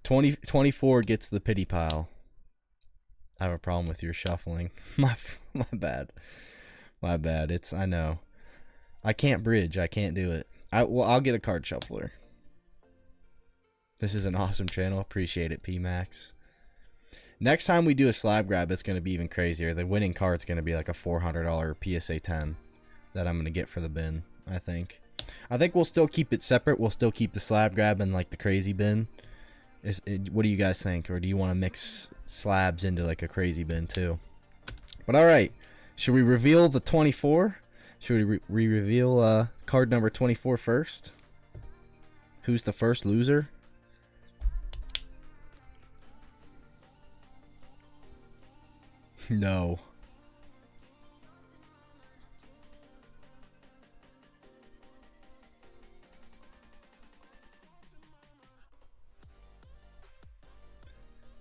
24 gets the pity pile. I have a problem with your shuffling. My bad. My bad. I know. I can't bridge. I can't do it. I'll get a card shuffler. This is an awesome channel. Appreciate it, PMax. Next time we do a slab grab, it's going to be even crazier. The winning card's going to be like a $400 PSA 10. that I'm gonna get for the bin. I think we'll still keep it separate. We'll still keep the slab grab and like the crazy bin. What do you guys think, or do you want to mix slabs into like a crazy bin too? But all right, should we reveal the 24? Should we reveal card number 24 first? Who's the first loser? No.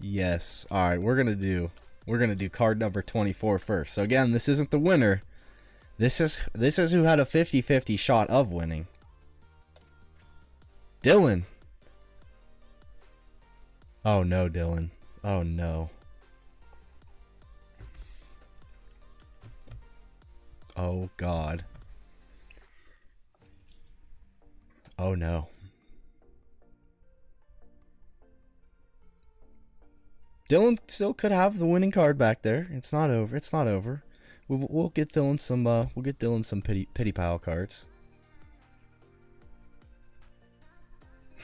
Yes. All right, we're gonna do card number 24 first. So again, this isn't the winner. This is who had a 50-50 shot of winning. Dylan. Oh no, Dylan. Oh no. Oh God. Oh no. Dylan still could have the winning card back there. It's not over. It's not over. We'll get Dylan some pity pile cards.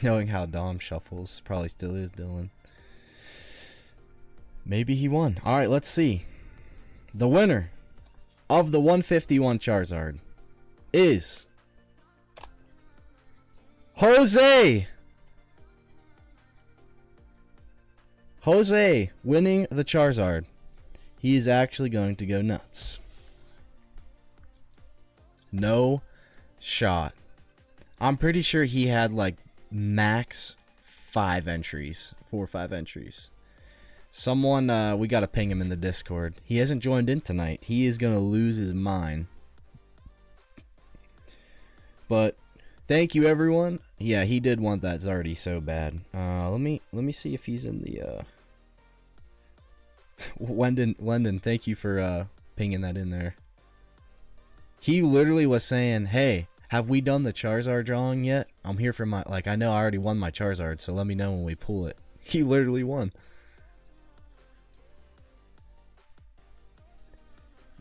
Knowing how Dom shuffles, probably still is Dylan. Maybe he won. All right, let's see. The winner of the 151 Charizard is Jose. Jose winning the Charizard. He is actually going to go nuts. No shot. I'm pretty sure he had like max 5 entries. 4 or 5 entries. Someone, we gotta ping him in the Discord. He hasn't joined in tonight. He is gonna lose his mind. But thank you, everyone. Yeah, he did want that Zardy so bad. Let me see if he's in the London, thank you for pinging that in there. He literally was saying, "Hey, have we done the Charizard drawing yet? I'm here for my, like, I know I already won my Charizard, so let me know when we pull it." He literally won.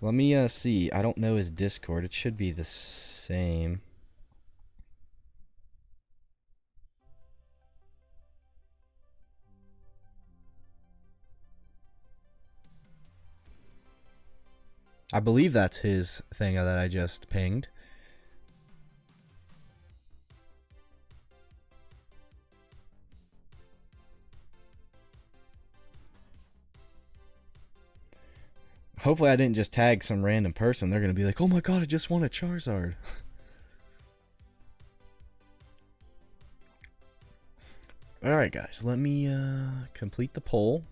Let me see. I don't know his Discord. It should be the same. I believe that's his thing that I just pinged. Hopefully I didn't just tag some random person. They're going to be like, "Oh my god, I just won a Charizard." Alright guys, let me complete the poll.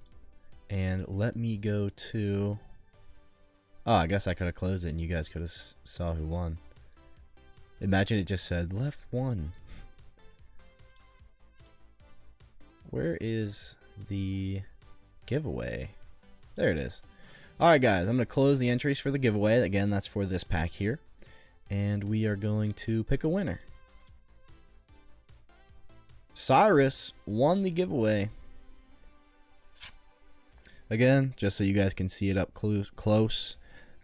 And let me go to... Oh, I guess I could have closed it and you guys could have saw who won. Imagine it just said left 1. Where is the giveaway? There it is. Alright guys, I'm going to close the entries for the giveaway. Again, that's for this pack here. And we are going to pick a winner. Cyrus won the giveaway. Again, just so you guys can see it up close,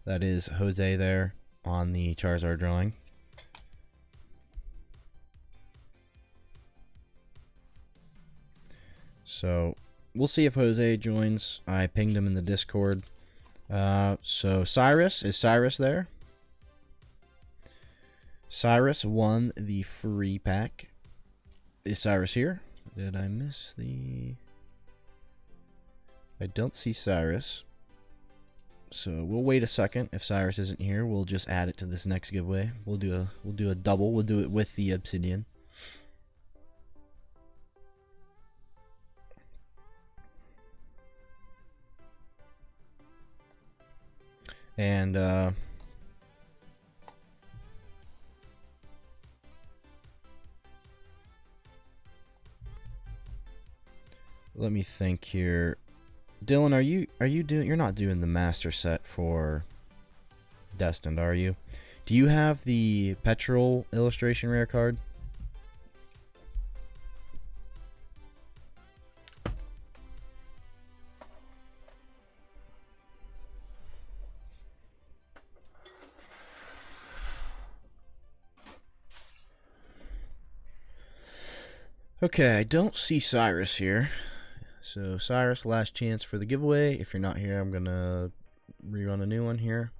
that is Jose there on the Charizard drawing. So we'll see if Jose joins. I pinged him in the Discord. So Cyrus, is Cyrus there? Cyrus won the free pack. Is Cyrus here? Did I miss the... I don't see Cyrus. So we'll wait a second. If Cyrus isn't here, we'll just add it to this next giveaway. We'll do a double. We'll do it with the Obsidian. And let me think here. Dylan, are you doing? You're not doing the master set for Destined, are you? Do you have the Petrol illustration rare card? Okay, I don't see Cyrus here. So Cyrus, last chance for the giveaway. If you're not here, I'm gonna rerun a new one here.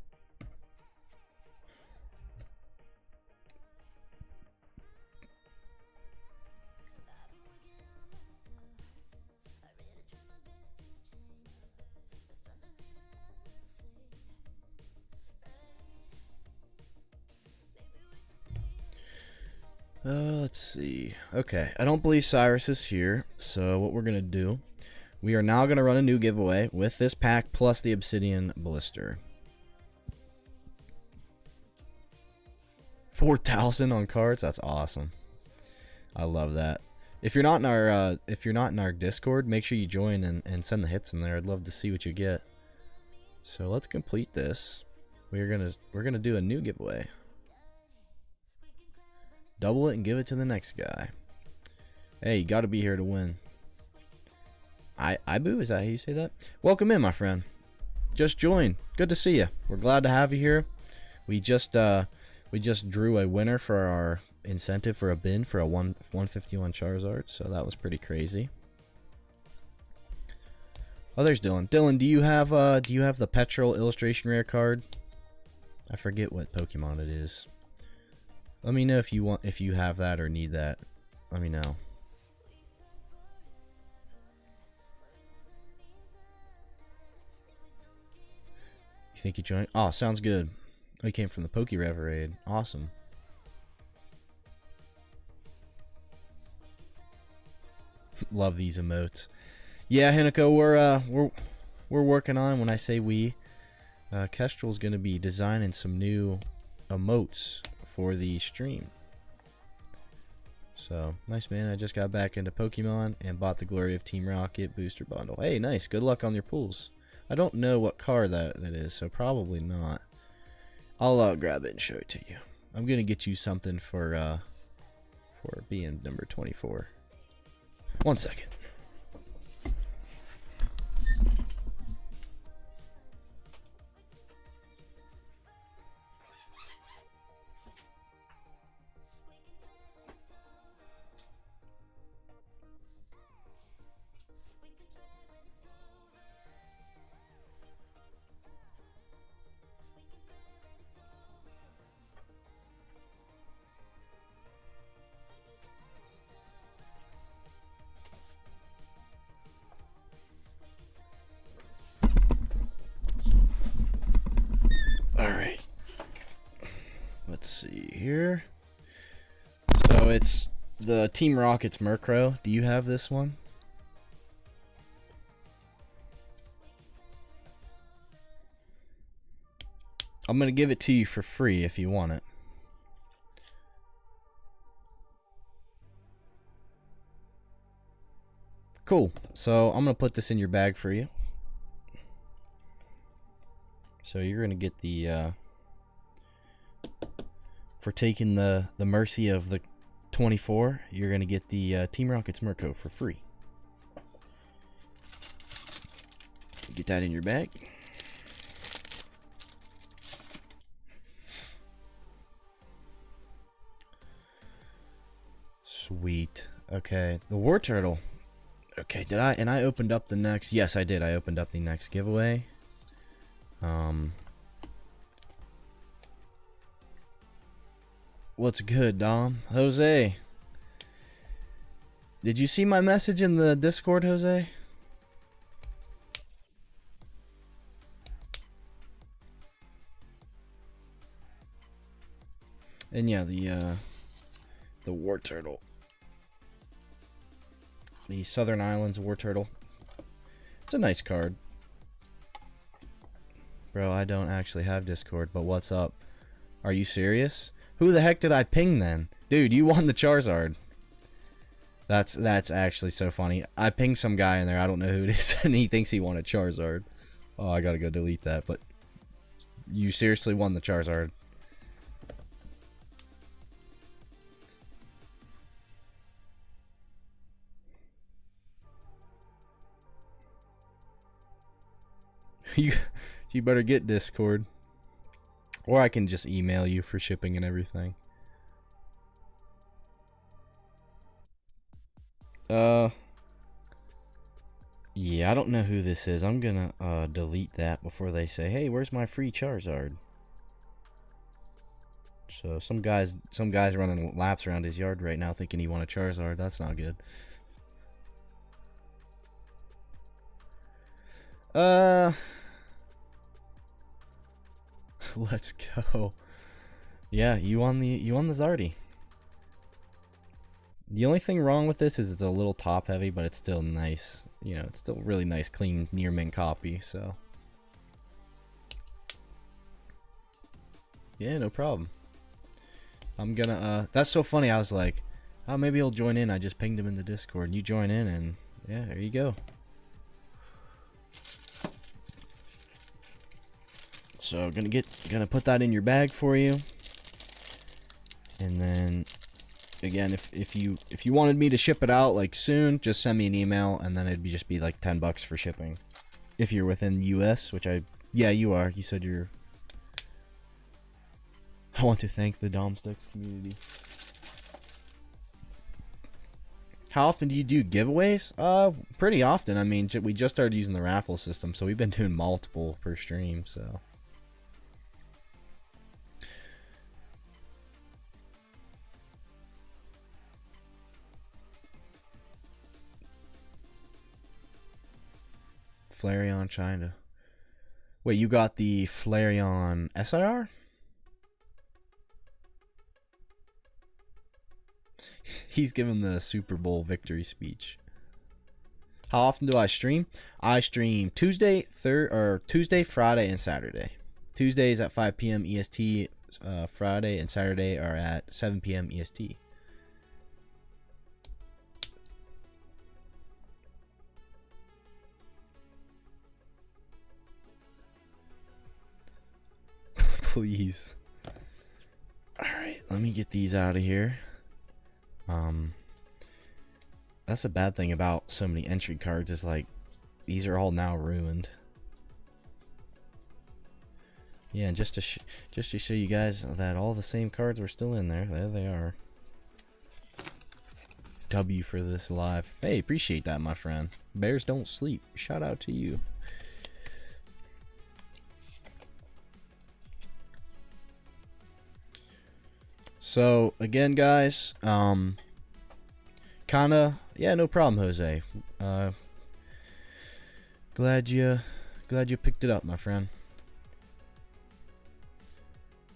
Let's see. Okay, I don't believe Cyrus is here. So what we're gonna do, we are now gonna run a new giveaway with this pack plus the Obsidian blister. 4,000 on cards. That's awesome. I love that. If you're not in our Discord, make sure you join and send the hits in there. I'd love to see what you get. So let's complete this. We're gonna do a new giveaway. Double it and give it to the next guy. Hey, you got to be here to win. Ibu, is that how you say that? Welcome in, my friend. Just join. Good to see you. We're glad to have you here. We just drew a winner for our incentive for a bin for a 151 Charizard, so that was pretty crazy. Oh, there's Dylan. Dylan, do you have the Petrol illustration rare card? I forget what Pokemon it is. Let me know if you have that or need that. Let me know. You think you joined? Oh, sounds good. Oh, he came from the PokeRev raid. Awesome. Love these emotes. Yeah, Hinako, we're working on. When I say we, Kestrel's gonna be designing some new emotes for the stream. So nice, man. I just got back into Pokemon and bought the Glory of Team Rocket booster bundle. Hey, nice. Good luck on your pulls. I don't know what card that is, so probably not. I'll grab it and show it to you. I'm gonna get you something for being number 24. 1 second. Alright. Let's see here. So it's the Team Rocket's Murkrow. Do you have this one? I'm going to give it to you for free if you want it. Cool. So I'm going to put this in your bag for you. So you're going to get the, for taking the mercy of the 24, you're going to get the Team Rocket's Murkrow for free. Get that in your bag. Sweet. Okay, the War Turtle. Okay, did I? And I opened up the next. Yes, I did. I opened up the next giveaway. What's good, Dom? Jose, did you see my message in the Discord, Jose? And yeah, the War Turtle. The Southern Islands War Turtle. It's a nice card. Bro, I don't actually have Discord, but what's up? Are you serious? Who the heck did I ping then? Dude, you won the Charizard. That's actually so funny. I pinged some guy in there, I don't know who it is, and he thinks he won a Charizard. Oh, I gotta go delete that, but you seriously won the Charizard. You better get Discord. Or I can just email you for shipping and everything. Yeah, I don't know who this is. I'm gonna delete that before they say, "Hey, where's my free Charizard?" So some guys running laps around his yard right now thinking he won a Charizard. That's not good. Let's go. Yeah, you won the Zardy. The only thing wrong with this is it's a little top heavy, but it's still nice. You know, it's still really nice, clean, near mint copy, so. Yeah, no problem. I'm gonna, that's so funny. I was like, oh, maybe he'll join in. I just pinged him in the Discord, and you join in, and yeah, there you go. So gonna put that in your bag for you, and then again, if you wanted me to ship it out like soon, just send me an email, and then it'd just be like $10 for shipping. If you're within US, which yeah, you are. You said you're. I want to thank the Domsticks community. How often do you do giveaways? Pretty often. I mean, we just started using the Raffles system, so we've been doing multiple per stream, so. Flareon China. Wait, you got the Flareon SIR? He's giving the Super Bowl victory speech. How often do I stream? I stream Tuesday, Friday, and Saturday. Tuesdays at 5 p.m. EST. Friday and Saturday are at 7 p.m. EST. Please. Alright, let me get these out of here. That's a bad thing about so many entry cards, is like these are all now ruined. Yeah, and just to show you guys that all the same cards were still in there. There they are. W for this live. Hey, appreciate that, my friend. Bears don't sleep. Shout out to you. So again, guys, kinda, yeah, no problem, Jose. Glad you picked it up, my friend.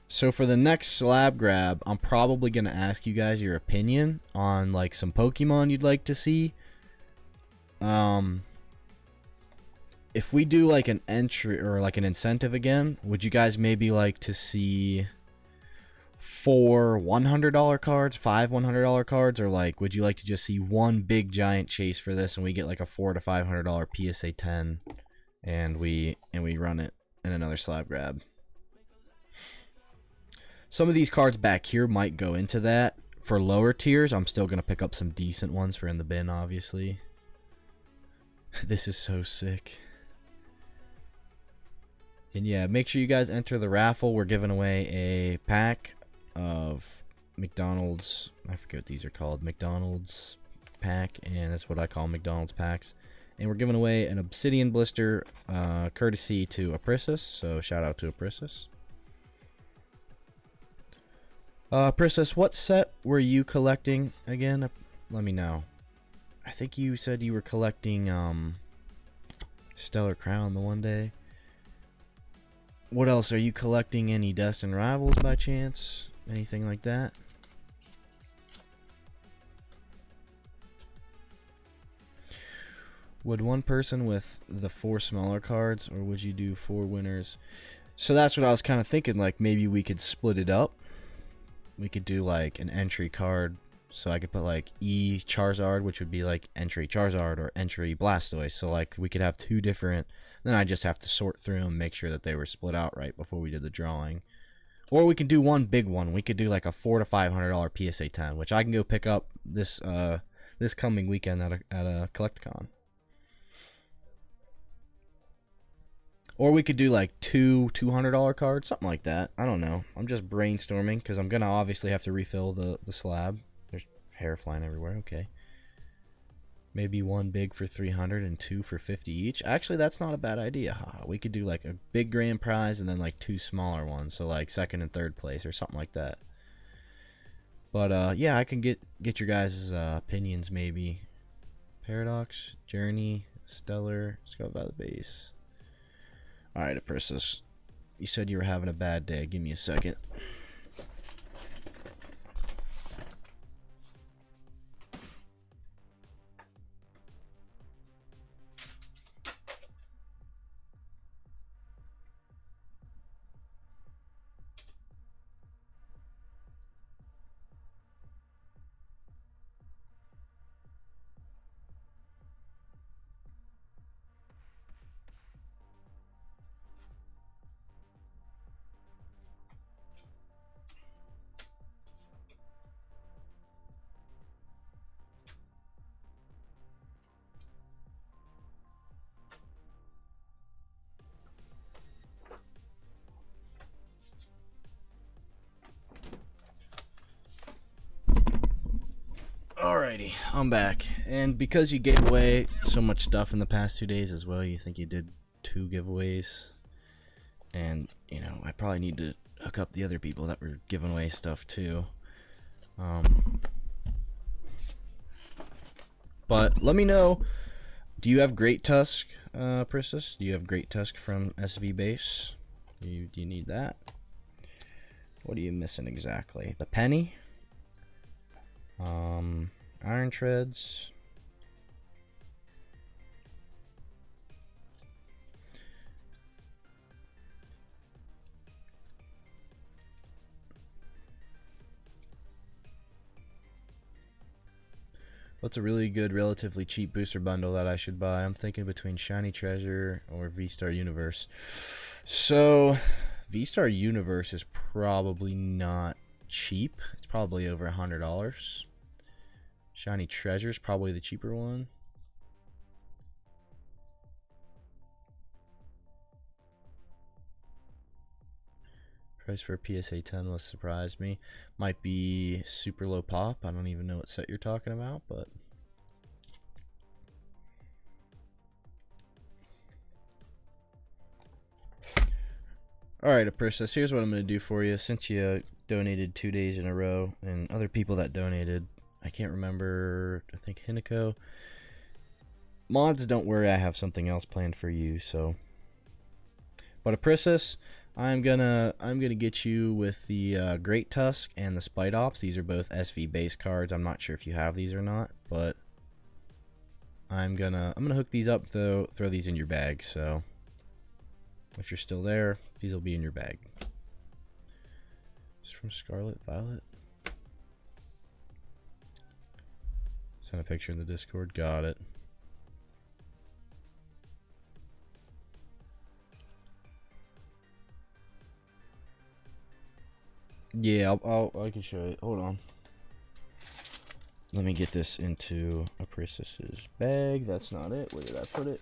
So for the next slab grab, I'm probably gonna ask you guys your opinion on like some Pokemon you'd like to see. If we do like an entry or like an incentive again, would you guys maybe like to see 4 $100 cards, 5 $100 cards, or like would you like to just see one big giant chase for this and we get like a $400 to $500 PSA 10 and we run it in another slab grab? Some of these cards back here might go into that. For lower tiers, I'm still gonna pick up some decent ones for in the bin, obviously. This is so sick. And yeah, make sure you guys enter the raffle. We're giving away a pack of McDonald's, I forget what these are called, McDonald's pack, and that's what I call McDonald's packs. And we're giving away an Obsidian blister courtesy to Aprisus, so shout out to Aprisus. Aprisus, what set were you collecting again? Let me know. I think you said you were collecting Stellar Crown the one day. What else? Are you collecting any Destined Rivals by chance? Anything like that? Would one person with the 4 smaller cards, or would you do 4 winners? So that's what I was kind of thinking, like maybe we could split it up. We could do like an entry card, so I could put like E Charizard, which would be like entry Charizard or entry Blastoise. So like we could have 2 different, then I just have to sort through them, make sure that they were split out right before we did the drawing. Or we could do one big one. We could do like a $400 to $500 PSA 10, which I can go pick up this this coming weekend at a CollectCon. Or we could do like 2 $200 cards, something like that. I don't know. I'm just brainstorming because I'm gonna obviously have to refill the slab. There's hair flying everywhere. Okay. Maybe one big for 300 and two for 50 each. Actually, that's not a bad idea. We could do like a big grand prize and then like two smaller ones. So like second and third place or something like that. But yeah, I can get your guys' opinions maybe. Paradox, Journey, Stellar, Scout by the Base. Alright, Aprissus. You said you were having a bad day. Give me a second. Alrighty, I'm back. And because you gave away so much stuff in the past 2 days as well, you think you did 2 giveaways. And, you know, I probably need to hook up the other people that were giving away stuff too. But let me know, do you have Great Tusk, Priscus? Do you have Great Tusk from SV Base? Do you need that? What are you missing exactly? The penny? Iron Treads. What's a really good, relatively cheap booster bundle that I should buy? I'm thinking between Shiny Treasure or Vstar Universe. So, Vstar Universe is probably not cheap. It's probably over $100. Shiny Treasure is probably the cheaper one. Price for a PSA 10 will surprise me. Might be super low pop. I don't even know what set you're talking about, but alright, Aprissus, here's what I'm going to do for you. Since you donated 2 days in a row, and other people that donated, I can't remember, I think Hinako. Mods, don't worry, I have something else planned for you, so. But Aprissus, I'm gonna get you with the Great Tusk and the Spite Ops. These are both SV base cards. I'm not sure if you have these or not, but I'm gonna hook these up though, throw these in your bag, so if you're still there, these will be in your bag. It's from Scarlet Violet. Send a picture in the Discord. Got it. Yeah, I can show it. Hold on. Let me get this into Aprissus's bag. That's not it. Where did I put it?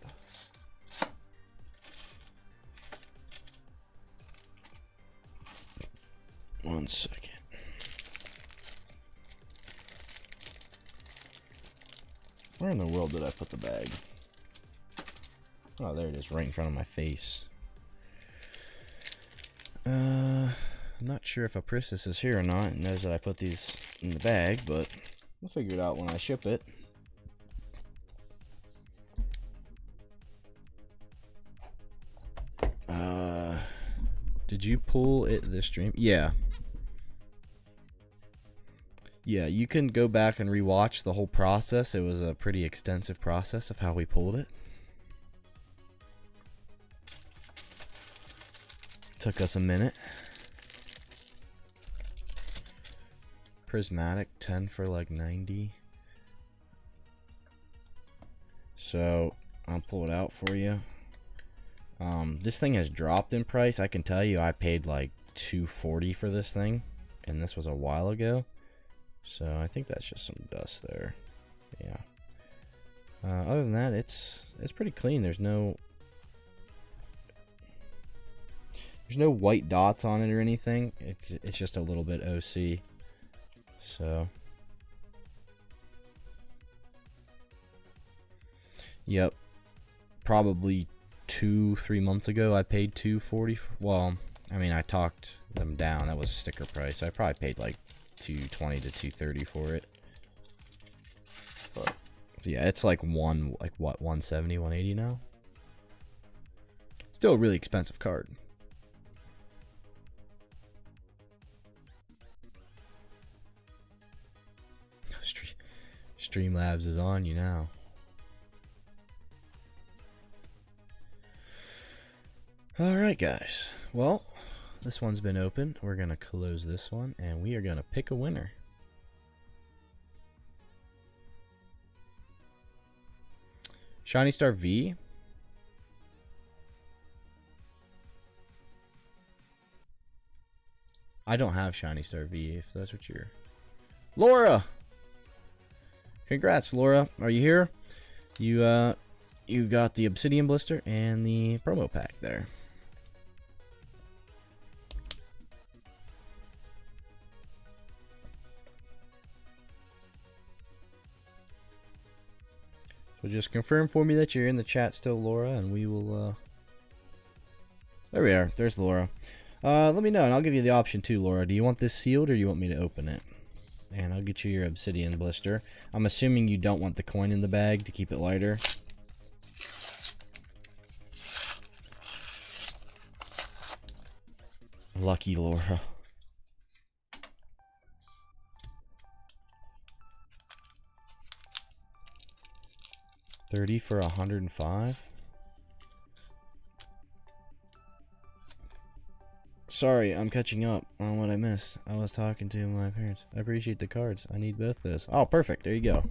One second. Where in the world did I put the bag? Oh, there it is, right in front of my face. I'm not sure if Aprissus is here or not and knows that I put these in the bag, but we'll figure it out when I ship it. Did you pull it this stream? Yeah. Yeah, you can go back and rewatch the whole process. It was a pretty extensive process of how we pulled it. Took us a minute. Prismatic 10 for like 90. So I'll pull it out for you. This thing has dropped in price. I can tell you I paid like $240 for this thing, and this was a while ago. So I think that's just some dust there. Yeah. Other than that, it's pretty clean. There's no white dots on it or anything. It's just a little bit OC. So Yep. Probably 2-3 months ago I paid $240. Well, I mean, I talked them down. That was a sticker price. I probably paid like $220 to $230 for it. But yeah, it's like what, 170, 180 now. Still a really expensive card. Streamlabs is on you now. Alright guys, well, this one's been opened. We're going to close this one and we are going to pick a winner. Shiny Star V. I don't have Shiny Star V, if that's what you're... Laura! Congrats, Laura. Are you here? You got the Obsidian blister and the promo pack there. So just confirm for me that you're in the chat still, Laura, and we will, there we are. There's Laura. Let me know, and I'll give you the option too, Laura. Do you want this sealed, or do you want me to open it? And I'll get you your Obsidian blister. I'm assuming you don't want the coin in the bag to keep it lighter. Lucky Laura. $30 for 105. Sorry, I'm catching up on what I missed. I was talking to my parents. I appreciate the cards. I need both those. Oh, perfect. There you go.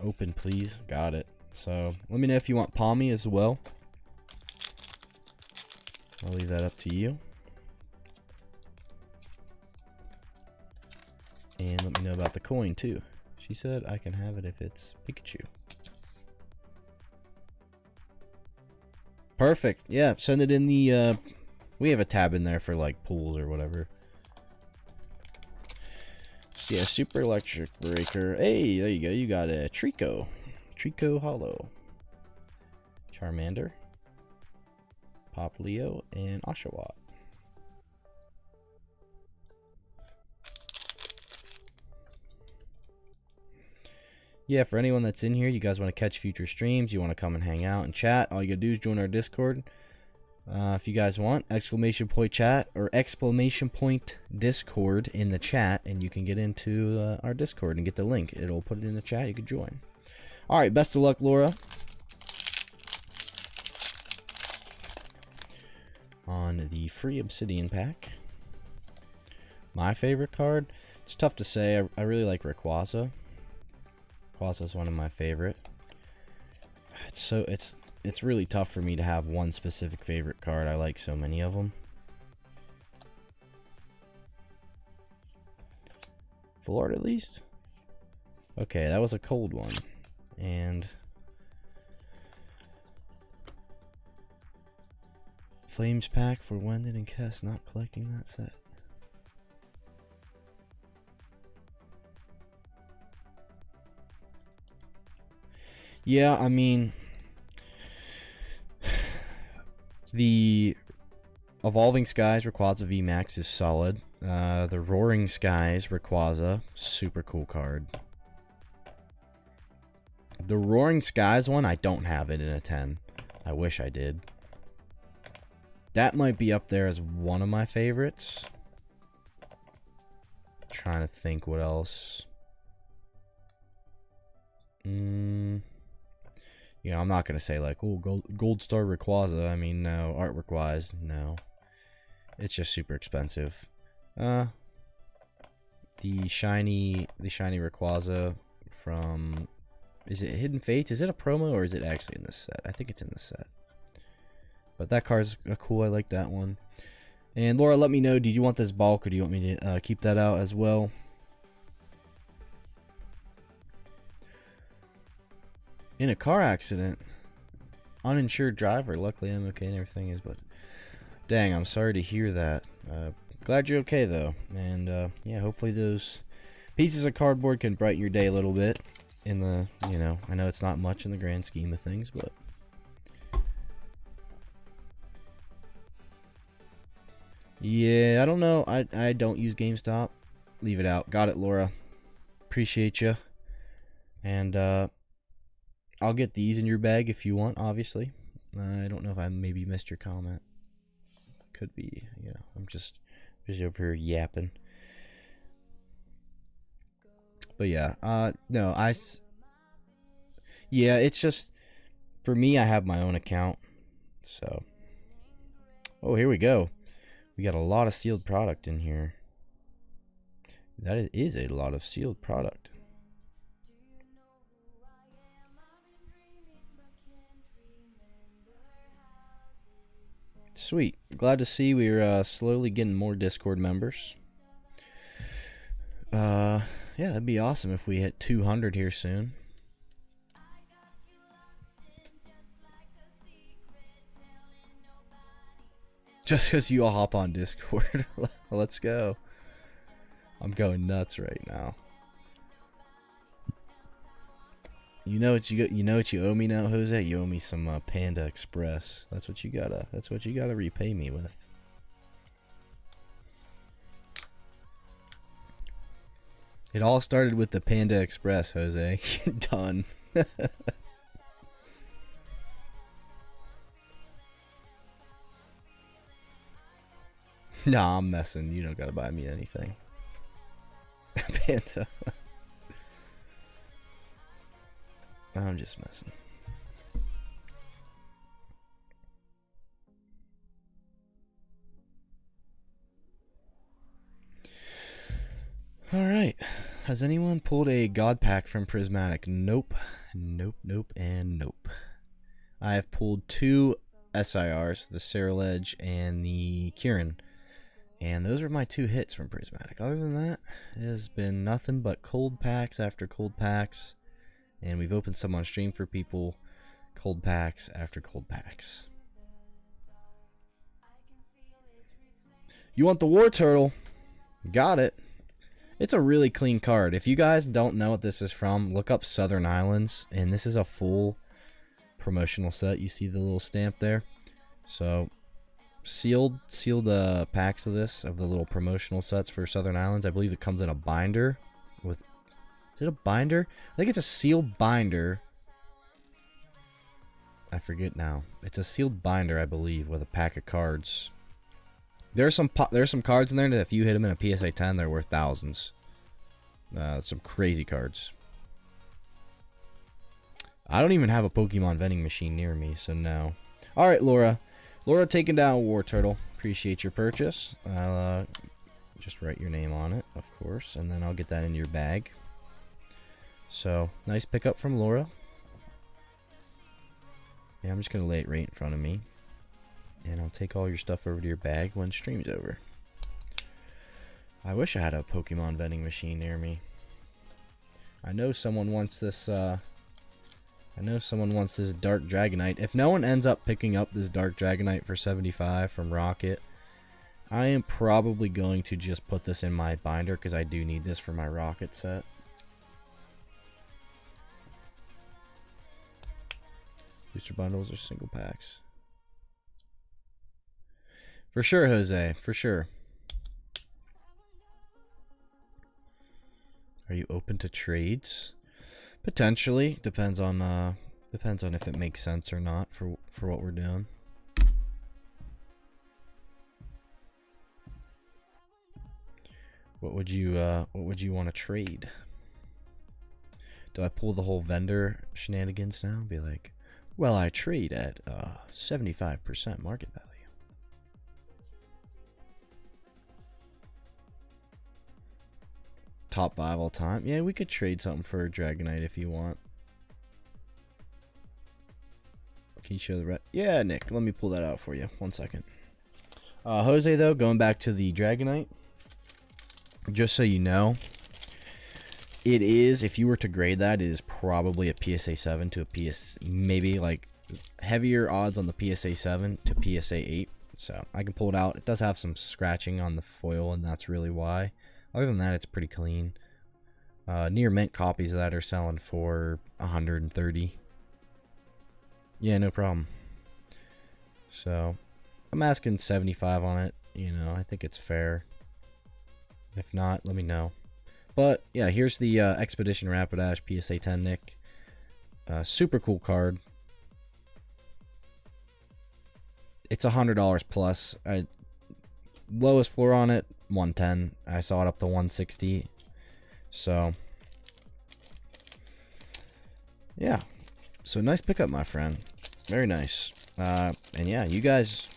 Open, please. Got it. So, let me know if you want Palmy as well. I'll leave that up to you. And let me know about the coin, too. She said I can have it if it's Pikachu. Perfect. Yeah, send it in the, we have a tab in there for, like, pools or whatever. Yeah, Super Electric Breaker. Hey, there you go. You got a Trico. Trico Hollow. Charmander. Poplio, and Oshawott. Yeah, for anyone that's in here, you guys want to catch future streams, you want to come and hang out and chat, all you gotta do is join our Discord. If you guys want, exclamation point chat or exclamation point Discord in the chat, and you can get into our Discord and get the link. It'll put it in the chat, you can join. Alright, best of luck, Laura. On the free Obsidian pack. My favorite card? It's tough to say. I really like Rayquaza. Rayquaza is one of my favorite. It's really tough for me to have one specific favorite card. I like so many of them. Florida at least? Okay, that was a cold one. And Flames pack for Wendon and Kess not collecting that set. Yeah, I mean, the Evolving Skies Rayquaza VMAX is solid. The Roaring Skies Rayquaza, super cool card. The Roaring Skies one, I don't have it in a 10. I wish I did. That might be up there as one of my favorites. Trying to think what else. You know, I'm not going to say like, oh, Gold Star Rayquaza. I mean, no. Artwork-wise, no. It's just super expensive. The shiny Rayquaza from... Is it Hidden Fates? Is it a promo or is it actually in this set? I think it's in this set. But that card's cool. I like that one. And Laura, let me know. Do you want this bulk or do you want me to keep that out as well? In a car accident. Uninsured driver. Luckily I'm okay and everything is, but dang, I'm sorry to hear that. Glad you're okay though. And yeah, hopefully those Pieces of cardboard can brighten your day a little bit. In the, you know, I know it's not much in the grand scheme of things, but yeah, I don't know. I don't use GameStop. Leave it out. Got it, Laura. Appreciate you. And I'll get these in your bag if you want, obviously. I don't know if I maybe missed your comment. Could be, you know, I'm just over here yapping. But yeah, no, yeah, it's just, for me, I have my own account, so. Oh, here we go. We got a lot of sealed product in here. That is a lot of sealed product. Sweet. Glad to see we're slowly getting more Discord members. Yeah, that'd be awesome if we hit 200 here soon. Just because you all hop on Discord. Let's go. I'm going nuts right now. You know what you owe me now, Jose? You owe me some Panda Express. That's what you gotta repay me with. It all started with the Panda Express, Jose. Done. Nah, I'm messing. You don't gotta buy me anything. Panda. I'm just messing. Alright. Has anyone pulled a God Pack from Prismatic? Nope. Nope, nope, and nope. I have pulled 2 SIRs, the Ceruledge and the Kieran. And those are my 2 hits from Prismatic. Other than that, it has been nothing but cold packs after cold packs. And we've opened some on stream for people. Cold packs after cold packs. You want the War Turtle? Got it. It's a really clean card. If you guys don't know what this is from, look up Southern Islands. And this is a full promotional set. You see the little stamp there? So, sealed packs of this, of the little promotional sets for Southern Islands. I believe it comes in a binder with... Is it a binder? I think it's a sealed binder. I forget now. It's a sealed binder, I believe, with a pack of cards. There's some cards in there that if you hit them in a PSA 10, they're worth thousands. Some crazy cards. I don't even have a Pokemon vending machine near me, so no. All right, Laura. Laura taking down a War Turtle. Appreciate your purchase. I'll just write your name on it, of course, and then I'll get that in your bag. So, nice pickup from Laura. Yeah, I'm just going to lay it right in front of me. And I'll take all your stuff over to your bag when stream's over. I wish I had a Pokemon vending machine near me. I know someone wants this, Dark Dragonite. If no one ends up picking up this Dark Dragonite for 75 from Rocket, I am probably going to just put this in my binder because I do need this for my Rocket set. Booster bundles or single packs. For sure, Jose. For sure. Are you open to trades? Potentially. Depends on if it makes sense or not for what we're doing. What would you want to trade? Do I pull the whole vendor shenanigans now? Be like, well, I trade at 75% market value. Top 5 all time. Yeah, we could trade something for a Dragonite if you want. Can you show the Yeah, Nick, let me pull that out for you. 1 second. Jose, though, going back to the Dragonite. Just so you know, it is, if you were to grade that, it is probably a PSA 7 to a PS, maybe like heavier odds on the PSA 7 to PSA 8. So I can pull it out. It does have some scratching on the foil, and that's really why. Other than that, it's pretty clean. Near mint copies of that are selling for 130. Yeah, no problem. So I'm asking 75 on it. You know, I think it's fair. If not, let me know. But yeah, here's the Expedition Rapidash PSA 10 Nick. Super cool card. It's $100 plus. Lowest floor on it, 110. I saw it up to 160. So yeah, so nice pickup, my friend. Very nice. And yeah, you guys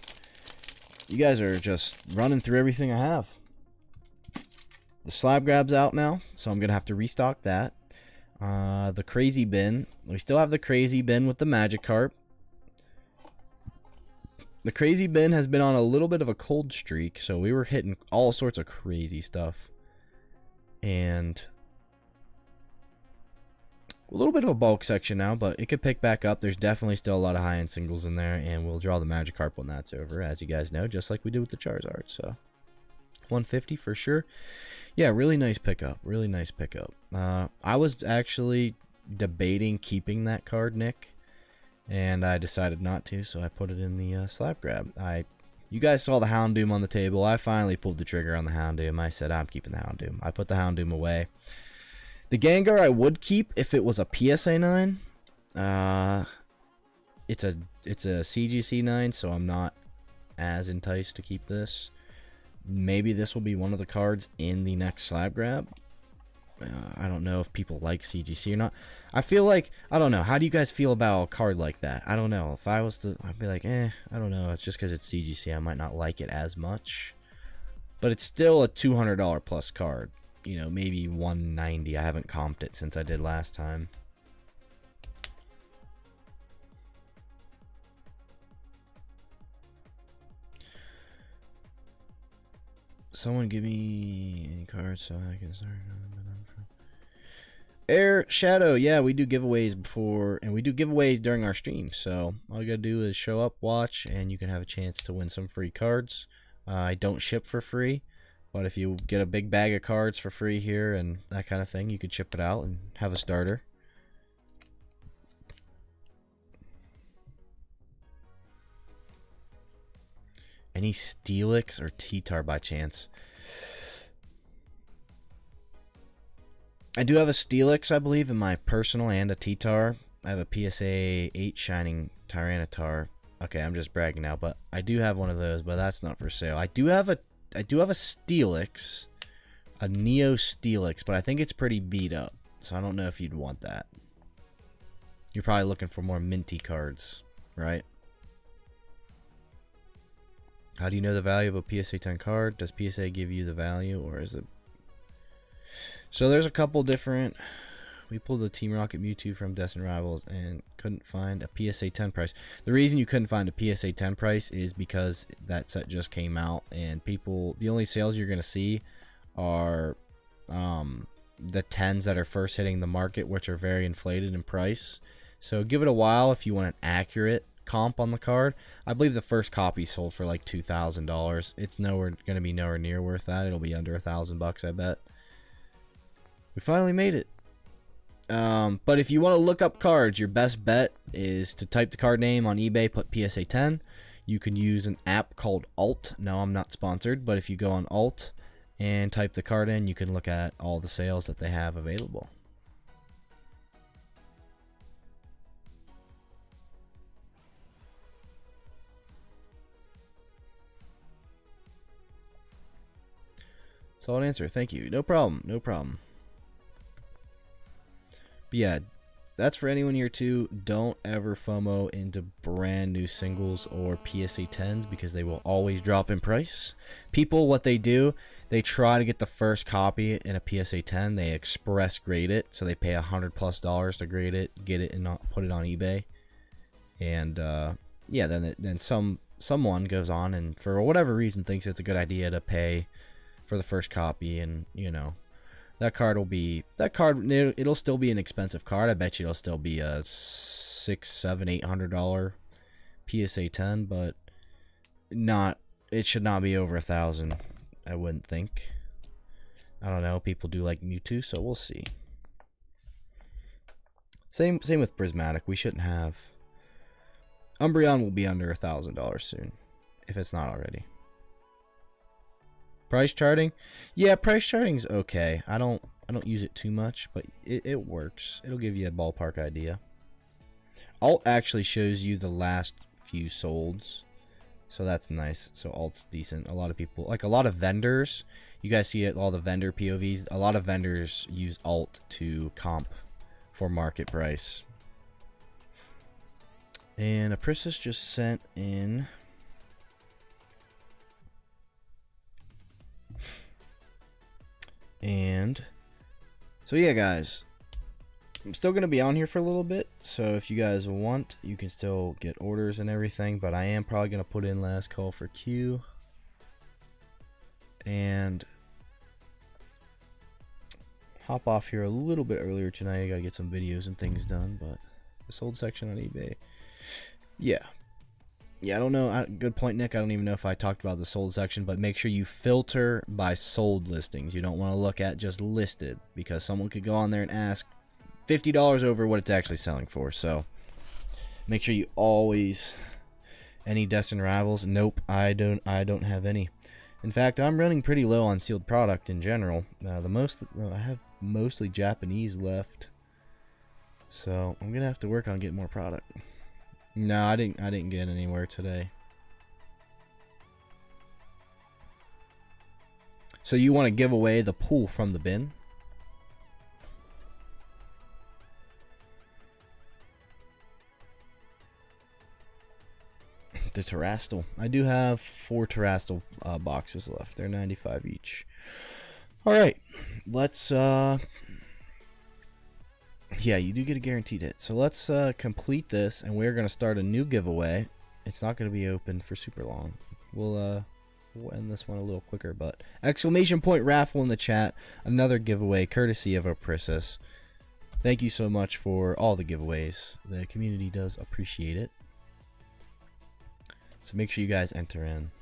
are just running through everything I have. The Slab Grab's out now, so I'm gonna have to restock that. The Crazy Bin, we still have the Crazy Bin with the Magikarp. The Crazy Bin has been on a little bit of a cold streak, so we were hitting all sorts of crazy stuff. And a little bit of a bulk section now, but it could pick back up. There's definitely still a lot of high-end singles in there, and we'll draw the Magikarp when that's over, as you guys know, just like we did with the Charizard. So 150 for sure. Yeah, really nice pickup. Really nice pickup. I was actually debating keeping that card, Nick, and I decided not to, so I put it in the Slab Grab. You guys saw the Houndoom on the table. I finally pulled the trigger on the Houndoom. I said, I'm keeping the Houndoom. I put the Houndoom away. The Gengar I would keep if it was a PSA 9. It's a CGC 9, so I'm not as enticed to keep this. Maybe this will be one of the cards in the next Slab Grab. I don't know if people like CGC or not. I feel like, I don't know. How do you guys feel about a card like that? I don't know. If I was to, I'd be like, I don't know. It's just because it's CGC. I might not like it as much. But it's still a $200 plus card. You know, maybe 190. I haven't comped it since I did last time. Someone give me any cards so I can start. Air Shadow, yeah, we do giveaways before, and we do giveaways during our stream. So all you gotta do is show up, watch, and you can have a chance to win some free cards. I don't ship for free, but if you get a big bag of cards for free here and that kind of thing, you could ship it out and have a starter. Any Steelix or T-Tar by chance? I do have a Steelix, I believe, in my personal, and a T-Tar. I have a PSA 8 Shining Tyranitar. Okay, I'm just bragging now, but I do have one of those, but that's not for sale. I do have a Steelix, a Neo Steelix, but I think it's pretty beat up, so I don't know if you'd want that. You're probably looking for more minty cards, right? How do you know the value of a PSA 10 card? Does PSA give you the value, or is it? So there's a couple different. We pulled the Team Rocket Mewtwo from Destined Rivals and couldn't find a PSA 10 price. The reason you couldn't find a PSA 10 price is because that set just came out, and people, the only sales you're going to see are the 10s that are first hitting the market, which are very inflated in price. So give it a while if you want an accurate comp on the card. I believe the first copy sold for like $2,000. It's going to be nowhere near worth that. It'll be under $1,000, I bet. We finally made it. But if you want to look up cards, your best bet is to type the card name on eBay, put PSA 10. You can use an app called Alt. No, I'm not sponsored, but if you go on Alt and type the card in, you can look at all the sales that they have available. Solid answer. Thank you. No problem. No problem. But yeah, that's for anyone here too. Don't ever FOMO into brand new singles or PSA 10s because they will always drop in price. People, what they do, they try to get the first copy in a PSA 10. They express grade it, so they pay $100+ to grade it, get it, and put it on eBay. And yeah, then someone goes on and for whatever reason thinks it's a good idea to pay for the first copy, and you know. That card will be, it'll still be an expensive card. I bet you it'll still be a $600, $700, $800 PSA 10, but it should not be over $1,000, I wouldn't think. I don't know. People do like Mewtwo, so we'll see. Same with Prismatic. We shouldn't have. Umbreon will be under $1,000 soon, if it's not already. Price charting? Yeah, price charting's okay. I don't use it too much, but it works. It'll give you a ballpark idea. Alt actually shows you the last few solds, so that's nice. So alt's decent. A lot of people, like a lot of vendors, you guys see it, all the vendor POVs. A lot of vendors use alt to comp for market price. And Aprissus just sent in and so yeah, guys, I'm still gonna be on here for a little bit, so if you guys want, you can still get orders and everything, but I am probably gonna put in last call for Q and hop off here a little bit earlier tonight. I gotta get some videos and things done, but the sold section on eBay. Yeah, I don't know. Good point, Nick. I don't even know if I talked about the sold section, but make sure you filter by sold listings. You don't want to look at just listed, because someone could go on there and ask $50 over what it's actually selling for. So make sure you always. Any Destined rivals? Nope, I don't have any. In fact, I'm running pretty low on sealed product in general. I have mostly Japanese left, so I'm gonna have to work on getting more product. No, I didn't get anywhere today. So you want to give away the pool from the bin? The Terastal. I do have 4 Terastal boxes left. They're 95 each. All right, let's. Yeah, you do get a guaranteed hit. So let's complete this, and we're gonna start a new giveaway. It's not gonna be open for super long. We'll end this one a little quicker, but exclamation point raffle in the chat. Another giveaway courtesy of Aprissus. Thank you so much for all the giveaways. The community does appreciate it. So make sure you guys enter in.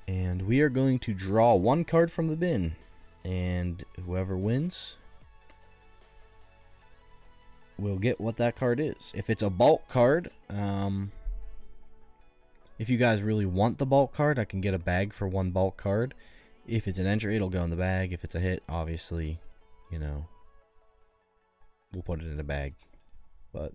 And we are going to draw 1 card from the bin. And whoever wins will get what that card is. If it's a bulk card, if you guys really want the bulk card, I can get a bag for 1 bulk card. If it's an entry, it'll go in the bag. If it's a hit, obviously, you know, we'll put it in a bag. But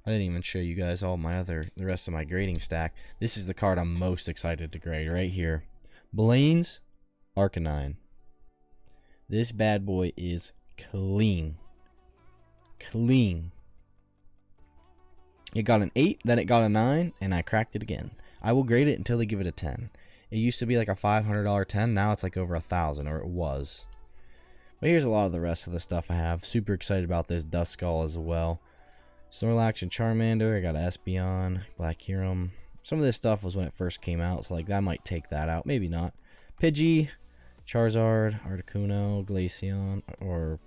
I didn't even show you guys all the rest of my grading stack. This is the card I'm most excited to grade right here. Blaine's Arcanine. This bad boy is clean. Clean. It got an 8, then it got a 9, and I cracked it again. I will grade it until they give it a 10. It used to be like a $500 10, now it's like over $1,000, or it was. But here's a lot of the rest of the stuff I have. Super excited about this Duskull as well. Snorlax and Charmander. I got an Espeon, Blackherum. Some of this stuff was when it first came out, so like that might take that out. Maybe not. Pidgey, Charizard, Articuno, Glaceon,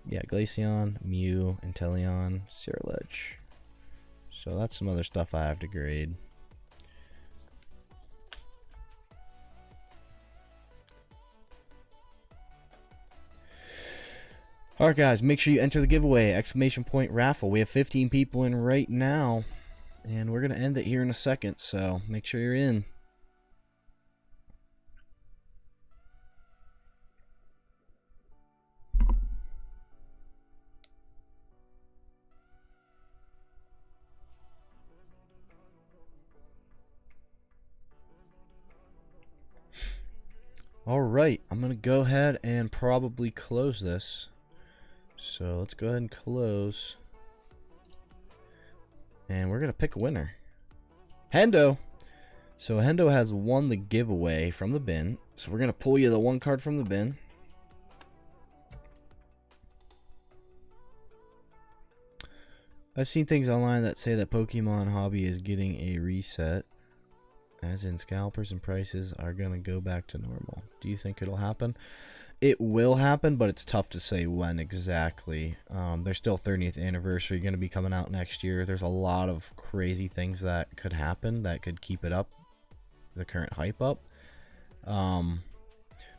Glaceon, Mew, Inteleon, Cyrillege. So that's some other stuff I have to grade. Alright guys, make sure you enter the giveaway, exclamation point raffle. We have 15 people in right now, and we're going to end it here in a second, so make sure you're in. Alright, I'm going to go ahead and probably close this. So let's go ahead and close. And we're going to pick a winner. Hendo! So Hendo has won the giveaway from the bin. So we're going to pull you the 1 card from the bin. I've seen things online that say that Pokemon hobby is getting a reset. As in scalpers and prices are going to go back to normal. Do you think it'll happen? It will happen, but it's tough to say when exactly. There's still 30th anniversary going to be coming out next year. There's a lot of crazy things that could happen that could keep it up the current hype up.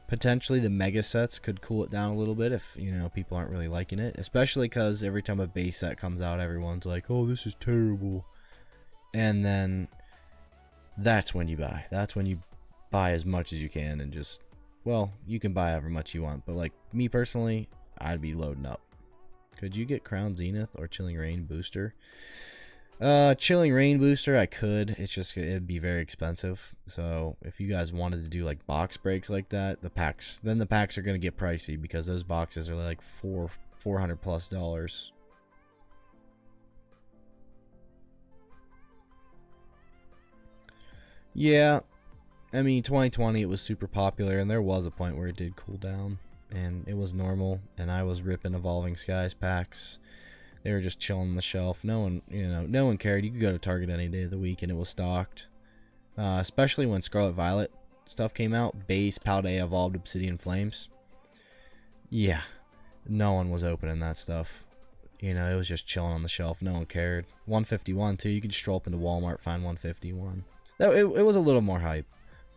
Potentially the mega sets could cool it down a little bit if, you know, people aren't really liking it. Especially because every time a base set comes out, everyone's like, oh, this is terrible. And then that's when you buy. That's when you buy as much as you can and just, well, you can buy however much you want. But like me personally, I'd be loading up. Could you get Crown Zenith or Chilling Reign booster? Chilling Reign booster, I could. It's just, it'd be very expensive. So if you guys wanted to do like box breaks like that, the packs are gonna get pricey because those boxes are like $400+. Yeah, I mean 2020 it was super popular and there was a point where it did cool down and it was normal and I was ripping Evolving Skies packs. They were just chilling on the shelf. No one, you know, no one cared. You could go to Target any day of the week and it was stocked. Especially when Scarlet Violet stuff came out. Base, Paldea Evolved, Obsidian Flames. Yeah, no one was opening that stuff. You know, it was just chilling on the shelf. No one cared. 151 too. You could just stroll up into Walmart, find 151. It was a little more hype,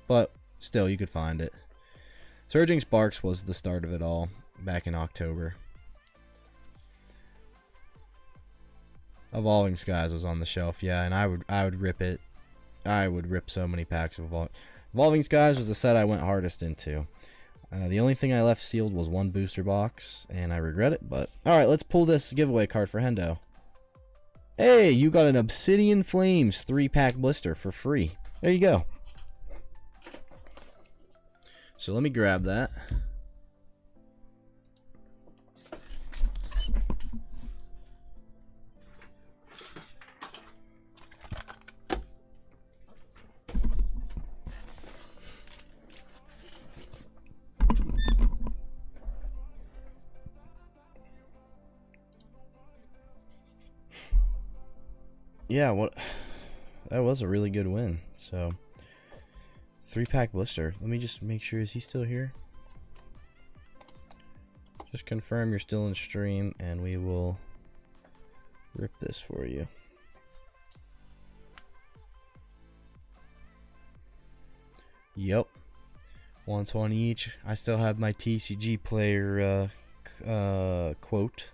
but still, you could find it. Surging Sparks was the start of it all back in October. Evolving Skies was on the shelf, yeah, and I would rip it. I would rip so many packs of Evolving Skies was the set I went hardest into. The only thing I left sealed was one booster box, and I regret it, but alright, let's pull this giveaway card for Hendo. Hey, you got an Obsidian Flames 3-pack blister for free. There you go. So let me grab that. Yeah, that was a really good win. So 3-pack blister. Let me just make sure, is he still here? Just confirm you're still in stream and we will rip this for you. Yep. 120 each. I still have my TCG player quote.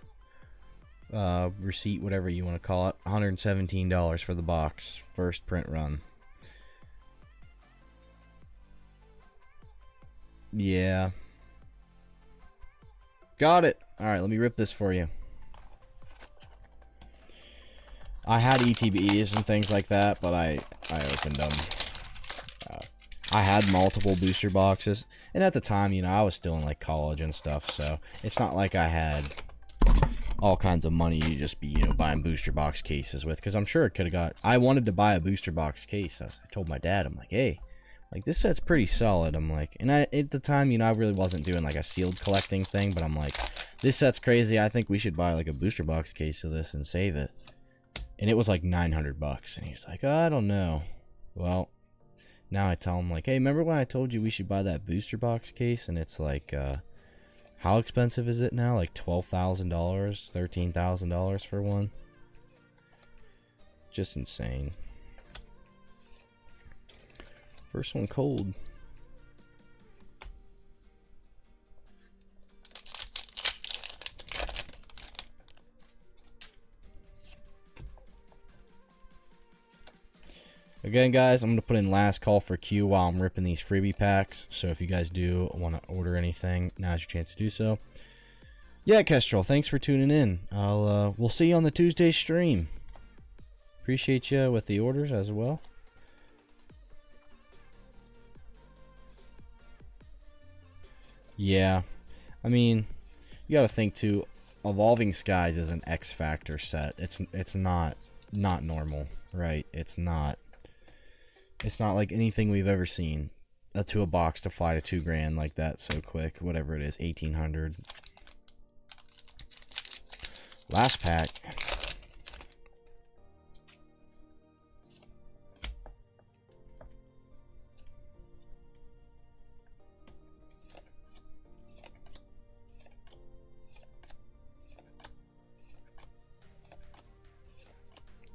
Receipt, whatever you want to call it. $117 for the box. First print run. Yeah. Got it. Alright, let me rip this for you. I had ETBs and things like that, but I opened them. I had multiple booster boxes, and at the time, you know, I was still in like college and stuff, so it's not like I had all kinds of money to just be, you know, buying booster box cases with, because I'm sure it could have got. I wanted to buy a booster box case. I told my dad, I'm like, hey, like this set's pretty solid. I'm like, and at the time, you know, I really wasn't doing like a sealed collecting thing, but I'm like, this set's crazy. I think we should buy like a booster box case of this and save it. And it was like $900, and he's like, oh, I don't know. Well, now I tell him like, hey, remember when I told you we should buy that booster box case? And it's like, how expensive is it now? Like $12,000, $13,000 for one. Just insane. First one cold. Again, guys, I'm going to put in last call for queue while I'm ripping these freebie packs. So if you guys do want to order anything, now's your chance to do so. Yeah, Kestrel, thanks for tuning in. We'll see you on the Tuesday stream. Appreciate you with the orders as well. Yeah, I mean, you got to think too. Evolving Skies is an X Factor set. It's not normal, right? It's not like anything we've ever seen. To a box to fly to $2 grand like that so quick. Whatever it is, 1,800. Last pack.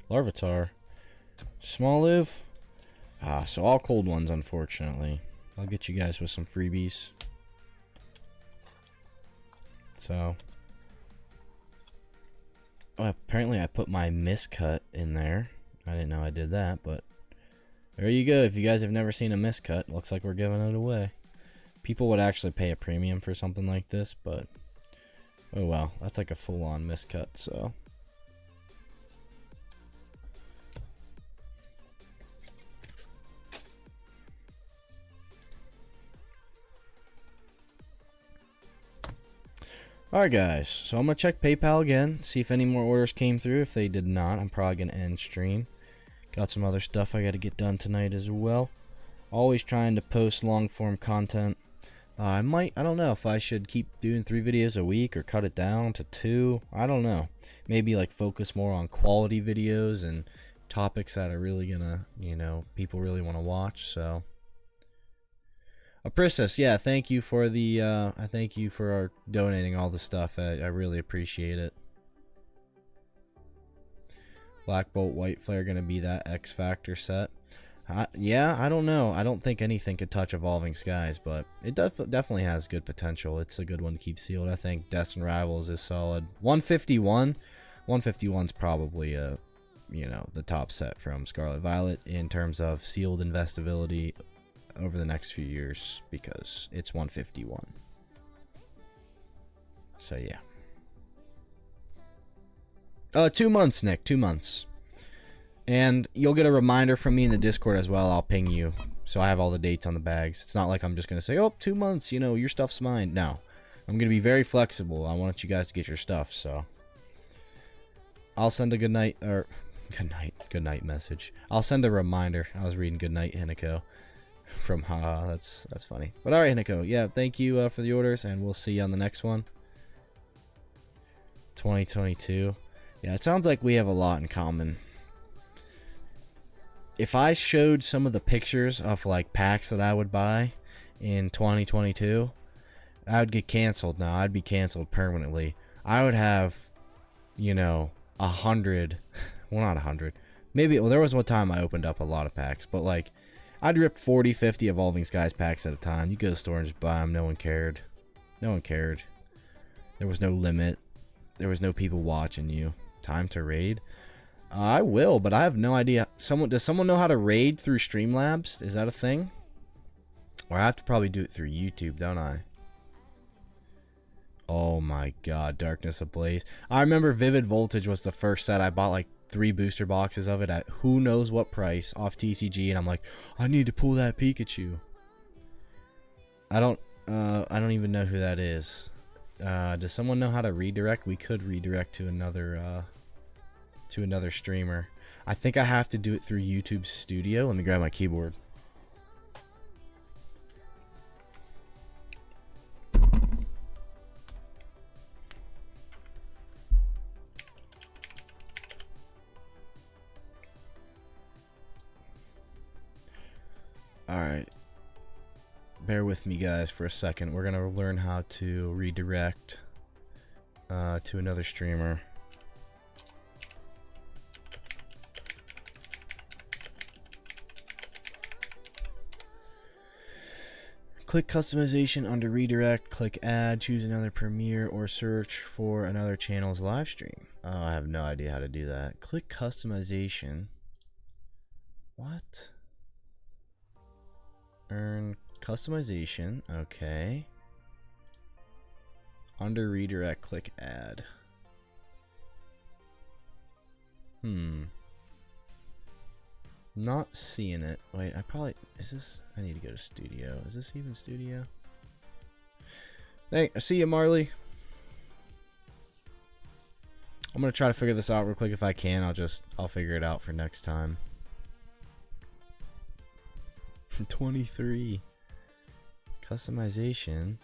Larvitar. Small live. So all cold ones, unfortunately. I'll get you guys with some freebies. So, apparently I put my miscut in there. I didn't know I did that, but there you go. If you guys have never seen a miscut, looks like we're giving it away. People would actually pay a premium for something like this, but oh well, that's like a full-on miscut, so. Alright guys, so I'm going to check PayPal again, see if any more orders came through. If they did not, I'm probably going to end stream. Got some other stuff I got to get done tonight as well. Always trying to post long form content. I don't know if I should keep doing 3 videos a week or cut it down to 2. I don't know. Maybe like focus more on quality videos and topics that are really gonna, you know, people really want to watch. So, Princess, yeah, thank you for the, I thank you for donating all the stuff. I really appreciate it. Black Bolt, White Flare gonna be that X Factor set. Yeah, I don't know. I don't think anything could touch Evolving Skies, but it definitely has good potential. It's a good one to keep sealed. I think Destined Rivals is solid. 151. 151's probably you know, the top set from Scarlet Violet in terms of sealed investability over the next few years because it's 151. So yeah. 2 months, Nick. 2 months. And you'll get a reminder from me in the Discord as well. I'll ping you. So I have all the dates on the bags. It's not like I'm just going to say, oh, 2 months, you know, your stuff's mine. No. I'm going to be very flexible. I want you guys to get your stuff, so. I'll send a good night message. I'll send a reminder. I was reading good night, Hinako. From haha, that's funny. But alright, Hinako. Yeah, thank you for the orders, and we'll see you on the next one. 2022. Yeah, it sounds like we have a lot in common. If I showed some of the pictures of like packs that I would buy in 2022, I would get canceled now. I'd be canceled permanently. I would have, you know, 100, well, not 100. Maybe, well, there was one time I opened up a lot of packs, but like, I'd rip 40, 50 Evolving Skies packs at a time. You go to the store and just buy them. No one cared. No one cared. There was no limit. There was no people watching you. Time to raid. I will, but I have no idea. Does someone know how to raid through Streamlabs? Is that a thing? Or I have to probably do it through YouTube, don't I? Oh my god, Darkness Ablaze. I remember Vivid Voltage was the first set. I bought like 3 booster boxes of it at who knows what price off TCG, and I'm like, I need to pull that Pikachu. I don't even know who that is. Does someone know how to redirect? We could redirect to another streamer. I think I have to do it through YouTube Studio. Let me grab my keyboard. Alright. Bear with me, guys, for a second. We're going to learn how to redirect to another streamer. Click customization under redirect, click add, choose another premiere, or search for another channel's live stream. Oh, I have no idea how to do that. Click customization. What? Earn customization. Okay. Under redirect, click add. Not seeing it. Wait, is this? I need to go to studio. Is this even studio? Hey, I see you, Marley. I'm gonna try to figure this out real quick. If I can, I'll figure it out for next time. 23 customization.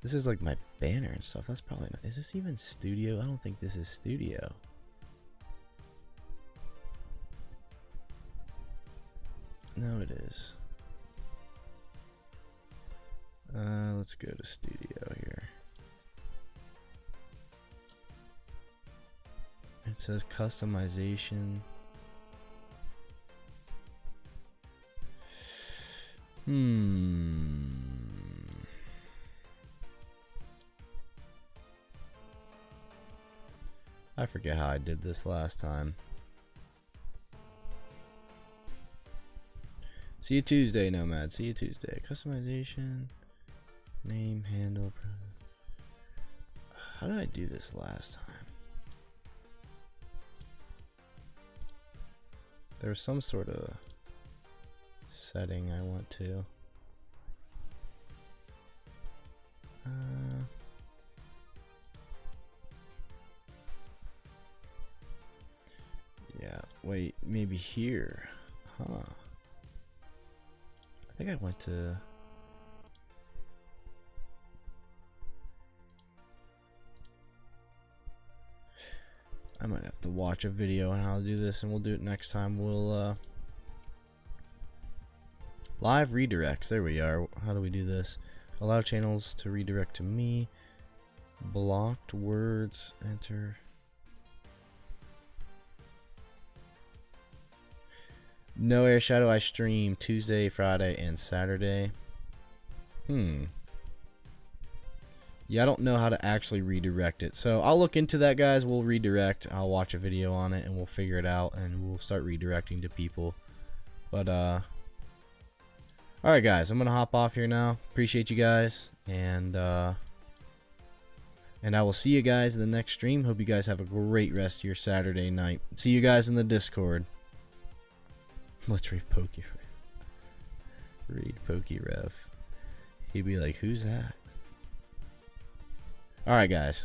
This is like my banner and stuff. That's probably not. Is this even studio? I don't think this is studio. No, it is. Let's go to studio here. It says customization. I forget how I did this last time. See you Tuesday, Nomad. See you Tuesday. Customization. Name, handle. How did I do this last time? There was some sort of setting I went to. Yeah, wait, maybe here. Huh. I think I went to... I might have to watch a video on how to do this, and we'll do it next time. We'll live redirects. There we are. How do we do this? Allow channels to redirect to me. Blocked words. Enter. No Air Shadow. I stream Tuesday, Friday, and Saturday. Yeah, I don't know how to actually redirect it. So I'll look into that, guys. We'll redirect. I'll watch a video on it, and we'll figure it out, and we'll start redirecting to people. But, alright, guys. I'm going to hop off here now. Appreciate you guys. And I will see you guys in the next stream. Hope you guys have a great rest of your Saturday night. See you guys in the Discord. Let's read PokéRev. Read PokéRev. He'd be like, who's that? Alright, guys.